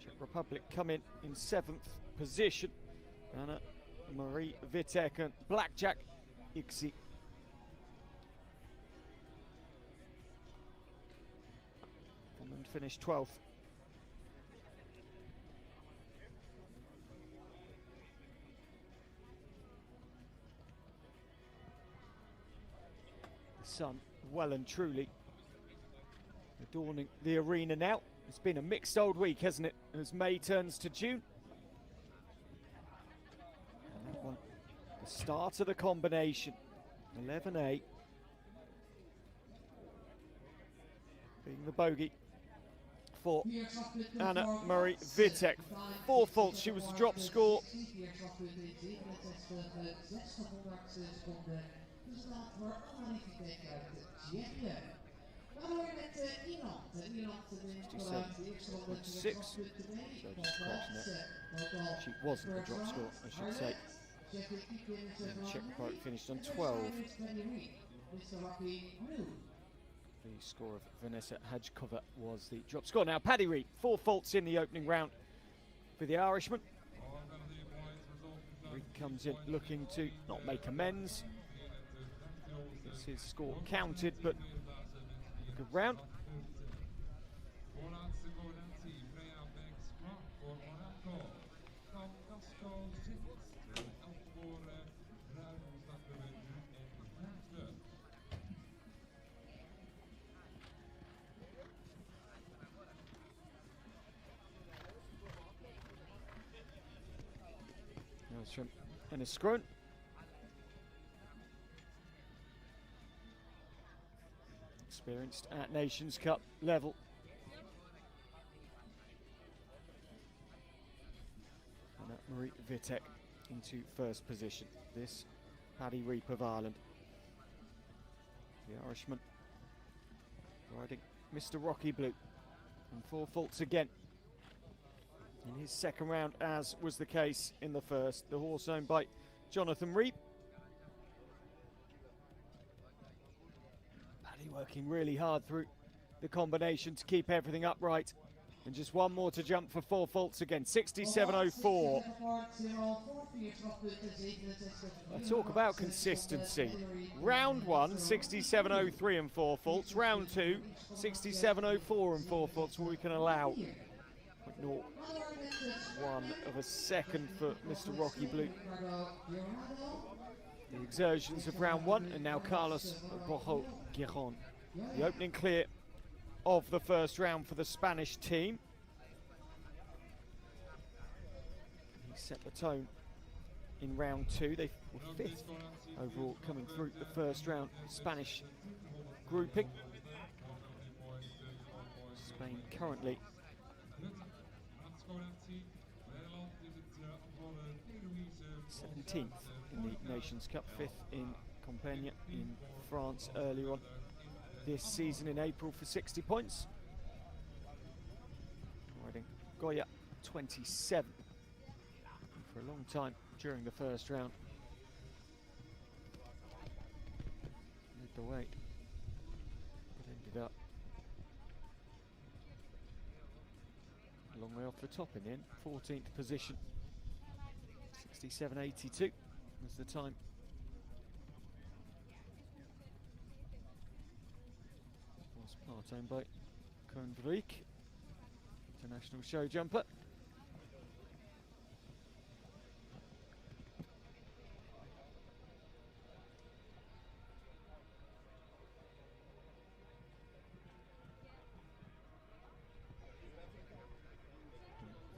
Czech Republic come in 7th position. Anna Marie Vitek and Blackjack Ixi. Finland finished 12th. The sun well and truly adorning the arena now. It's been a mixed old week, hasn't it, as May turns to June. And that one, the start of the combination, 11-8. Being the bogey for Anna Marie Vitek. 4 faults, she was the drop score. She wasn't the drop score, I should say. And Czech Republic finished on 12. The score of Vanessa Hajkova was the drop score. Now Paddy Reed, 4 faults in the opening round for the Irishman. Reed comes in looking to not make amends. It's his score counted, but a good round. That's from Ennis Scroon. Experienced at Nations Cup level. And Marie Vitek into 1st position. This Paddy Reap of Ireland. The Irishman riding Mr. Rocky Blue. And 4 faults again in his 2nd round, as was the case in the 1st. The horse owned by Jonathan Reap. Paddy working really hard through the combination to keep everything upright. And just one more to jump for 4 faults again. 67.04. I talk about consistency. Round 1, 67.03 and 4 faults. Round 2, 67.04 and 4 faults, what we can allow. 0.01 of a second for Mr. Rocky Blue. The exertions of round 1, and now Carlos Bojo Giron. The opening clear of the 1st round for the Spanish team. He set the tone in round 2. They were 5th overall coming through the 1st round Spanish grouping. Spain currently 17th in the Nations Cup, 5th in Compiègne in France earlier on this season in April for 60 points. Riding Goya 27 for a long time during the 1st round. Led the way, but ended up a long way off the top in the end. 14th position. 67.82 was the time. Was part owned by Koenvriek, international show jumper.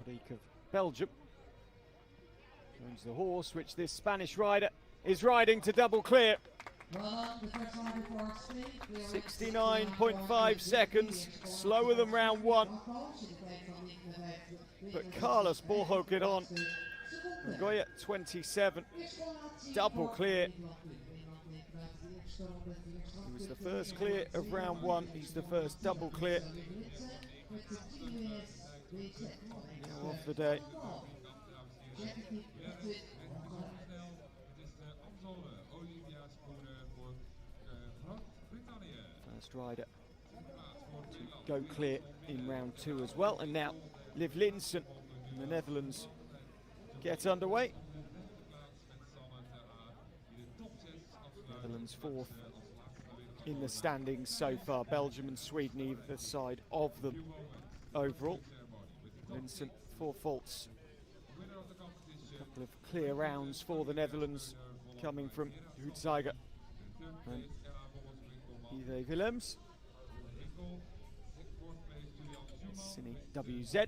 Koenvriek of Belgium owns the horse, which this Spanish rider is riding to double clear. 69.5 seconds, slower than round 1. But Carlos Bojo Giron, Goya 27, double clear. He was the 1st clear of round 1, he's the 1st double clear. Now off the day. First rider to go clear in round 2 as well. And now Liv Linsen in the Netherlands get underway. Netherlands 4th in the standings so far. Belgium and Sweden either side of them overall. Linsen 4 faults. A couple of clear rounds for the Netherlands coming from Zuidwolde and Yves Willems. Cine WZ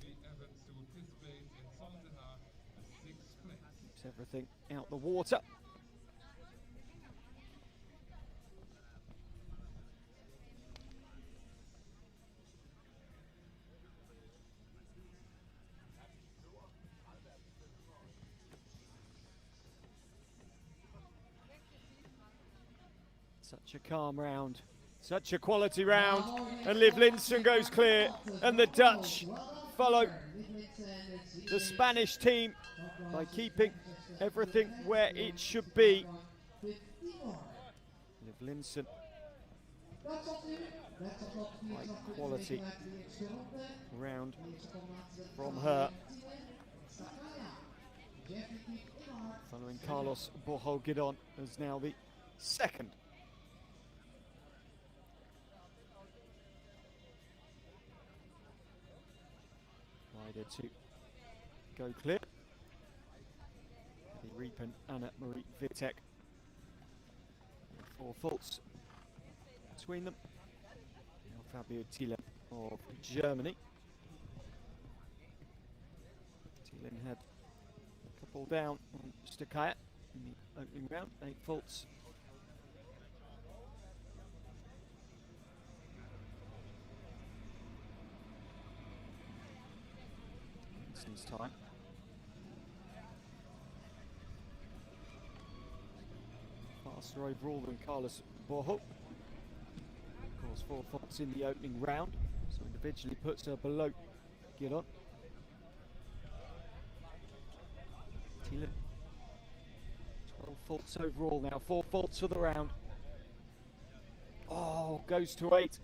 keeps everything out the water. Such a calm round, such a quality round, and Liv Linsen goes clear, and the Dutch follow the Spanish team by keeping everything where it should be. Liv Linsen, high quality round from her. Following Carlos Borjo-Gidon as now the second. Rider to go clear. Eddie Reep and Anna Marie Vitek. 4 faults between them. Now Fabio Thielen of Germany. Thielen had a couple down on Stakaya in the opening round, 8 faults. Time. Faster overall than Carlos Borjo. Of course, 4 faults in the opening round, so individually puts her below Gidon. Thielen, 12 faults overall now, 4 faults for the round. Oh, goes to 8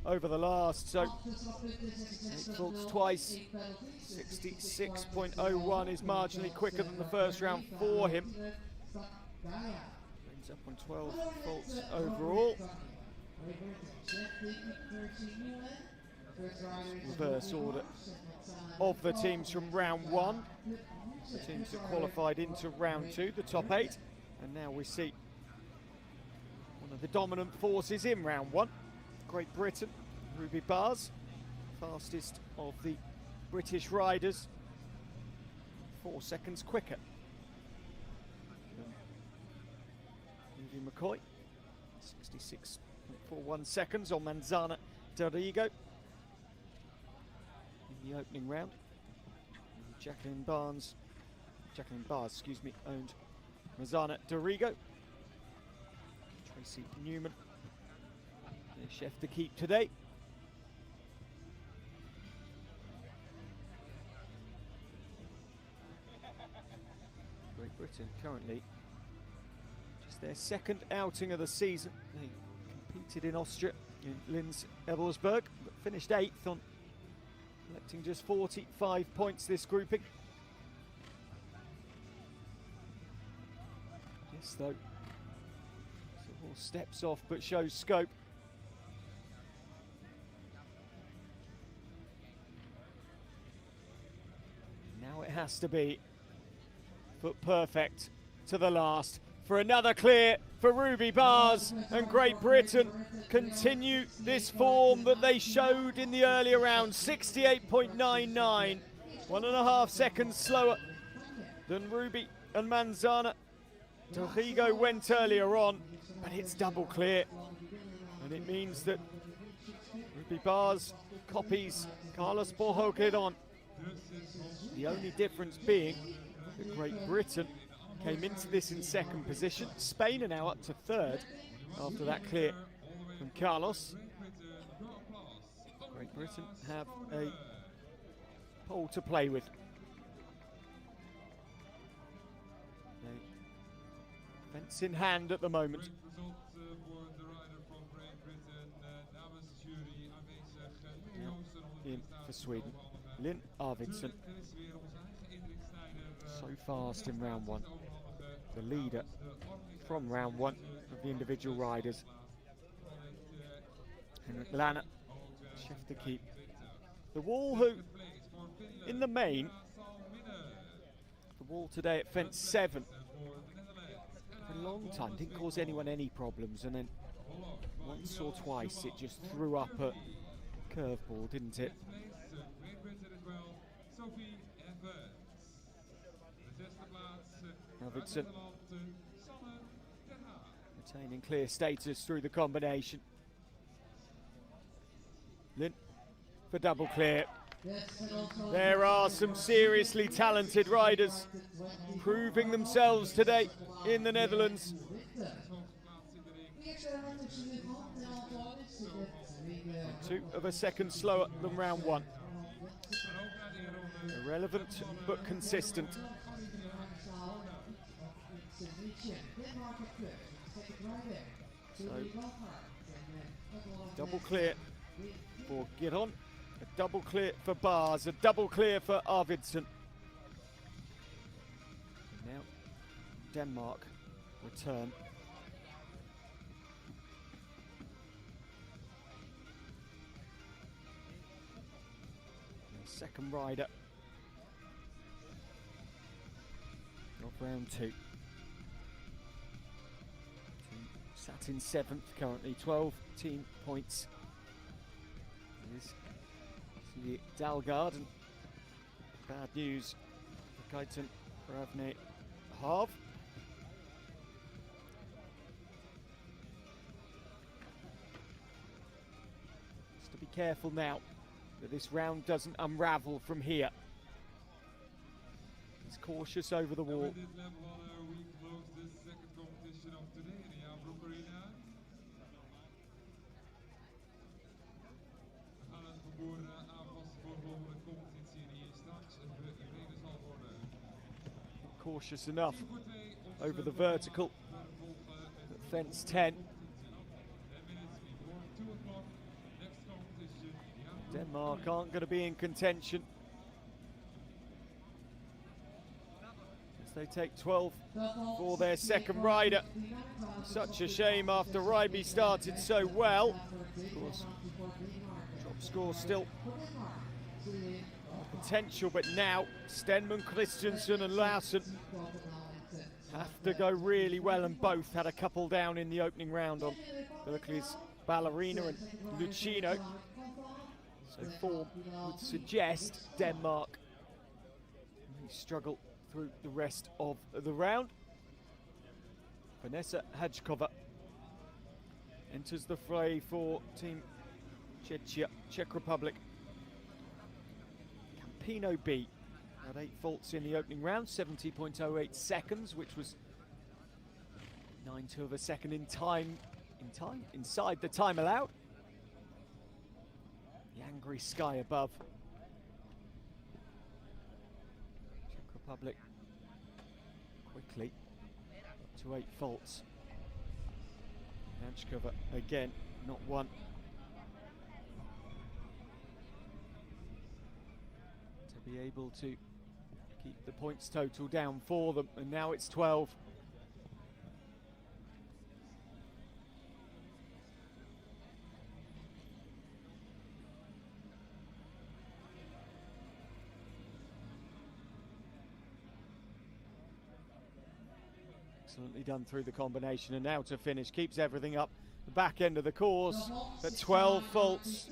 over the last, so 8 faults twice. 66.01 is marginally quicker than the first round for him. Ends up on 12 faults overall. Reverse order of the teams from round 1. The teams that qualified into round 2, the top 8. And now we see one of the dominant forces in round 1. Great Britain, Ruby Bars, fastest of the British riders, 4 seconds quicker. Evie McCoy, 66.41 seconds on Manzana Dorigo in the opening round. Jacqueline Bars, owned Manzana Dorigo. Tracy Newman, their chef to keep today. Great Britain currently just their second outing of the season. They competed in Austria in Linz Evelsberg, but finished 8th on collecting just 45 points this grouping. Yes, though, several steps off, but shows scope. Now it has to be foot perfect to the last for another clear for Ruby Bars, and Great Britain continue this form that they showed in the earlier round. 68.99, 1.5 seconds slower than Ruby and Manzana Dorigo went earlier on, but it's double clear, and it means that Ruby Bars copies Carlos Borjo-Gidon. The only difference being that Great Britain came into this in second position. Spain are now up to third after that clear from Carlos. Great Britain have a pole to play with. Fence in hand at the moment. Great result for the rider from Great Britain, for Sweden. Lynn Arvidsson, so fast in round one. The leader from round one of the individual riders. Henrik Lanner, chef to keep. The Wall, who, in the main, the Wall today at fence 7, for a long time didn't cause anyone any problems, and then once or twice it just threw up a curveball, didn't it? Arvidsson retaining clear status through the combination. Lynn for double clear. There are some seriously talented riders proving themselves today in the Netherlands. Two of a second slower than round one. Irrelevant but consistent. So, double clear for Giron, a double clear for Bars, a double clear for Arvidsson. And now Denmark return. The second rider of round two. Sat in 7th currently, 12 team points. Is the Dalgard, and bad news for Gaiten Ravne Harv. Just to be careful now that this round doesn't unravel from here. He's cautious over the wall. Cautious enough over the vertical at fence 10. Denmark aren't going to be in contention as they take 12 for their second rider. Such a shame after Ryby started so well. Of course, top score still potential, but now Stenman, Christensen and Larsen have to go really well, and both had a couple down in the opening round on Berkeley's Ballerina and Lucino. So form would suggest Denmark may struggle through the rest of the round. Vanessa Hajkova enters the fray for Team Czechia, Czech Republic. Campino B had 8 faults in the opening round, 70.08 seconds, which was 9/2 of a second inside the time allowed. The angry sky above. Czech Republic quickly up to 8 faults. Hajkova again, not one. Be able to keep the points total down for them, and now it's 12. Excellently done through the combination, and now to finish, keeps everything up. The back end of the course at 12 faults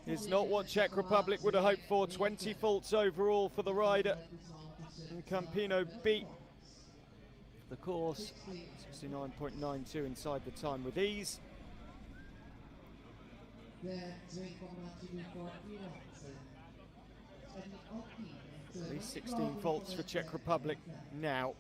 is not what Czech Republic would have hoped for. 20 faults overall for the rider. And Campino beat the course, 69.92 inside the time with ease. At least 16 faults for Czech Republic now.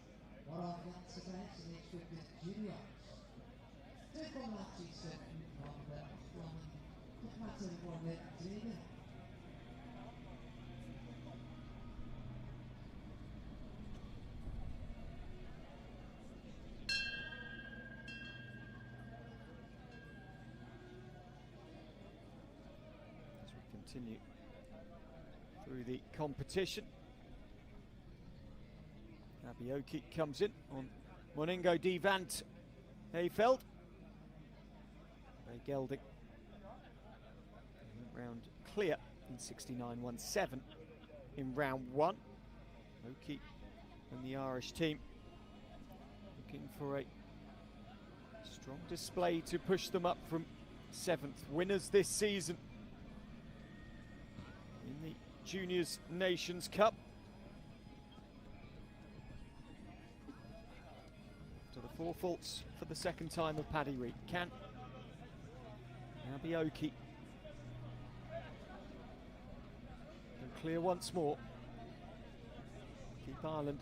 continue through the competition. Abioki comes in on Moningo de Vant Hayfeld. Ray Gelding round clear in 69.17 in round one. Oki and the Irish team looking for a strong display to push them up from 7th. Winners this season in the Juniors Nations Cup. To the 4 faults for the second time of Paddy Reed. Can Abioki clear once more. Keep Ireland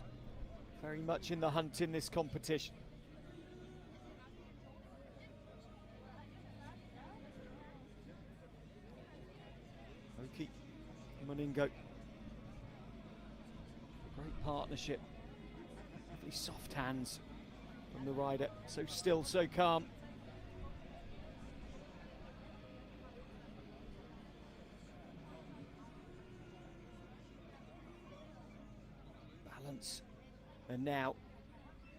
very much in the hunt in this competition. Oki, Moningo. Great partnership. Lovely soft hands from the rider. So still, so calm. And now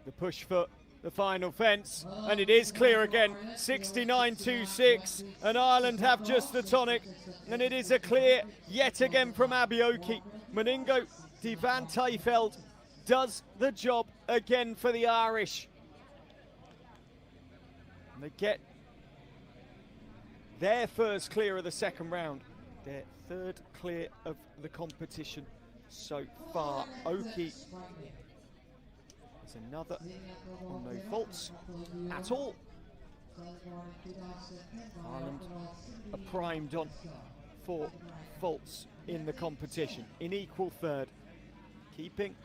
the push for the final fence, and it is clear again. 69.26, and Ireland have just the tonic, and it is a clear yet again from Abioki. Moningo de Vant Hayfeld does the job again for the Irish. And they get their first clear of the second round, their third clear of the competition so far. Oki is another on no faults at all. Ireland are primed on 4 faults in the competition, in equal third, keeping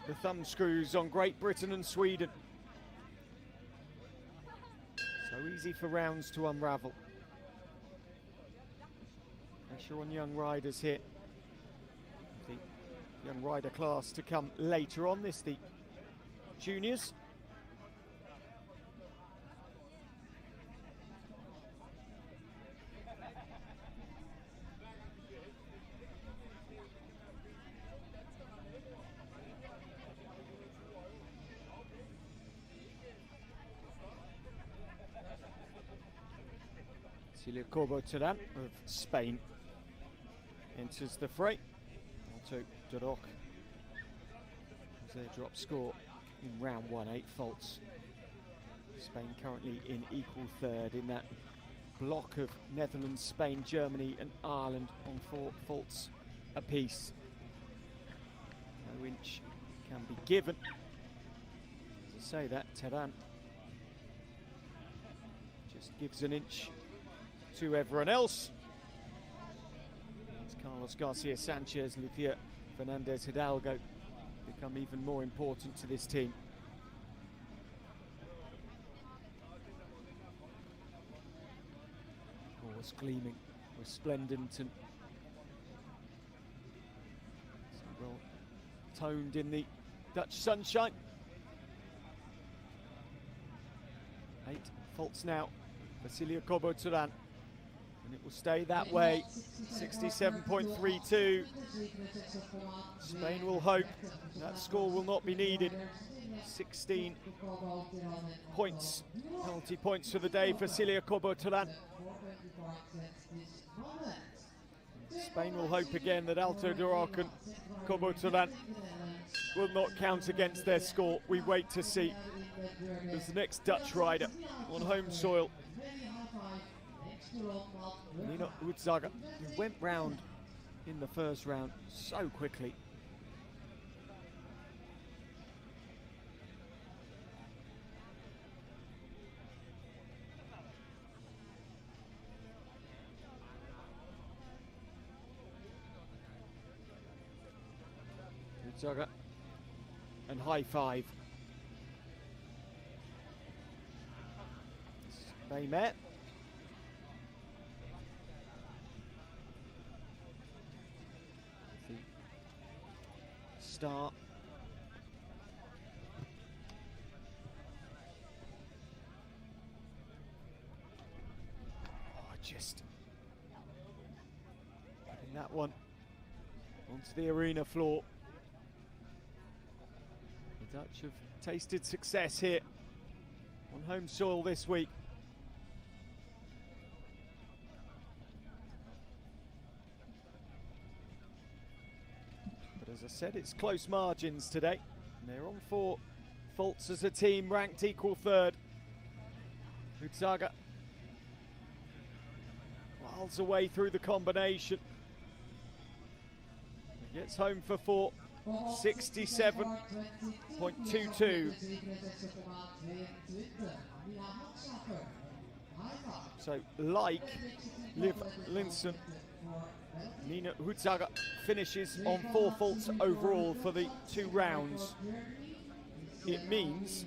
the thumb screws on Great Britain and Sweden. So easy for rounds to unravel. Pressure on young riders here. The young rider class to come later on this, the juniors. Cecilia Corbo-Teran of Spain enters the fray. Alto de Roc as their drop score in round 1, 8 faults. Spain currently in equal third in that block of Netherlands, Spain, Germany and Ireland on 4 faults apiece. No inch can be given. To say that, Teran just gives an inch to everyone else. As Carlos Garcia Sanchez, Lucia Fernandez Hidalgo become even more important to this team. Always gleaming, resplendent and so well toned in the Dutch sunshine. 8 faults now for Cecilia Corbo-Teran. And it will stay that way. 67.32. Spain will hope that score will not be needed. 16 points, penalty points for the day for Cecilia Corbo-Teran. Spain will hope again that Alto de Roc and Corbo-Teran will not count against their score. We wait to see as the next Dutch rider on home soil, Nina Utzaga, who went round in the first round so quickly. Utzaga and high five. They met. Start. Oh, just that one onto the arena floor. The Dutch have tasted success here on home soil this week. But as I said, it's close margins today. And they're on 4 faults as a team, ranked equal third. Utsaga wiles away through the combination. He gets home for 4. 67.22. So, like Liv Linson, Nina Hutzaga finishes on 4 faults overall for the 2 rounds. It means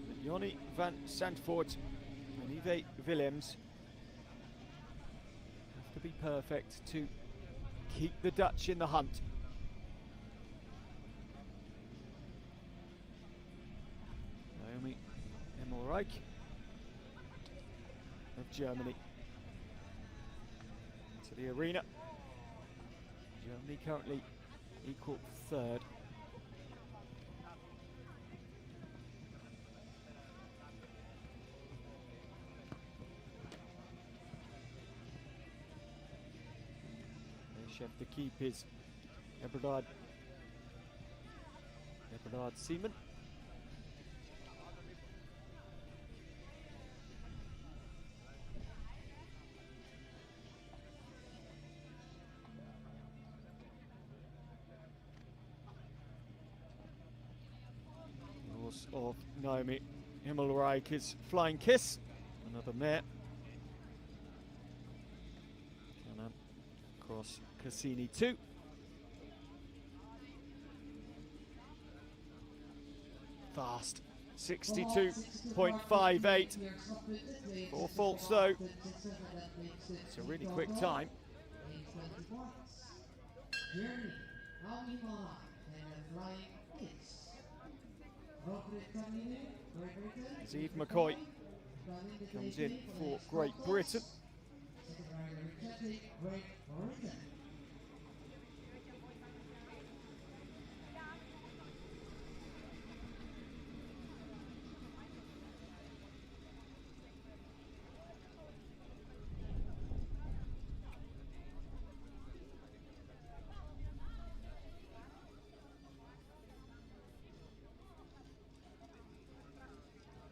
that Jonny van Zandvoort and Yves Willems have to be perfect to keep the Dutch in the hunt. Naomi Emmelreich of Germany to the arena. Germany currently equal third. Chef to keep is Eberhard Seaman. Horse of Naomi Himmelreich is Flying Kiss, another mare. Cross Cassini 2. Fast, 62.58. 4 faults though. It's a really quick time. As Eve McCoy comes in for Great Britain.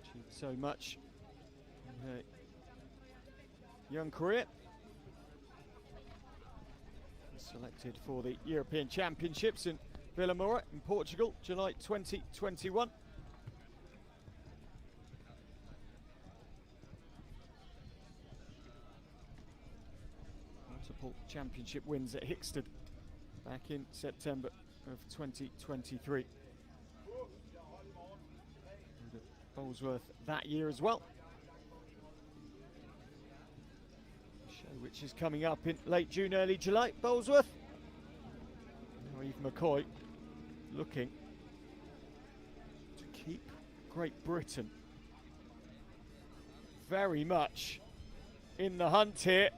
Achieved so much in her young career. Selected for the European Championships in Vila Moura in Portugal, July 2021. Multiple championship wins at Hickstead back in September of 2023. And at Bolesworth that year as well. Which is coming up in late June, early July, Bolesworth. Now Eve McCoy looking to keep Great Britain very much in the hunt here.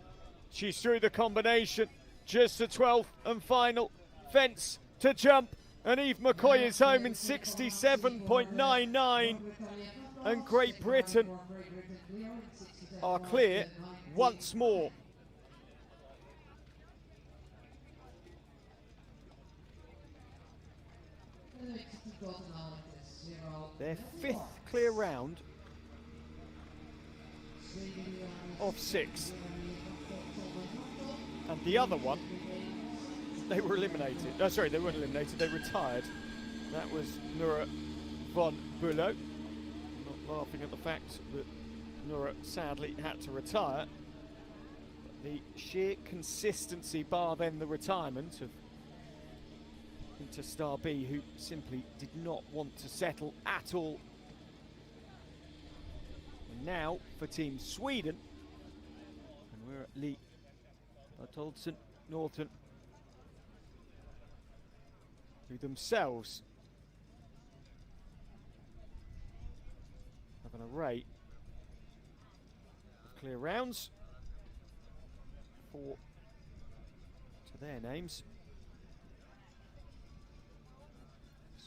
She's through the combination, just the 12th and final fence to jump, and Eve McCoy is home in 67.99, and Great Britain are clear once more. Their 5th clear round of 6. And the other one, they were eliminated. Oh, sorry, they weren't eliminated, they retired. That was Nora von Bülow. Not laughing at the fact that Nora sadly had to retire. But the sheer consistency, bar then the retirement of Interstar B, who simply did not want to settle at all. And now for Team Sweden, and we're at Lee Bertoldsson Norton, who themselves have an array of clear rounds. 4 to their names.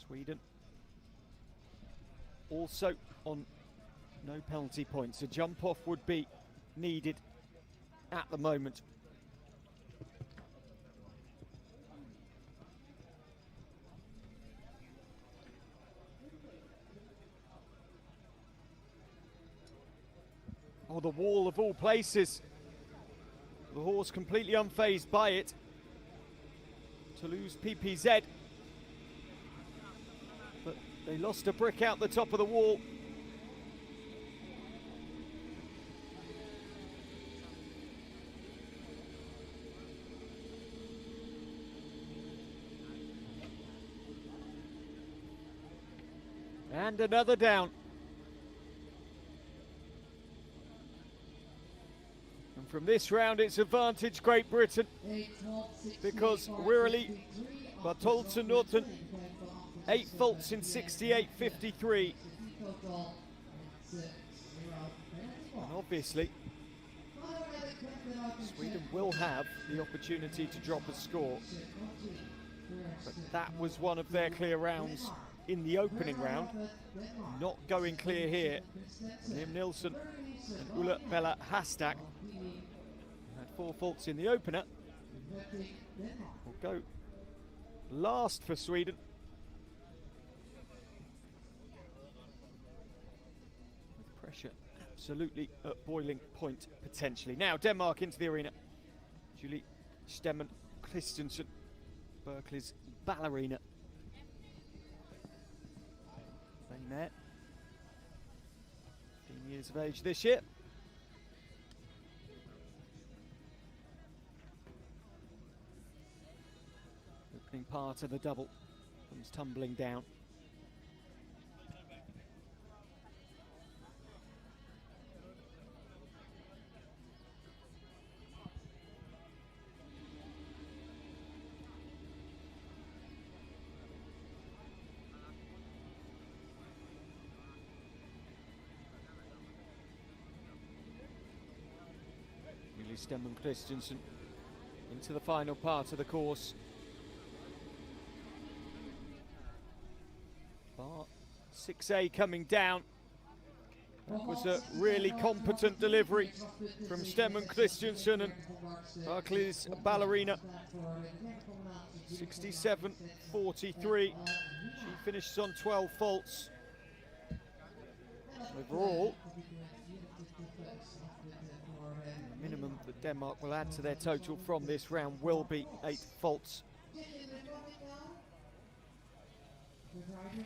Sweden also on no penalty points. A jump off would be needed at the moment. Oh, the wall of all places. The horse completely unfazed by it. Toulouse PPZ. But they lost a brick out the top of the wall. And another down. And from this round, it's advantage Great Britain because Wirrally, Bartolton Norton, 8 faults in 68.53. And obviously, Sweden will have the opportunity to drop a score. But that was one of their clear rounds in the opening round. Not going clear here. Liam Nilsson and Ulla Bella Hastak had 4 faults in the opener. Will go last for Sweden. With pressure absolutely at boiling point potentially. Now Denmark into the arena. Julie Stemmen Christensen, Berkeley's ballerina. Playing there. 15 years of age this year. Opening part of the double comes tumbling down. Stemmen Christensen into the final part of the course. Bar 6A coming down. That was a really competent delivery from Stemmen Christensen and Barclays ballerina. 67.43. She finishes on 12 faults. Overall, minimum that Denmark will add to their total from this round will be 8 faults.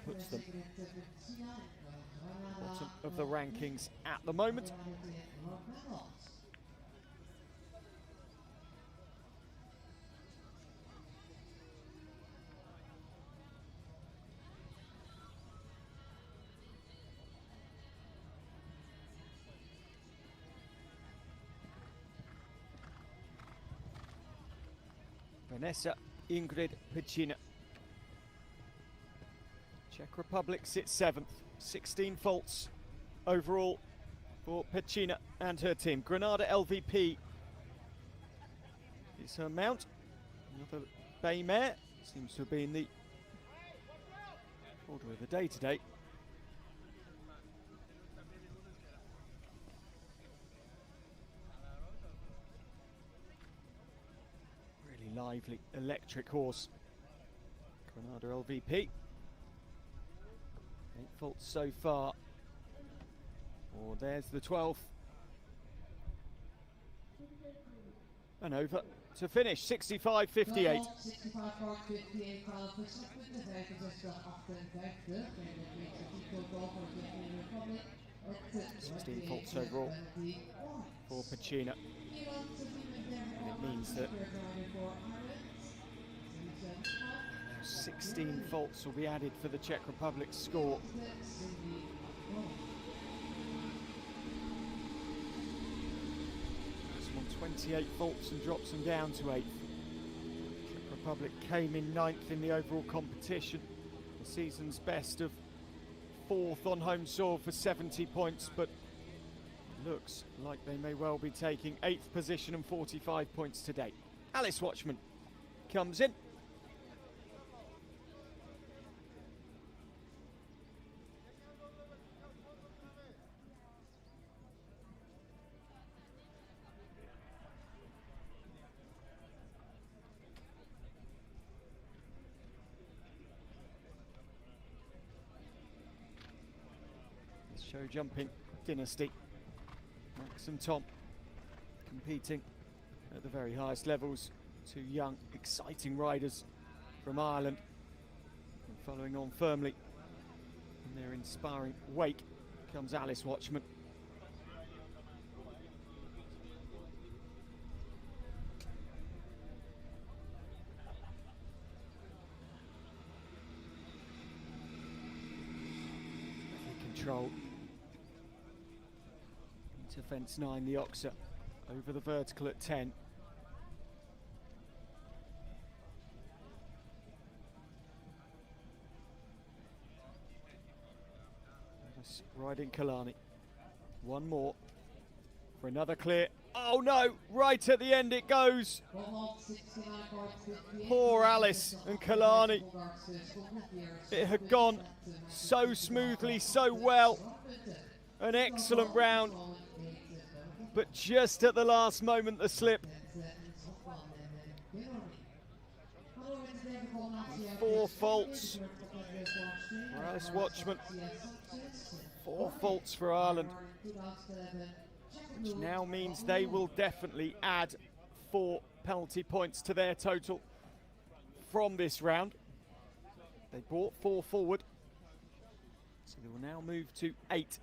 Puts them bottom of the rankings at the moment. Vanessa Ingrid Pecina. Czech Republic sits 7th, 16 faults overall for Pecina and her team. Granada LVP is her mount. Another bay mare, seems to have been the order of the day today. Lively, electric horse. Granada LVP. 8 faults so far. Oh, there's the 12th. And over to finish, 65.58. 16 faults overall for Pecina. And it means that 16 faults will be added for the Czech Republic's score. This one 28 faults and drops them down to 8th. Czech Republic came in 9th in the overall competition. The season's best of 4th on home soil for 70 points, but Looks like they may well be taking 8th position and 45 points today. Alice Watchman comes in. Show jumping dynasty. Max and Tom competing at the very highest levels. Two young, exciting riders from Ireland, and following on firmly in their inspiring wake comes Alice Watchman. Control into fence 9, the Oxer over the vertical at 10. Riding Kalani. One more for another clear. Oh no, right at the end it goes. Poor Alice and Kalani. It had gone so smoothly, so well. An excellent round. But just at the last moment, the slip. 4 faults for Alice Watchman. 4 faults for Ireland, which now means they will definitely add 4 penalty points to their total from this round. They brought 4 forward, so they will now move to 8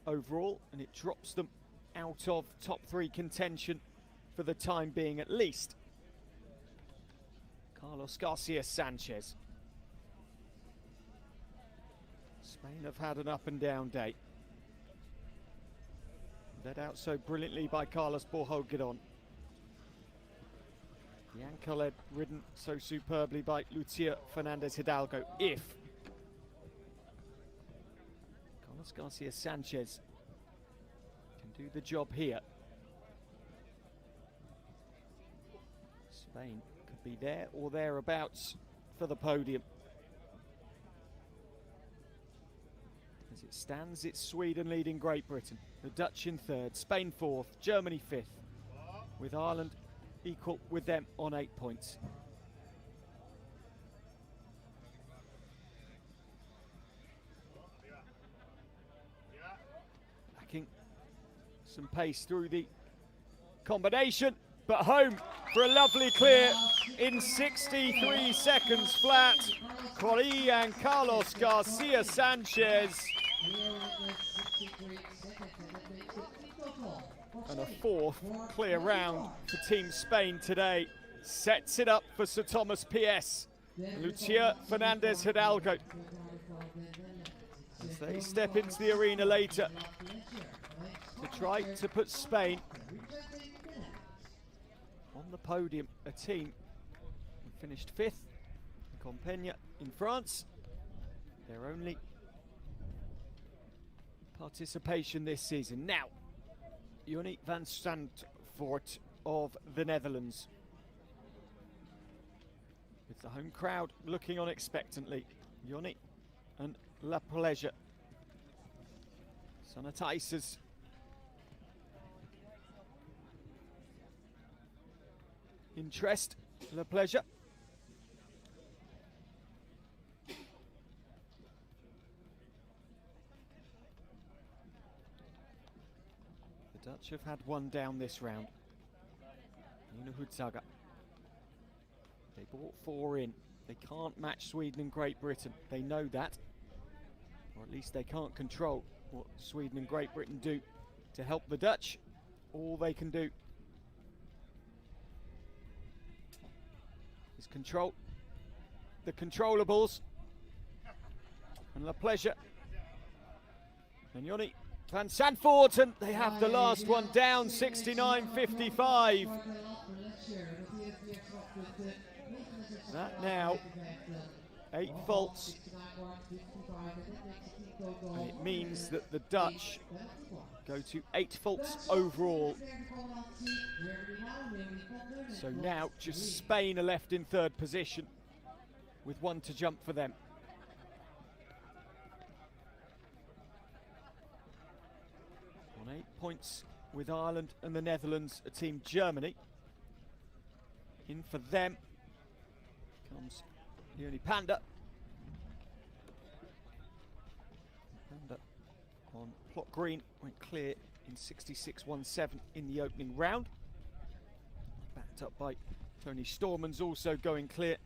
overall, and it drops them out of top 3 contention for the time being at least. Carlos Garcia Sanchez. Spain have had an up and down day. Led out so brilliantly by Carlos Borjo-Gidon. The ankle led ridden so superbly by Lucia Fernandez Hidalgo. If Carlos Garcia Sanchez can do the job here, Spain could be there or thereabouts for the podium. As it stands, it's Sweden leading Great Britain, the Dutch in 3rd, Spain 4th, Germany 5th, with Ireland equal with them on 8 points. Lacking some pace through the combination, but home for a lovely clear in 63 seconds flat. Corey and Carlos Garcia Sanchez. And a 4th clear round for Team Spain today. Sets it up for Sir Thomas PS. Lucia Fernandez Hidalgo, as they step into the arena later to try to put Spain on the podium. A team who finished 5th, Compiègne in France. Their only participation this season. Now, Jonny van Zandvoort of the Netherlands, with the home crowd looking on expectantly. Jonny and La Pleasure. Sanitizers. Interest, La Pleasure. The Dutch have had one down this round. Nina Hudzaga. They brought 4 in. They can't match Sweden and Great Britain. They know that. Or at least they can't control what Sweden and Great Britain do to help the Dutch. All they can do is control the controllables. And La Pleasure and Jonny van Zandvoort, and they have the last one down, 69.55. That now 8 faults, and it means that the Dutch go to 8 faults overall. So now just Spain are left in third position with 1 to jump for them. On 8 points with Ireland and the Netherlands, a team Germany. In for them comes Leonie Panda. Panda on plot green, went clear in 66.17 in the opening round. Backed up by Tony Stormans, also going clear.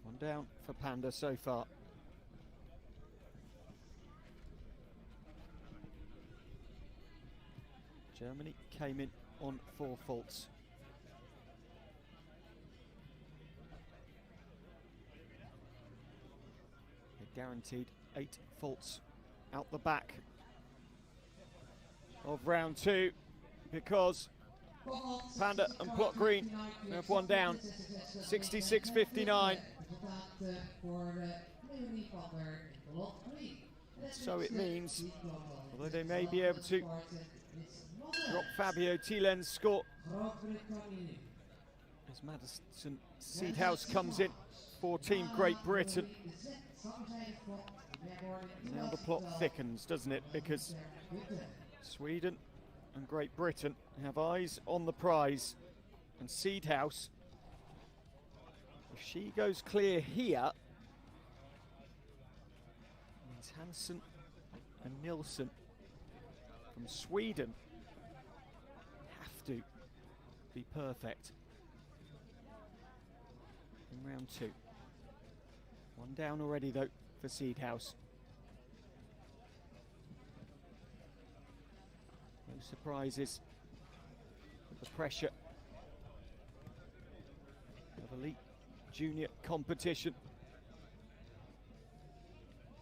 One down for Panda so far. Germany came in on 4 faults. They're guaranteed 8 faults out the back of round 2 because Panda and plot green have 1 down. 66.59. So it means, although they may be able to drop Fabio Thielen's score, as Madison Seedhouse comes in for Team Great Britain. Now the plot thickens, doesn't it? Because Sweden and Great Britain have eyes on the prize, and Seedhouse, if she goes clear here, means Hansen and Nilsson from Sweden have to be perfect in round 2. 1 down already though for Seedhouse. No surprises with the pressure of elite junior competition.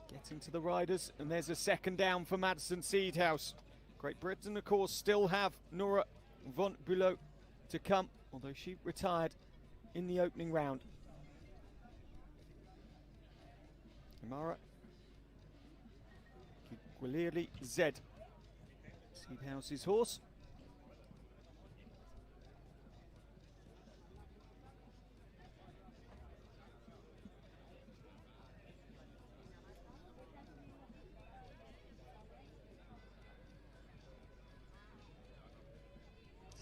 Getting to the riders, and there's a 2nd down for Madison Seedhouse. Great Britain, of course, still have Nora von Bülow to come, although she retired in the opening round. Imara Guilherme Z, Seedhouse's horse.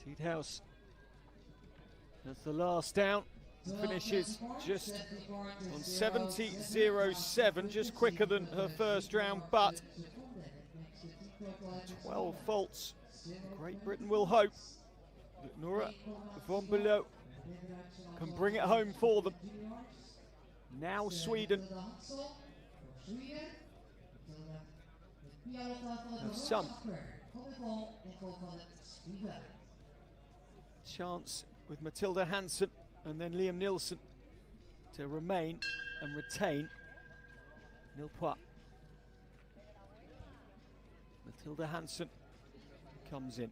Seedhouse as the last down, finishes just on 70.07, just quicker than her first round, but 12 faults. Great Britain will hope that Nora von Bülow can bring it home for them. Now Sweden have some chance with Matilda Hansen and then Liam Nilsson to remain and retain Nilpois. Matilda Hansen comes in.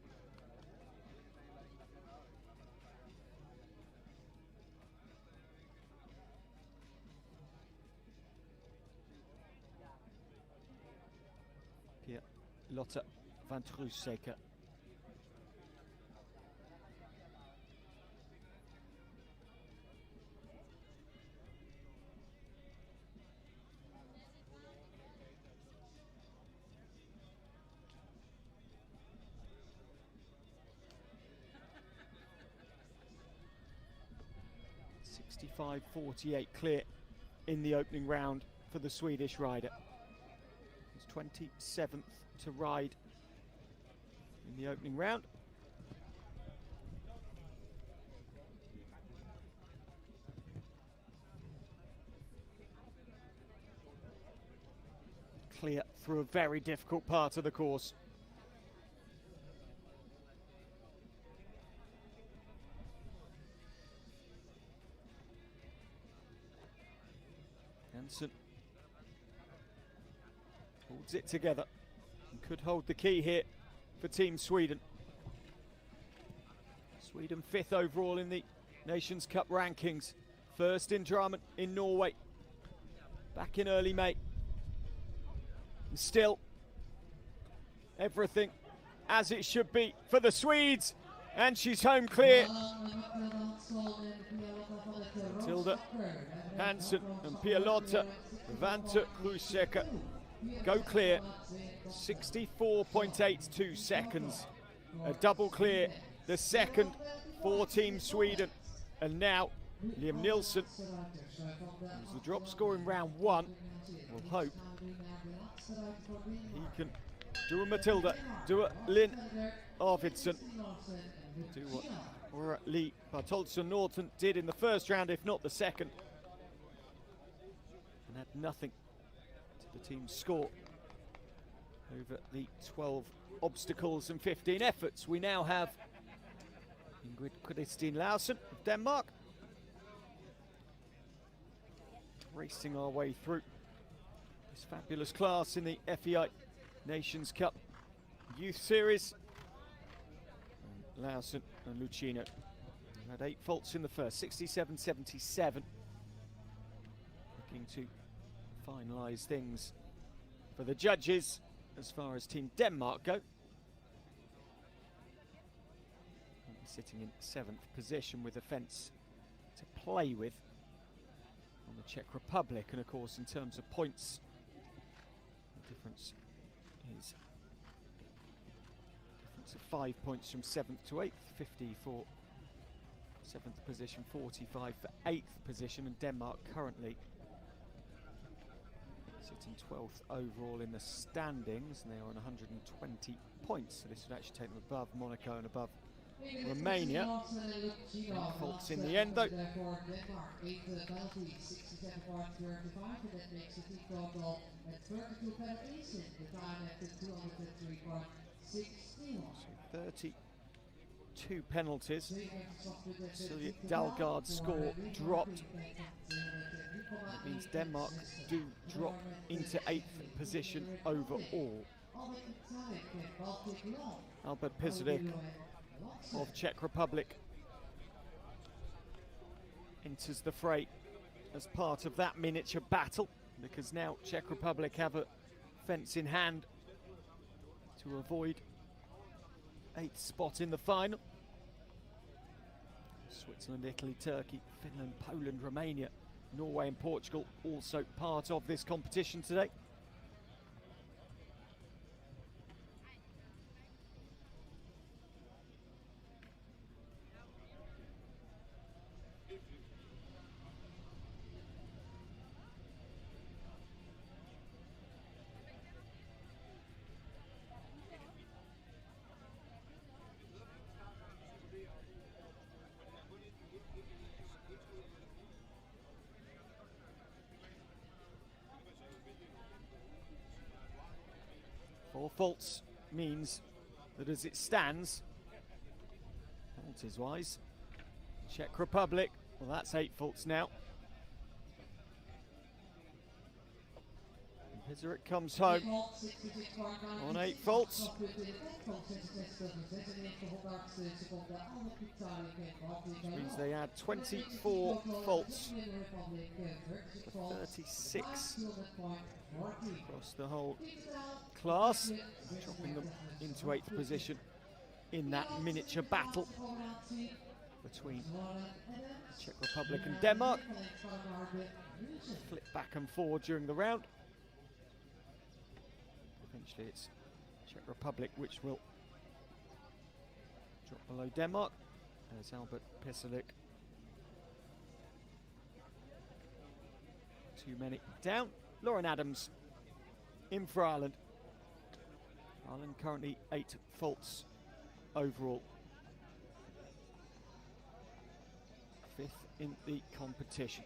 Pia Lotte van Trooszeker. .45.48 clear in the opening round for the Swedish rider. It's 27th to ride in the opening round. Clear through a very difficult part of the course. Hansen holds it together and could hold the key here for Team Sweden. Sweden 5th overall in the Nations Cup rankings. First in Drammen in Norway back in early May. And still everything as it should be for the Swedes. And she's home clear. Matilda Hansen and Pia-Lotta Vante Kruseka go clear. 64.82 seconds. A double clear, the second for Team Sweden. And now Liam Nielsen, who's the drop score in round 1, will hope he can do a Matilda, do a Lynn Arvidsson, do what Lee Bartolson Norton did in the first round, if not the second, and add nothing to the team's score over the 12 obstacles and 15 efforts. We now have Ingrid Kristin Lausen of Denmark racing our way through this fabulous class in the FEI Nations Cup Youth Series. And Lausen and Lucino had 8 faults in the first, 67.77. Looking to finalise things for the judges as far as Team Denmark go. Sitting in 7th position with a fence to play with on the Czech Republic, and of course in terms of points the difference is of 5 points from 7th to 8th, 50 for 7th position, 45 for 8th position, and Denmark currently sitting 12th overall in the standings, and they are on 120 points, so this would actually take them above Monaco and above Romania. Faults in the end though. So 32 penalties. Silje Dalgaard's score dropped. That means Denmark do drop into 8th position overall. Albert Pisarik of Czech Republic enters the fray as part of that miniature battle, because now Czech Republic have a fence in hand to avoid 8th spot in the final. Switzerland, Italy, Turkey, Finland, Poland, Romania, Norway and Portugal also part of this competition today. Four faults means that as it stands, penalties wise, Czech Republic, well that's 8 faults now. And Pisarik comes home on 8 faults. Which means they add 24 faults for 36 across the whole class, dropping them into 8th position in that miniature battle between Czech Republic and Denmark. Flip back and forward during the round. Eventually it's Czech Republic which will drop below Denmark. There's Albert Pisarik. Too many down. Lauren Adams in for Ireland. Ireland currently 8 faults overall. 5th in the competition.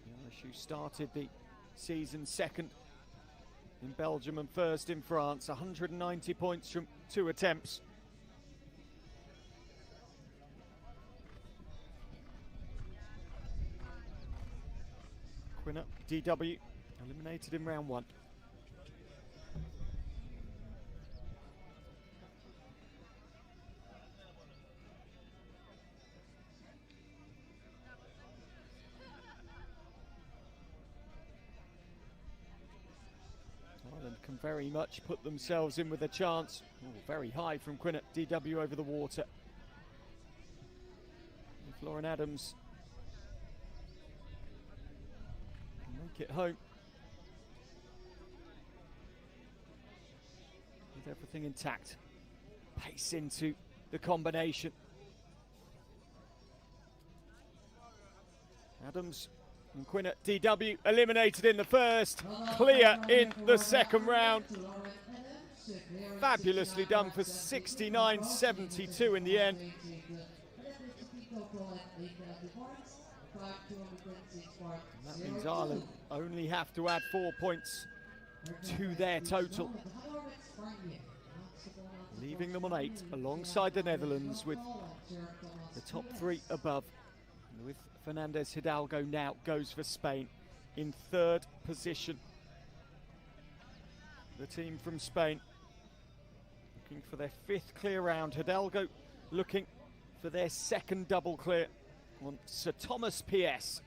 The Irish who started the season 2nd in Belgium and 1st in France. 190 points from 2 attempts. Quinner, DW, eliminated in round 1. Ireland can very much put themselves in with a chance. Ooh, very high from Quinner, DW over the water. If Lauren Adams can make it home with everything intact. Pace into the combination. Adams and Quinner, DW, eliminated in the first, clear in the second round. Fabulously done for 69.72 in the end. And that means Ireland only have to add 4 points to their total, leaving them on 8 alongside the Netherlands with the top 3 above. And with Fernandez Hidalgo now goes for Spain in 3rd position. The team from Spain looking for their 5th clear round. Hidalgo looking for their 2nd double clear on Sir Thomas PS.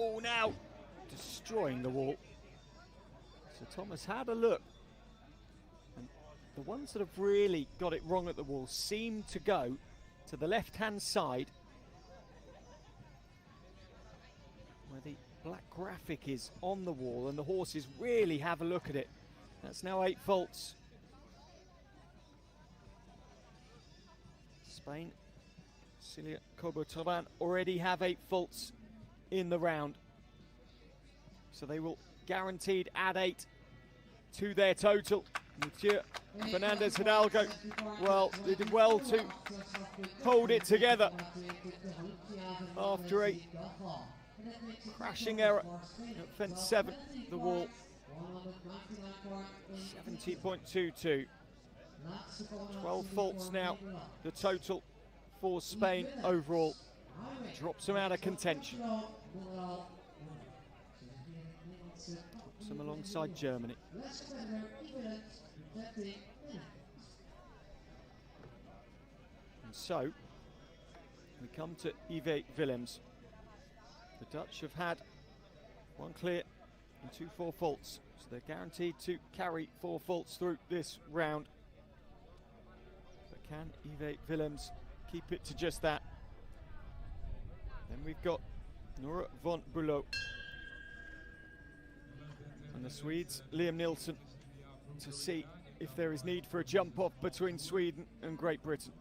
Oh, now destroying the wall. So Thomas had a look, and the ones that have really got it wrong at the wall seem to go to the left-hand side, where the black graphic is on the wall, and the horses really have a look at it. That's now 8 faults. Spain, Celia Cobo-Turban already have 8 faults in the round, so they will guaranteed add 8 to their total. Monsieur Fernandez Hidalgo, well, they did well to hold it together after a crashing error at fence 7, the wall. 70.22. 12 faults now, the total for Spain overall. Drops them out of contention. Drops them alongside Germany. And so, we come to Yves Willems. The Dutch have had 1 clear and 2 4 faults, so they're guaranteed to carry 4 faults through this round. But can Yves Willems keep it to just that? Then we've got Nora von Bülow and the Swedes, Liam Nilsson, to see if there is need for a jump off between Sweden and Great Britain.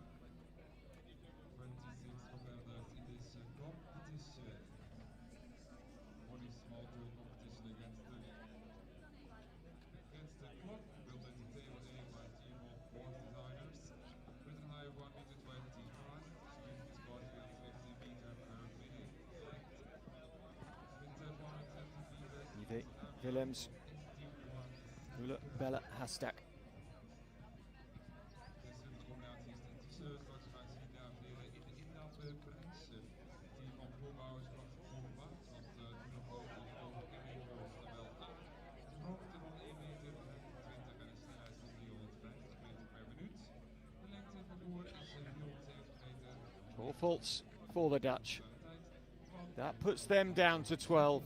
Willems, Bella Hastak. Four faults for the Dutch. That puts them down to 12.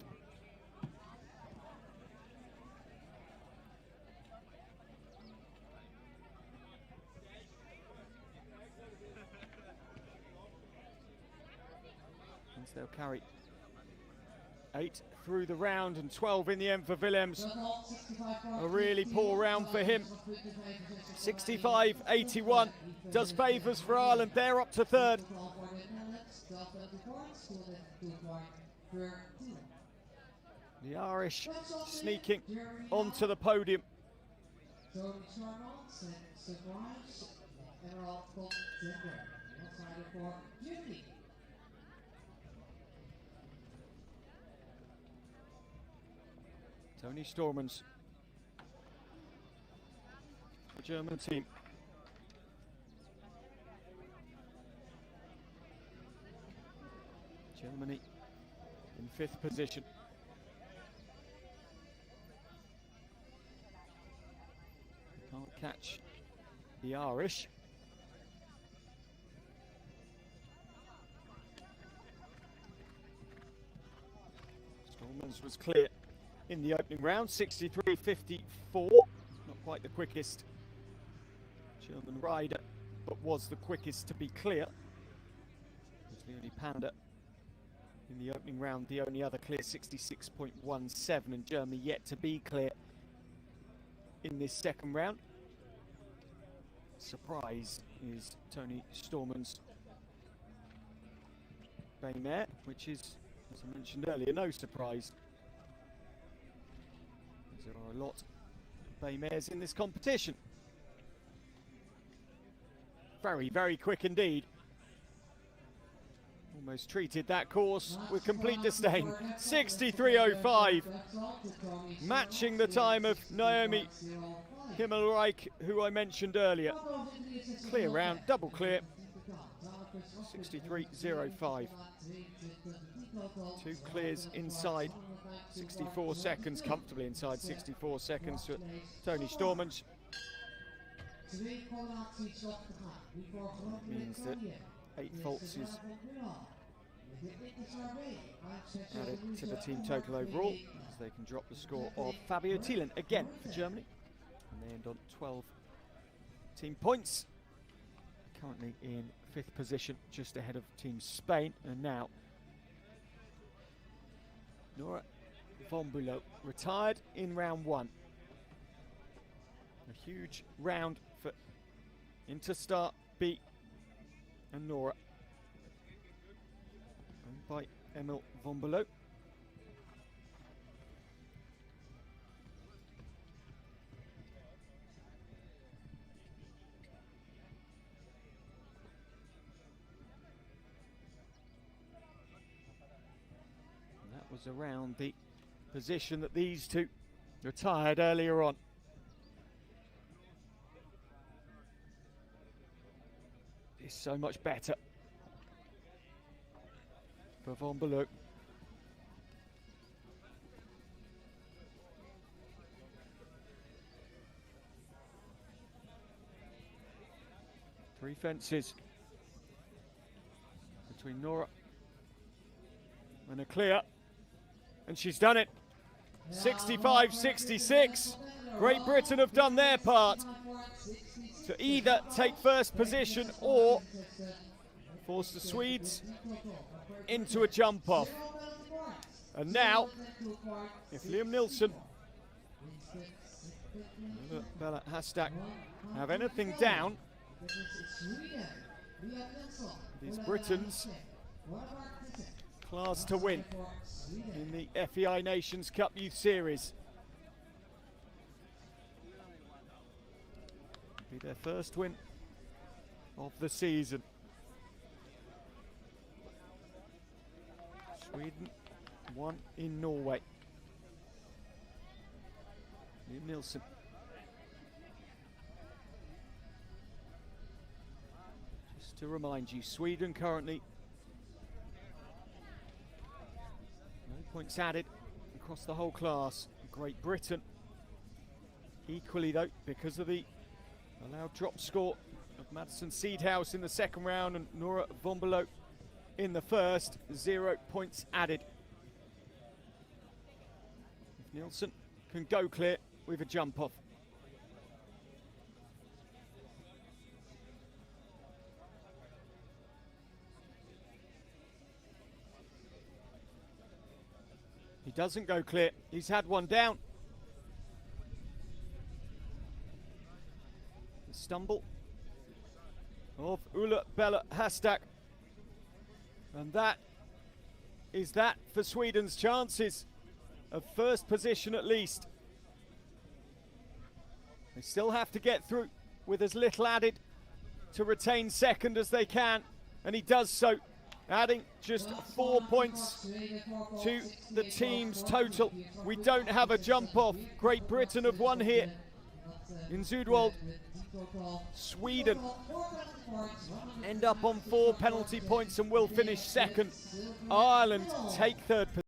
They'll carry 8 through the round and 12 in the end for Willems. A really poor round for him. 65.81 does favours for Ireland. They're up to 3rd. The Irish sneaking onto the podium. Tony Stormans, the German team. Germany in 5th position. Can't catch the Irish. Stormans was clear in the opening round, 63.54. Not quite the quickest German rider, but was the quickest to be clear. It was the only Panda in the opening round, the only other clear, 66.17, and Germany yet to be clear in this second round. Surprise is Tony Stormans' bay mare, which is, as I mentioned earlier, no surprise. There are a lot of bay mares in this competition. Very, very quick indeed. Almost treated that course with complete disdain. 63.05, matching the time of Naomi Himmelreich, who I mentioned earlier. Clear round, double clear. 63.05. 2 clears inside 64 seconds, comfortably inside 64 seconds for Tony Stormans. Means that 8 faults is added to the team total overall, as they can drop the score of Fabio Thielen again for Germany. And they end on 12 team points. Currently in 5th position, just ahead of Team Spain. And now Nora von Bülow retired in round 1. A huge round for Interstar B and Nora, owned by Emil von Bülow. And that was around the position that these two retired earlier on. It's so much better for von Bülow. Three fences between Nora and a clear, and she's done it. 65-66. Great Britain have done their part to either take first position or force the Swedes into a jump off. And now, if Liam Nilsson and Bella Hastak have anything down, these Britons class to win in the FEI Nations Cup Youth Series. Be their first win of the season. Sweden won in Norway. Liam Nilsson. Just to remind you, Sweden currently no points added across the whole class. Great Britain equally though, because of the allowed drop score of Madison Seedhouse in the second round and Nora von Bülow in the first, 0 points added. If Nilsson can go clear with a jump off. He doesn't go clear, he's had one down. The stumble of Ulla Bella Hastak. And that is that for Sweden's chances of first position at least. They still have to get through with as little added to retain second as they can, and he does so. adding just 4 points to the team's total. We don't have a jump off. Great Britain have won here in Zuidwolde. Sweden end up on 4 penalty points and will finish second. Ireland take third position.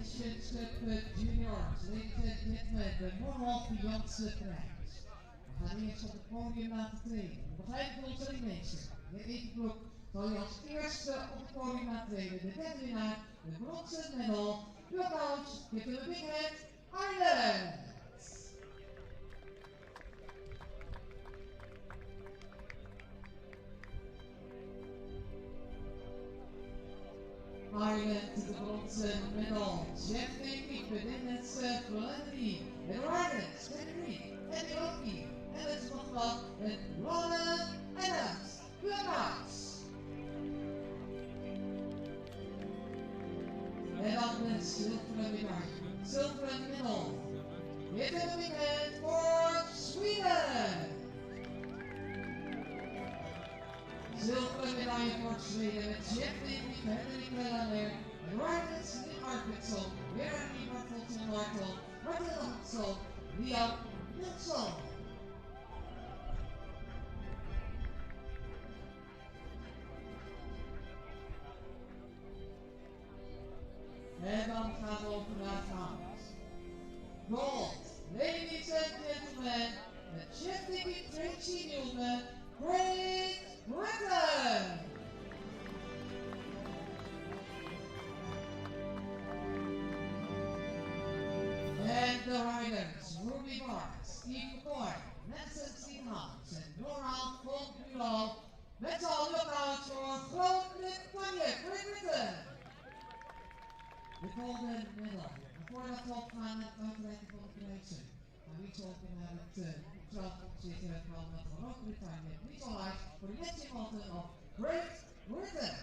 Championship Juniors, ladies and gentlemen, de Morhoff Janssen prijs. We gaan eerst op het podium laten treden. Begrijp ik onze mensen. De Evenbroek zal je als eerste op het podium laten treden. De derde winnaar, de bronzen medal. Your coach, give them a big hand, Ireland! Ireland to the bronzen medal. Jeff David, Dennis Flannery, and Ryan, Henry, and Yoki, and let's talk about Ronna Adams. Good night. En dan de zilveren winnaar. Zilveren medal. Give it a big hand for Sweden. Zilveren medaille voor Zweden met Jeff David, Henrik Melander, Ryan Smith Arvidsson, Jeremy Bartelsson Martel, Martin Hansson, Liam Nilsson. En dan gaan we over naar het goud. Gold, ladies and gentlemen, met Jeff David, Tracy Newman, Great Britain! And the riders, Ruby Bart, Steve McCoy, Nelson Steenhans, and Nora von Bülow. Let's all look out for Groot-Brittannië, Great Britain! De golden medal. Voordat we opgaan naar het uitreiken van de prijzen, gaan we iets over naar het opzitten van Groot-Brittannië. Niet zo live voor de Nettie Mountain of Great Britain.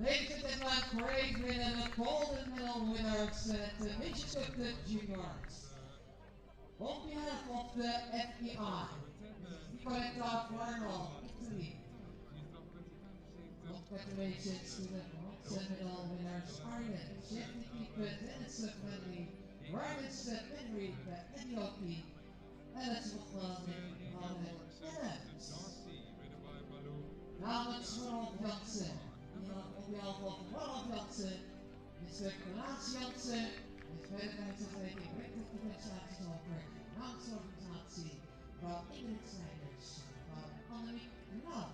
Ladies and gentlemen, great winner, the golden medal winners at the Winchester Juniors. On behalf of the FEI, Nicoletta Farnell, Italy. Congratulations to the bronze medal winners, Ireland, Jeff David, Dennis Flannery, Ryan Henry, Ethiopia, en het nog met Mohammed Adams. Namens Rolf Jansen. On behalf of Rolf Jansen, Mr. Klaas Jansen, is veiligheidsaanweging rechtscompensaties over namens de organisatie van Ingrid Snijders van Annemiek Nauw.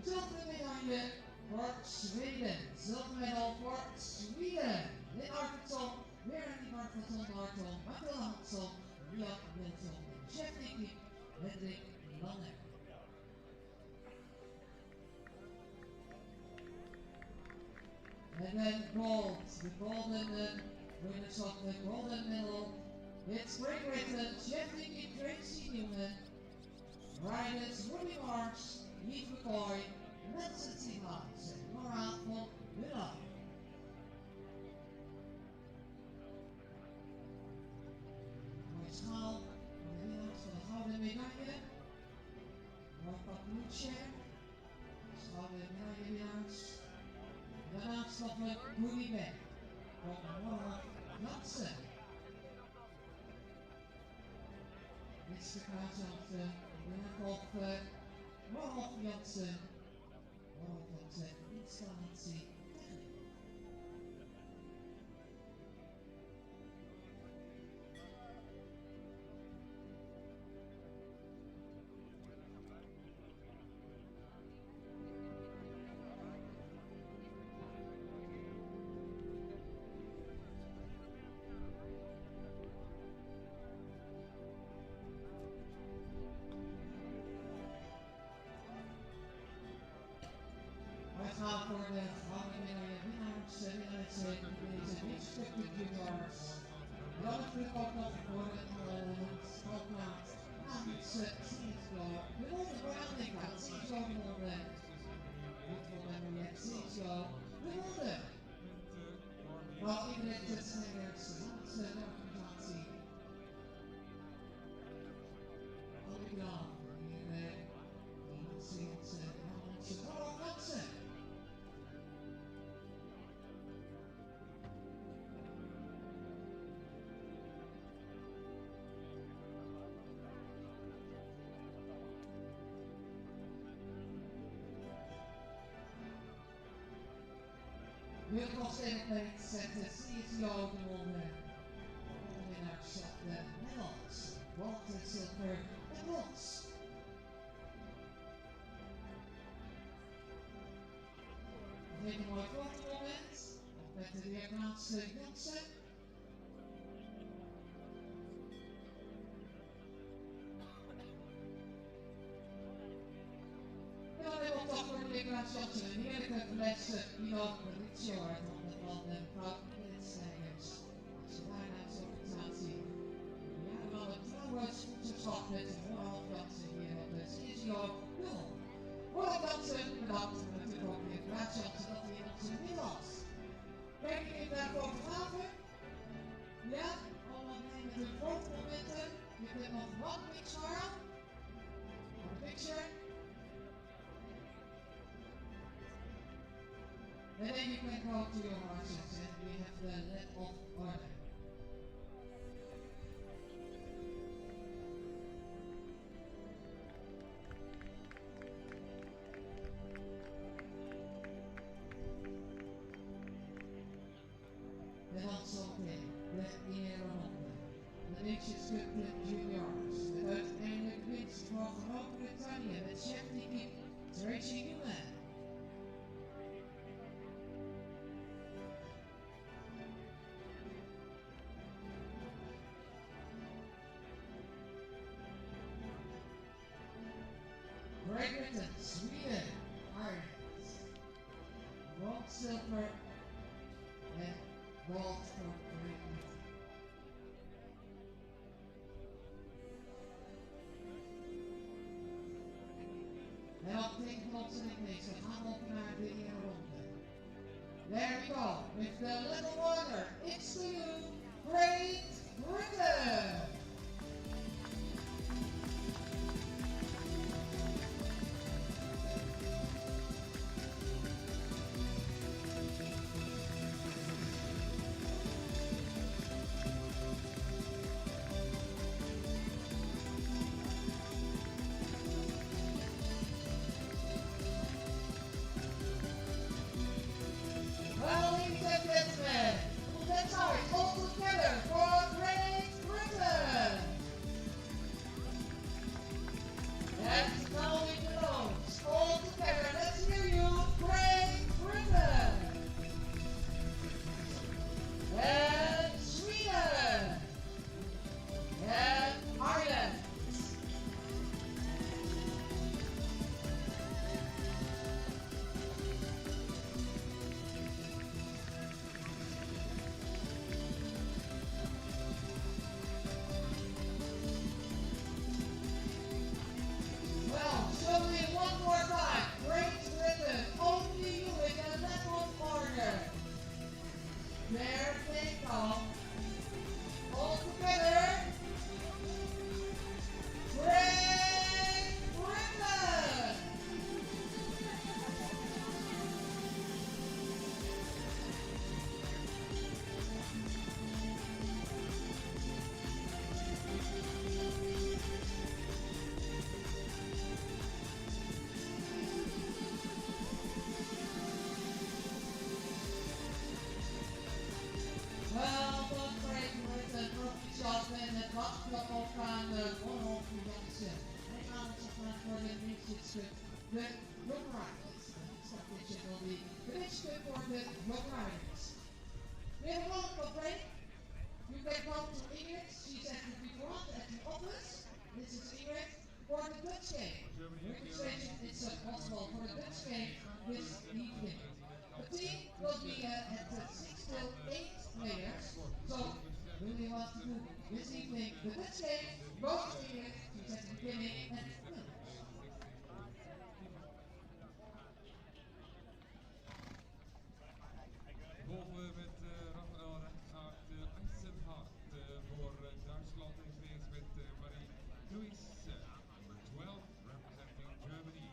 Zilveren medaille voor Zweden, zilveren medal voor Zweden. Lin Arvidsson, Werner Bartelsson Martel, Martel Hansson, Liam Wilson en Jeff David, Hendrik Lanner. And then gold, the golden winners of the golden medal. It's Great Britain, Jeff David, Tracy Newman, riders Ruby Marks, Steve McCoy, Nelson Steenhans, and Nora von Bülow. Mooi schaal van de winnaars van de gouden medaille. Mooi papiertje. Gouden medaillewinnaars. Daarnaast nog een goodie bag van Rolf Jansen. Dit is de kaartje op Rolf Jansen. Rolf Jansen, installatie. Gaan voor de gouden medaille winnaars in deze Winchester Juniors. Dan natuurlijk ook nog voor het standplaats namens Senior de Wolde voor aandenken. Senior de Wolde. Goed memory Senior de Wolde. Wel ingericht Seniors namens de organisatie. Allemaal hier sinds namens Carl Gansen. Wereldstedelijk zet de CSO de Wolde. De winnaars op de medals. Walter Zilver en brons. Nog even een mooi fotomoment. Met de weerplaats Jansen. En dan hebben we toch voor de weerplaats Jansen een heerlijke fles Pinot Grigio uit handen van mevrouw Klinstijgers. Als je daarna is organisatie. Jarenlange trouwe sponsorschap met de voorhalf Jansen hier op de CSO 0. Vooral Jansen, bedankt voor natuurlijk ook weer plaats Jansen dat hij in onze midden was. Kijk even naar de fotografen. Ja, allemaal blij met hun fotomomenten. Je kunt nog one picture. One picture. And then you can go to your horses and we have the let off order. En dan zometeen de ereronde. De Nations Cup Juniors. Met uiteindelijk winst voor Groot-Brittannië met chef Tiki Tracy Newman. Great Britain, Sweden, Ireland, gold, silver, and gold for Great Britain. En op tegenwoordig in deze gaan we op naar de ronde. There we go, with the little water, it's to you, Great Britain! Well, ladies and gentlemen, let's all together for Great Britain. That's how it belongs. All together, let's hear you, Great Britain. And Sweden. And Ireland. Well, show me one more time. Great Britain, only you in the level order. There they come. All together. Great Britain! Wel, dan Great Britain, proficiat en het wachtblad opgaan de Warhol Jansen. Hij gaat ons opgaan voor de Nations Cup, de Young Riders. Next competition will be the Nations Cup for the Young Riders. We have a welcome break. You can come to Ingrid, she's at the front at the office. This is Ingrid for the Dutch game. Registration is possible for the Dutch game this evening. The team will be at 6 till 8 players. So, really want to do this evening the Dutch game, both Ingrid, she's set beginning at Quilts. Volgen met Rafael Rechtgaard Eisenhardt voor Duitsland in race met Marie-Louise, number 12, representing Germany.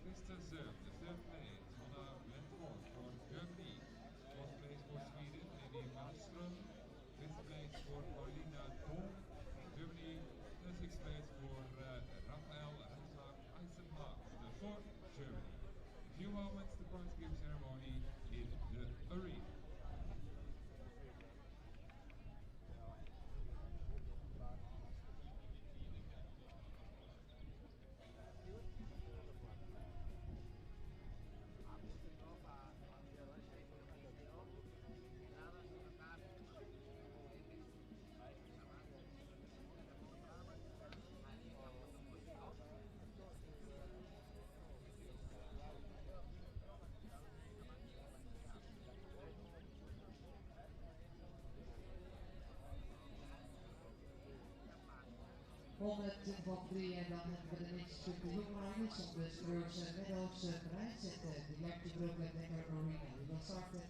Crystal serve, the third place, Hannah Brentford for Germany. Fourth place for Sweden, Lady Malmström. Fifth place for Paulina Thom from Germany. And sixth place for Raphael Reinhard Eisenbach for Germany. In a few moments, the prize giving ceremony in the arena. Van 3 en dan hebben we de meeste stukken jongrijders om de Spurs Meadows prijs at the Electric Broken Decker Arena. We will start at